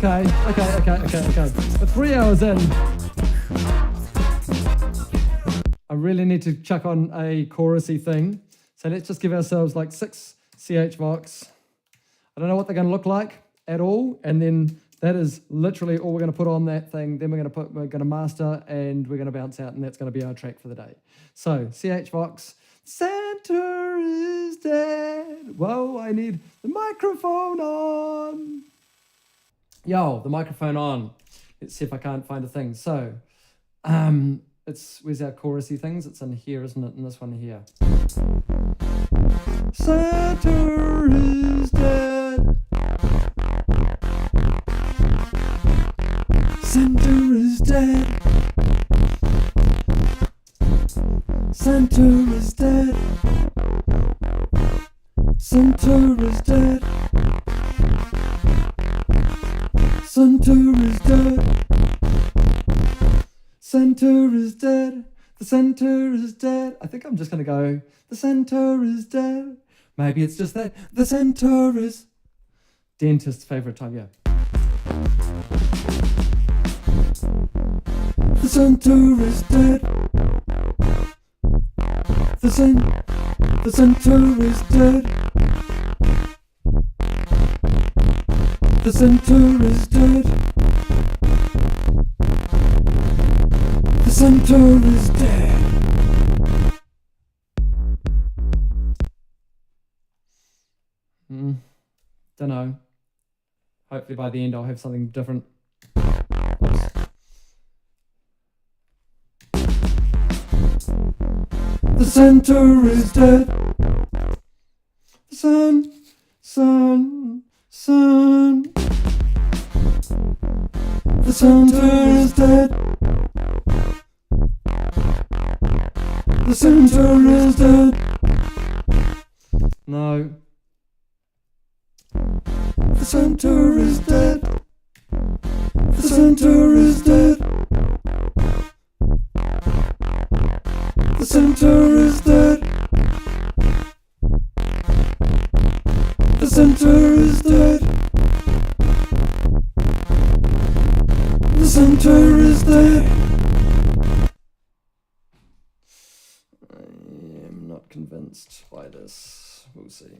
Okay. We're 3 hours in. I really need to chuck on a chorusy thing. So let's just give ourselves like 6 CH Vox. I don't know what they're going to look like at all. And then that is literally all we're going to put on that thing. Then we're going to master and we're going to bounce out, and that's going to be our track for the day. So CH Vox, Santa is dead. Whoa, I need the microphone on. Yo, the microphone on. Let's see if I can't find a thing. So, where's our chorusy things? It's in here, isn't it? In this one here. Santa is dead. Santa is dead. Santa is dead. Santa is dead. Santa is dead. Santa is dead. The center is dead. I think I'm just going to go, the center is dead. Maybe it's just that. The center is... Dentist's favourite time, yeah. The center is dead. The center is dead. The center is dead. The center is dead. Don't know. Hopefully by the end I'll have something different. Oops. center is dead. The sun, sun, sun. The center is dead. The center is dead. No. The center is dead. The center is dead. The center is dead. The center is dead. The center is dead. I am not convinced by this. We'll see.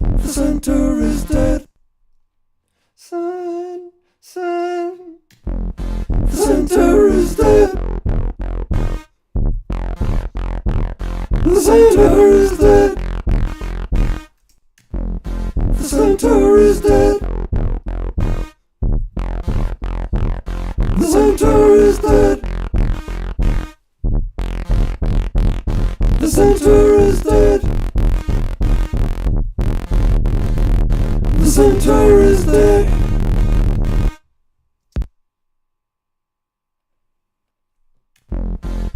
The center is dead. Sun, sun. The center is dead. The center is dead. The center is dead. The center is dead. The center is dead. The center is dead.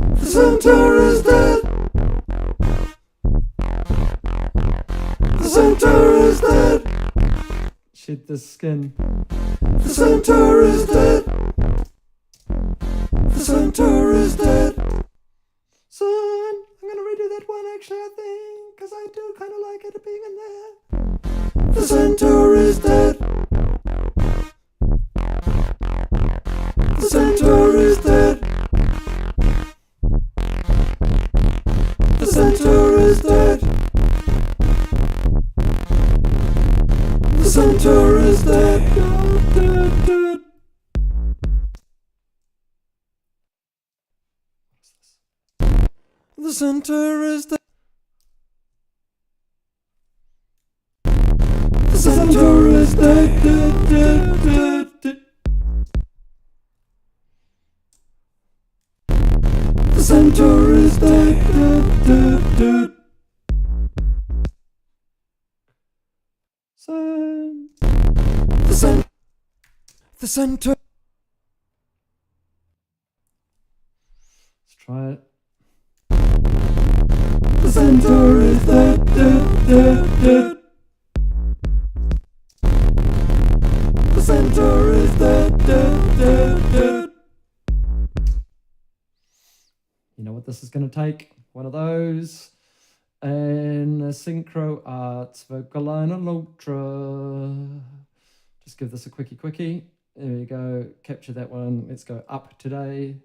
The center is dead. The center is dead. Shed the skin. The center is dead. The center is dead. Son, I'm gonna redo that one actually, I think, because I do kind of like it being in there. The center is dead. The center is dead. The center is dead. The center is dead. Dead, dead. The center is dead. The center is dead, dead, dead, dead, dead. The center is dead, dead, dead, dead. The center. Let's try it. The center is dead, dead, dead, dead. The center is dead, dead, dead, dead. You know what this is going to take? One of those. And a Synchro Arts Vocaline and Ultra. Just give this a quickie. There we go. Capture that one. Let's go up today.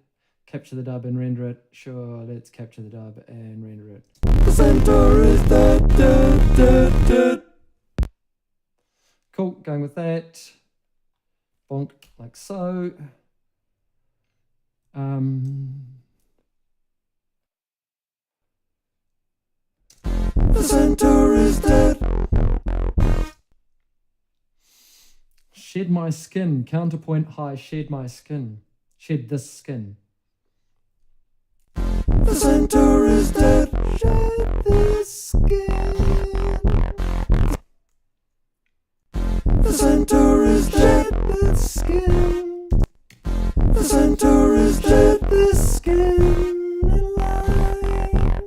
Capture the dub and render it. Sure, let's capture the dub and render it. The center is dead, dead, dead, dead. Cool, going with that. Bonk, like so. The center is dead. Shed my skin. Counterpoint high. Shed my skin. Shed this skin. The center is dead. Shed this skin. The center is dead. This skin. The center is dead. This skin. Alive.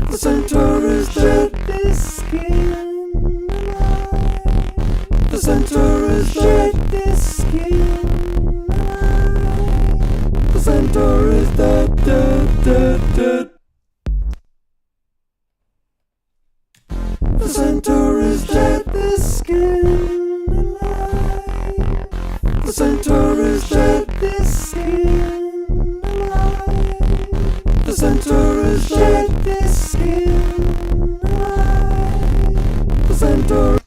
The center is dead. This skin. Alive. The center is dead. This skin. Alive. The center is dead, dead, dead, dead. The center is dead. This skin. Alive. The center is dead. This skin. Alive. The center is dead. This skin. Alive. The center.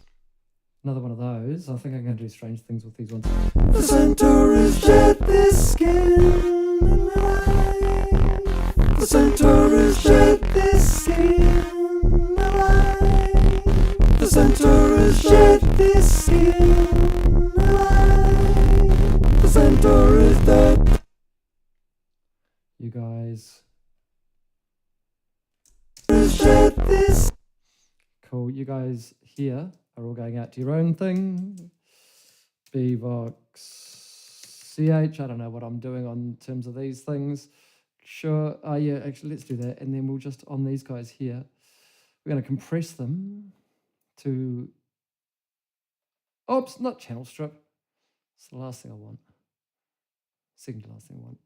Another one of those. I think I'm going to do strange things with these ones. The center is dead. This skin. Alive. The center is dead. This skin. Alive. The center is dead. This skin. Alive. The center is dead. You guys. The this. Cool. You guys here are all going out to your own thing. Bvox CH. I don't know what I'm doing on terms of these things. Sure. Oh, yeah, actually, let's do that. And then we'll just, on these guys here, we're going to compress them to, oops, not channel strip. It's the last thing I want. Second to last thing I want.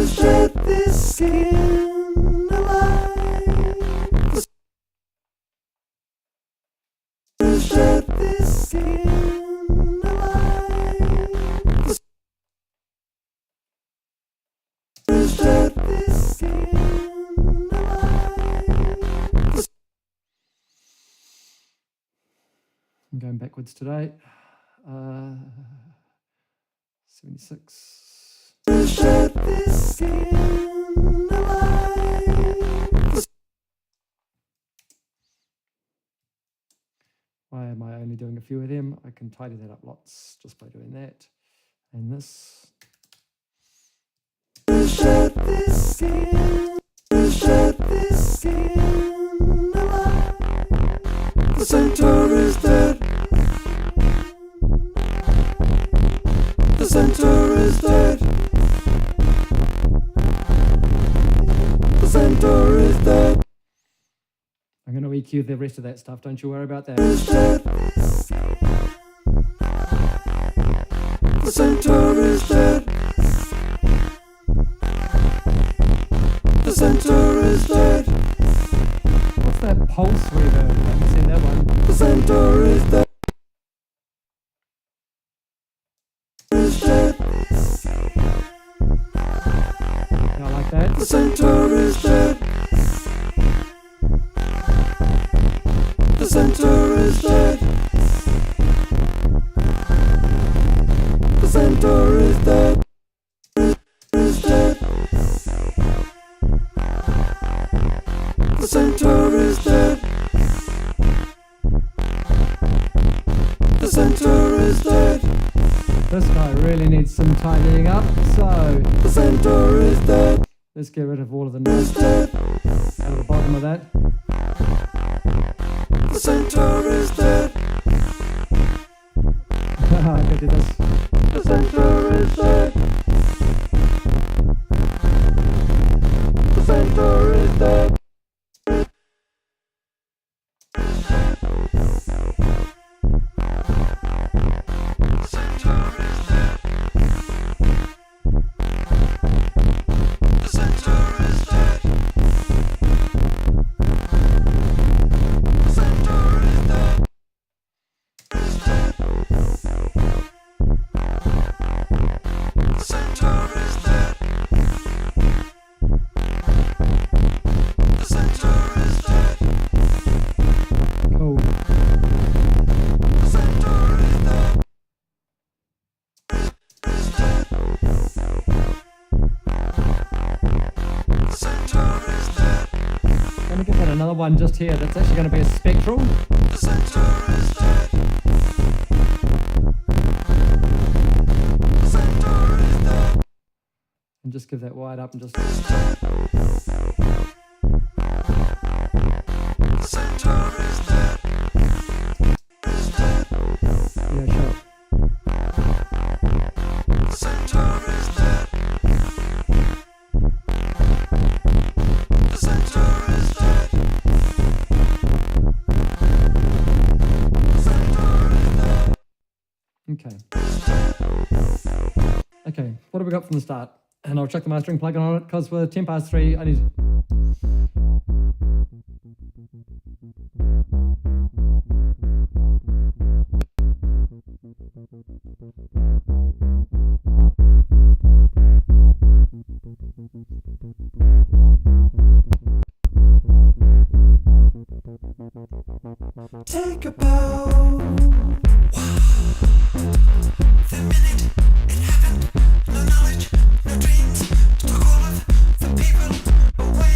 Set this skin alive. Set this skin alive. Set this skin alive. I'm going backwards today. 76. Set this skin alive. Why am I only doing a few of them? I can tidy that up lots just by doing that. And this. Set this skin. Set this skin alive. The centaur is dead. The centaur is dead. The centaur is dead. I'm going to EQ the rest of that stuff. Don't you worry about that. The centaur is dead. The centaur is dead. What's that pulse reverb? I haven't seen that one. The centaur is dead. Yeah, I like that. The centaur is dead. The centaur is dead. The centaur is dead. Is dead. The centaur is dead. The centaur is dead. This guy really needs some tidying up, so The centaur is dead. let's get rid of all of the notes out of the bottom of that. The centaur is dead. I could do this. The centaur is dead. The centaur is dead. Cool. I'm going to give that another one just here. That's actually going to be a spectral. And just give that wide up and just... Yeah, sure. Okay. Okay, what have we got from the start? And I'll chuck the mastering plugin on it because we're 10 past 3. I need... Take a bow. The minute in heaven, no knowledge, no dreams. Took all of the people away.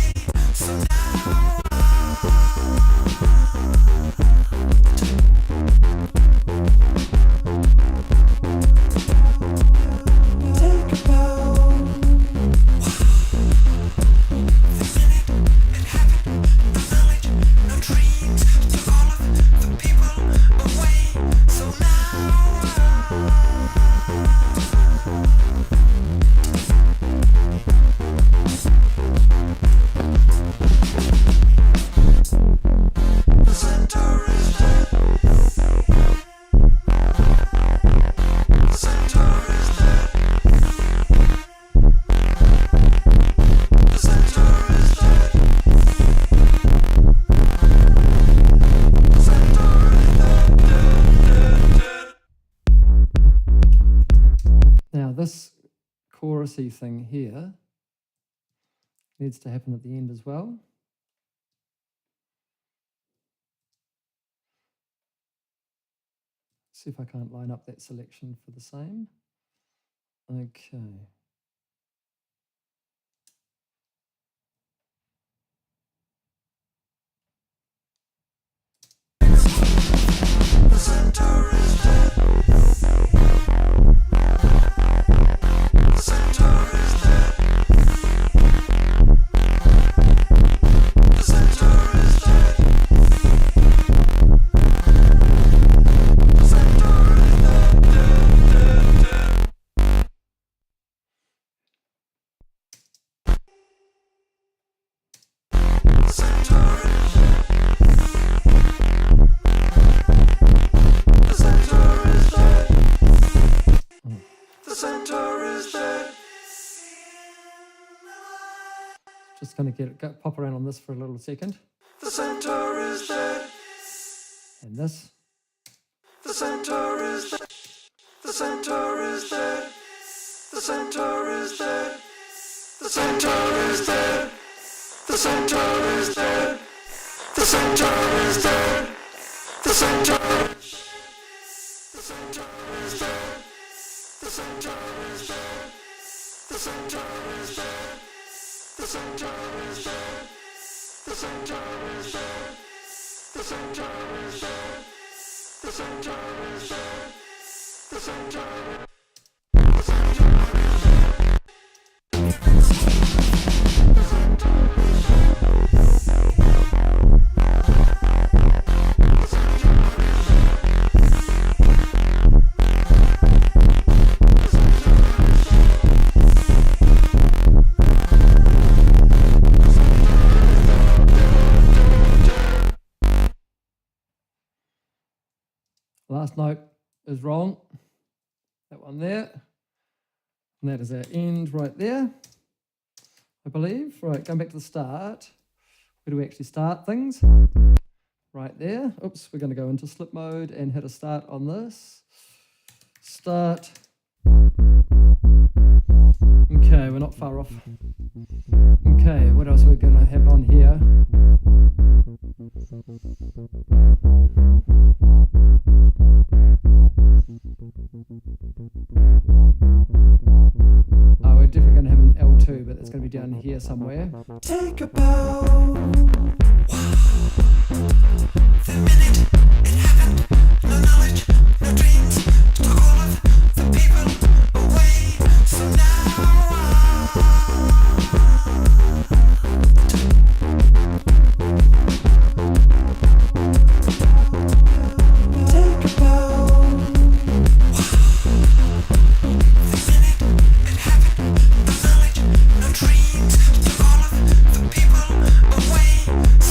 this chorusy thing here needs to happen at the end as well. See if I can't line up that selection for the same. Okay. The center is dead. The center is dead. The center is dead. The center is dead, dead, dead, dead. The center is dead. The center is dead. The center is dead. Just going to pop around on this for a little second. The center is dead. And this. The center is dead. The center is dead. The center is dead. The center is dead. The center is dead. The center is dead. The center is dead. The center is dead. The center is dead. The center is dead. The center is dead. The center is dead. The center is dead. The center is dead. The center. Last note is wrong. That one there. And that is our end right there, I believe. Right, going back to the start. Where do we actually start things? Right there. Oops, we're going to go into slip mode and hit a start on this. Start. Okay, we're not far off. Okay, what else are we going to have on here? Oh, we're definitely going to have an L2, but it's going to be down here somewhere. Take a bow. The minute it happened, no knowledge, no dreams, took all of the people away. So now take a bow. The minute it happened, no knowledge, no dreams, took all of the people away.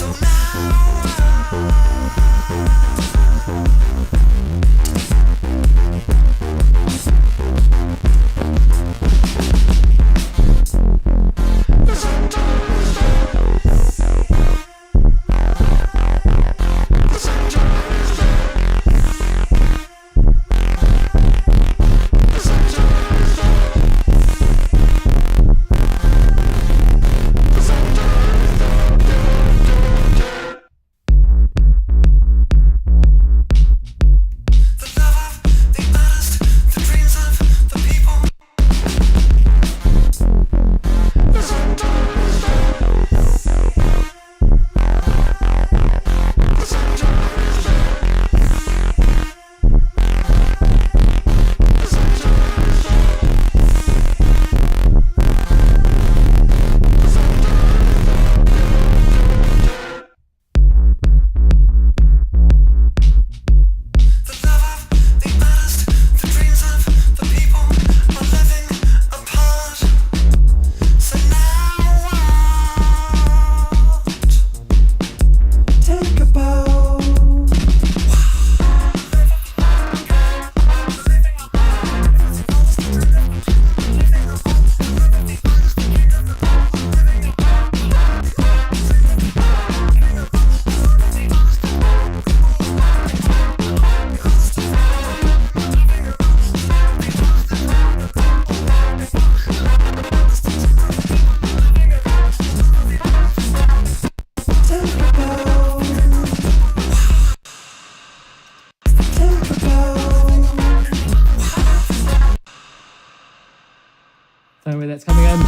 Don't know where that's coming in.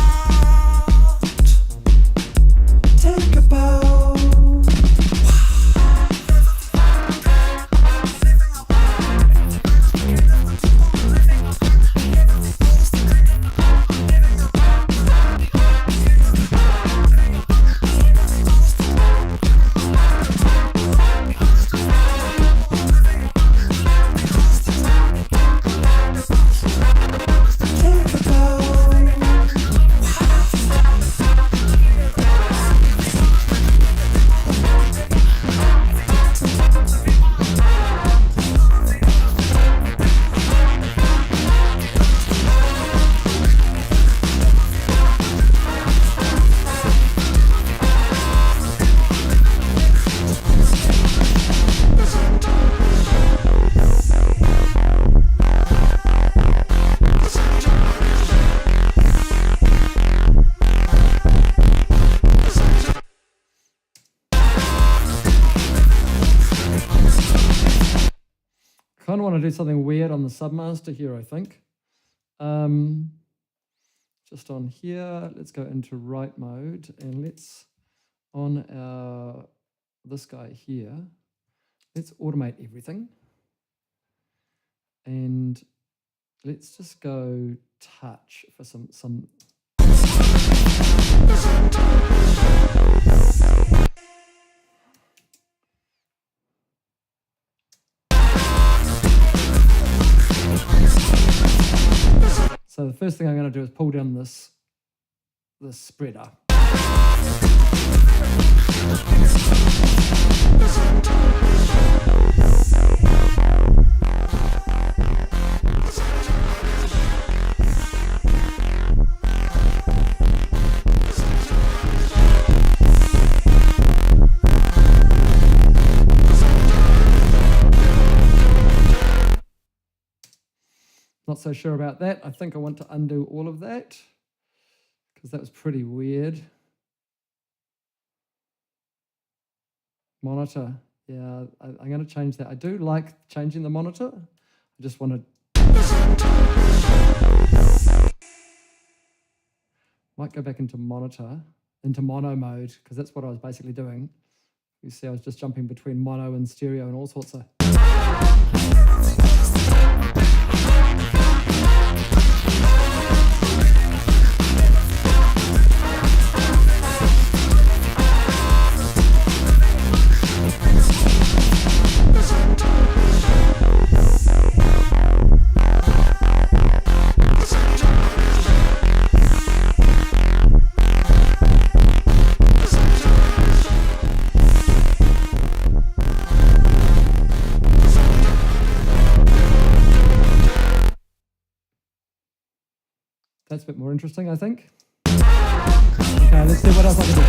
Take a bow. Kind of want to do something weird on the Submaster here, I think. Just on here, let's go into write mode and let's, on our, this guy here, let's automate everything. And let's just go touch for some. So the first thing I'm going to do is pull down this spreader. Not so sure about that. I think I want to undo all of that because that was pretty weird. Monitor. Yeah, I'm going to change that. I do like changing the monitor. I just want to... Might go back into monitor, into mono mode, because that's what I was basically doing. You see, I was just jumping between mono and stereo and all sorts of... That's a bit more interesting, I think. Okay, let's see what else I can do.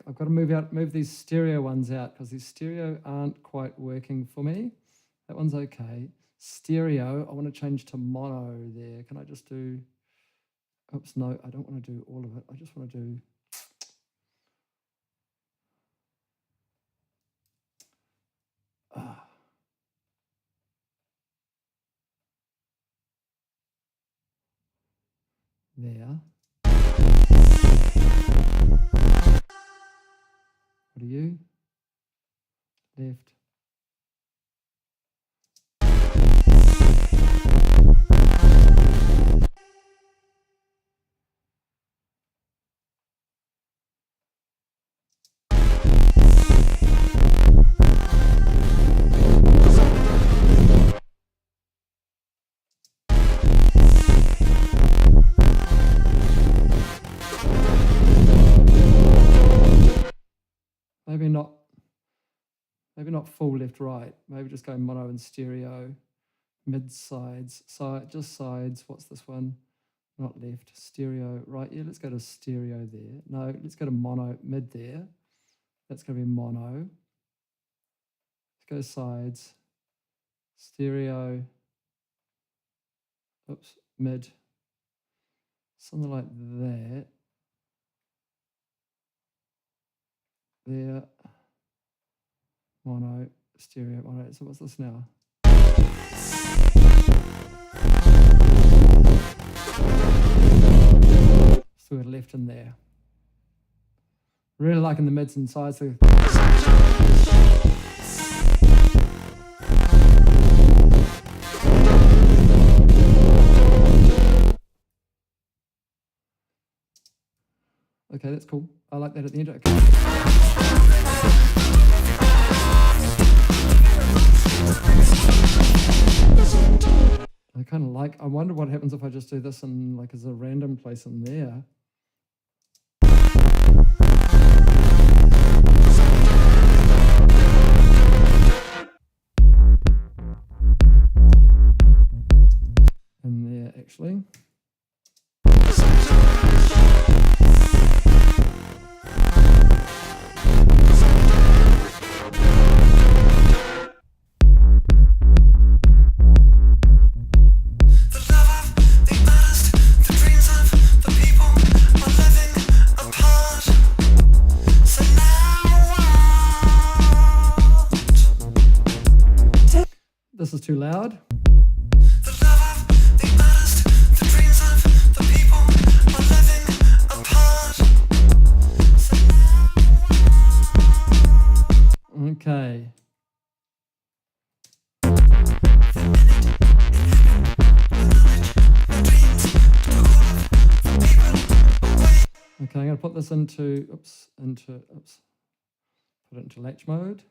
I've got to move these stereo ones out because these stereo aren't quite working for me. That one's okay. Stereo, I want to change to mono there. Can I just do, oops, no, I don't want to do all of it. I just want to do, there. What are you? Left. Maybe not full left right. Maybe just go mono and stereo, mid sides, just sides. What's this one? Not left, stereo right. Yeah, let's go to stereo there. No, let's go to mono mid there. That's going to be mono. Let's go sides, stereo. Oops, mid. Something like that. There. Mono, stereo, mono. So what's this now? So we're left in there. Really liking the mids and sides. So okay, that's cool. I like that at the end. Okay. I kind of like, I wonder what happens if I just do this in like as a random place in there. In there actually. This is too loud. Okay. Okay, I'm going to put this into, put it into latch mode.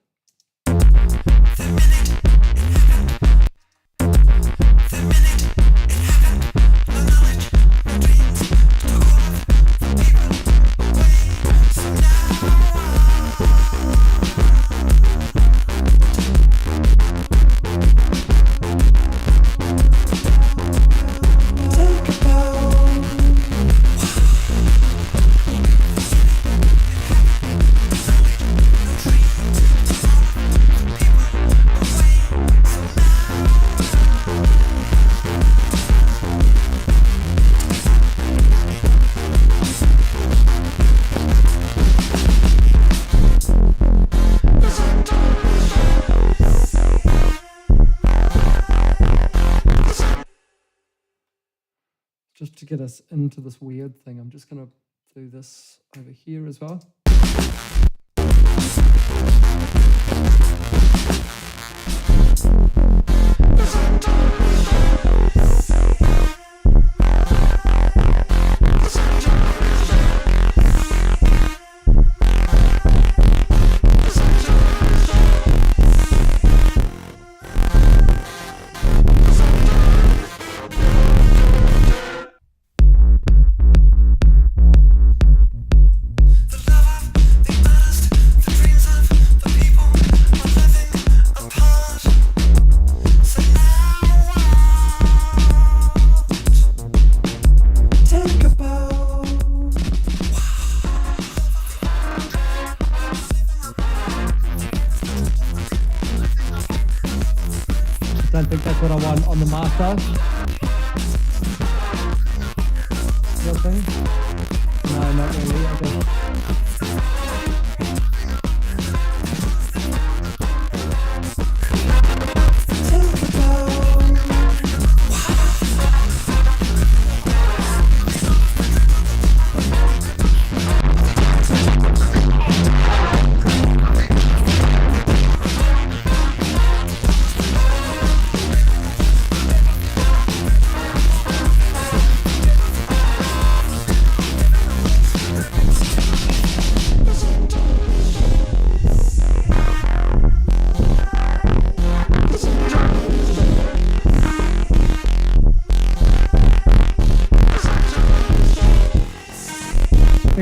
Just to get us into this weird thing, I'm just going to do this over here as well. Don't think that's what I want on the master. That thing? No, not really. Okay.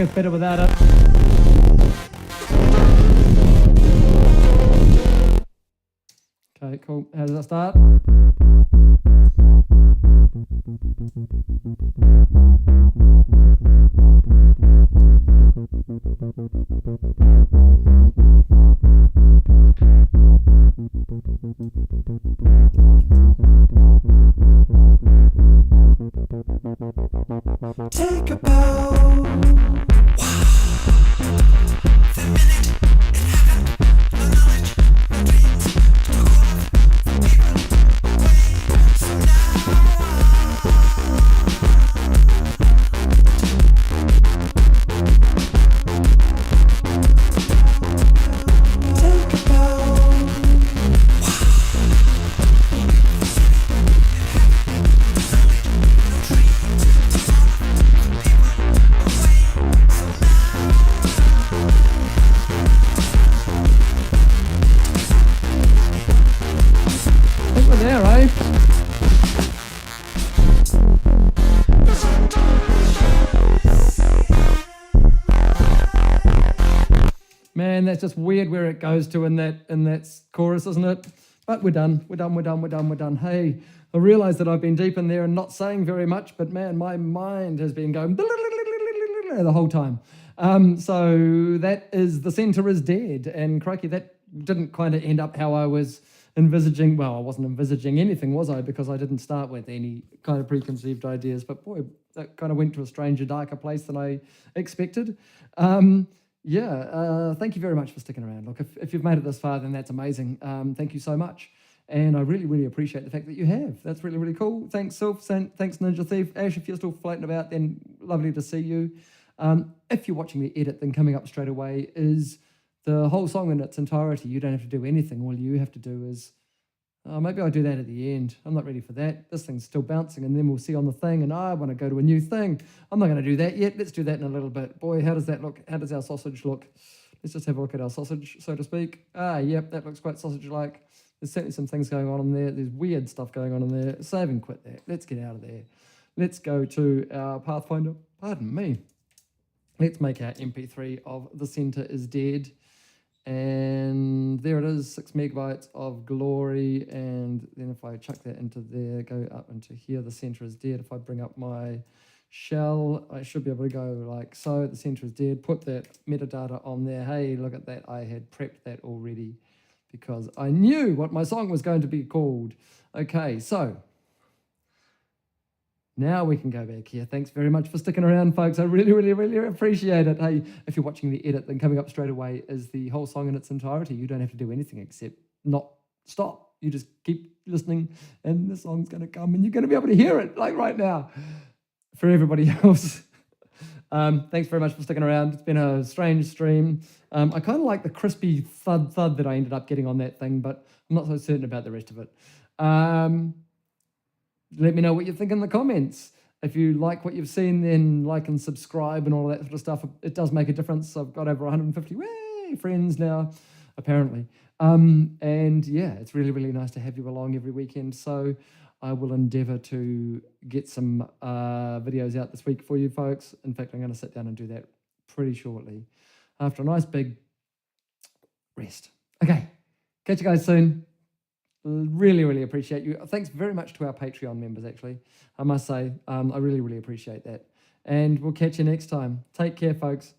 it's better without it. Okay, cool. How does that start? Take a bow. The minute in heaven, no knowledge, no dreams, to all of the people away. So now, take a bow. There, eh? Man, that's just weird where it goes to in that chorus, isn't it? But we're done. We're done. Hey, I realise that I've been deep in there and not saying very much, but man, my mind has been going the whole time. So that is The Centre is Dead, and crikey, that didn't kind of end up how I was envisaging. Well, I wasn't envisaging anything, was I? Because I didn't start with any kind of preconceived ideas. But boy, that kind of went to a stranger, darker place than I expected. Thank you very much for sticking around. Look, if you've made it this far, then that's amazing. Thank you so much. And I really, really appreciate the fact that you have. That's really, really cool. Thanks, Sylph. Thanks, Ninja Thief. Ash, if you're still floating about, then lovely to see you. If you're watching the edit, then coming up straight away is the whole song in its entirety. You don't have to do anything. All you have to do is, maybe I'll do that at the end. I'm not ready for that. This thing's still bouncing, and then we'll see on the thing, and I want to go to a new thing. I'm not going to do that yet. Let's do that in a little bit. Boy, how does that look? How does our sausage look? Let's just have a look at our sausage, so to speak. Yep, that looks quite sausage-like. There's certainly some things going on in there. There's weird stuff going on in there. Save and quit that. Let's get out of there. Let's go to our Pathfinder. Pardon me. Let's make our MP3 of The Centre is Dead. And there it is, 6 megabytes of glory. And then if I chuck that into there, go up into here, The Centre is Dead. If I bring up my shell, I should be able to go like so. The Centre is Dead. Put that metadata on there. Hey, look at that. I had prepped that already because I knew what my song was going to be called. Okay, so now we can go back here. Thanks very much for sticking around, folks. I really, really, really appreciate it. Hey, if you're watching the edit, then coming up straight away is the whole song in its entirety. You don't have to do anything except not stop. You just keep listening, and the song's going to come, and you're going to be able to hear it, like right now. For everybody else, thanks very much for sticking around. It's been a strange stream. I kind of like the crispy thud that I ended up getting on that thing, but I'm not so certain about the rest of it. Let me know what you think in the comments. If you like what you've seen, then like and subscribe and all that sort of stuff. It does make a difference. I've got over 150 friends now, apparently. And yeah, it's really, really nice to have you along every weekend. So I will endeavour to get some videos out this week for you folks. In fact, I'm going to sit down and do that pretty shortly after a nice big rest. Okay, catch you guys soon. Really, really appreciate you. Thanks very much to our Patreon members, actually. I must say, I really, really appreciate that. And we'll catch you next time. Take care, folks.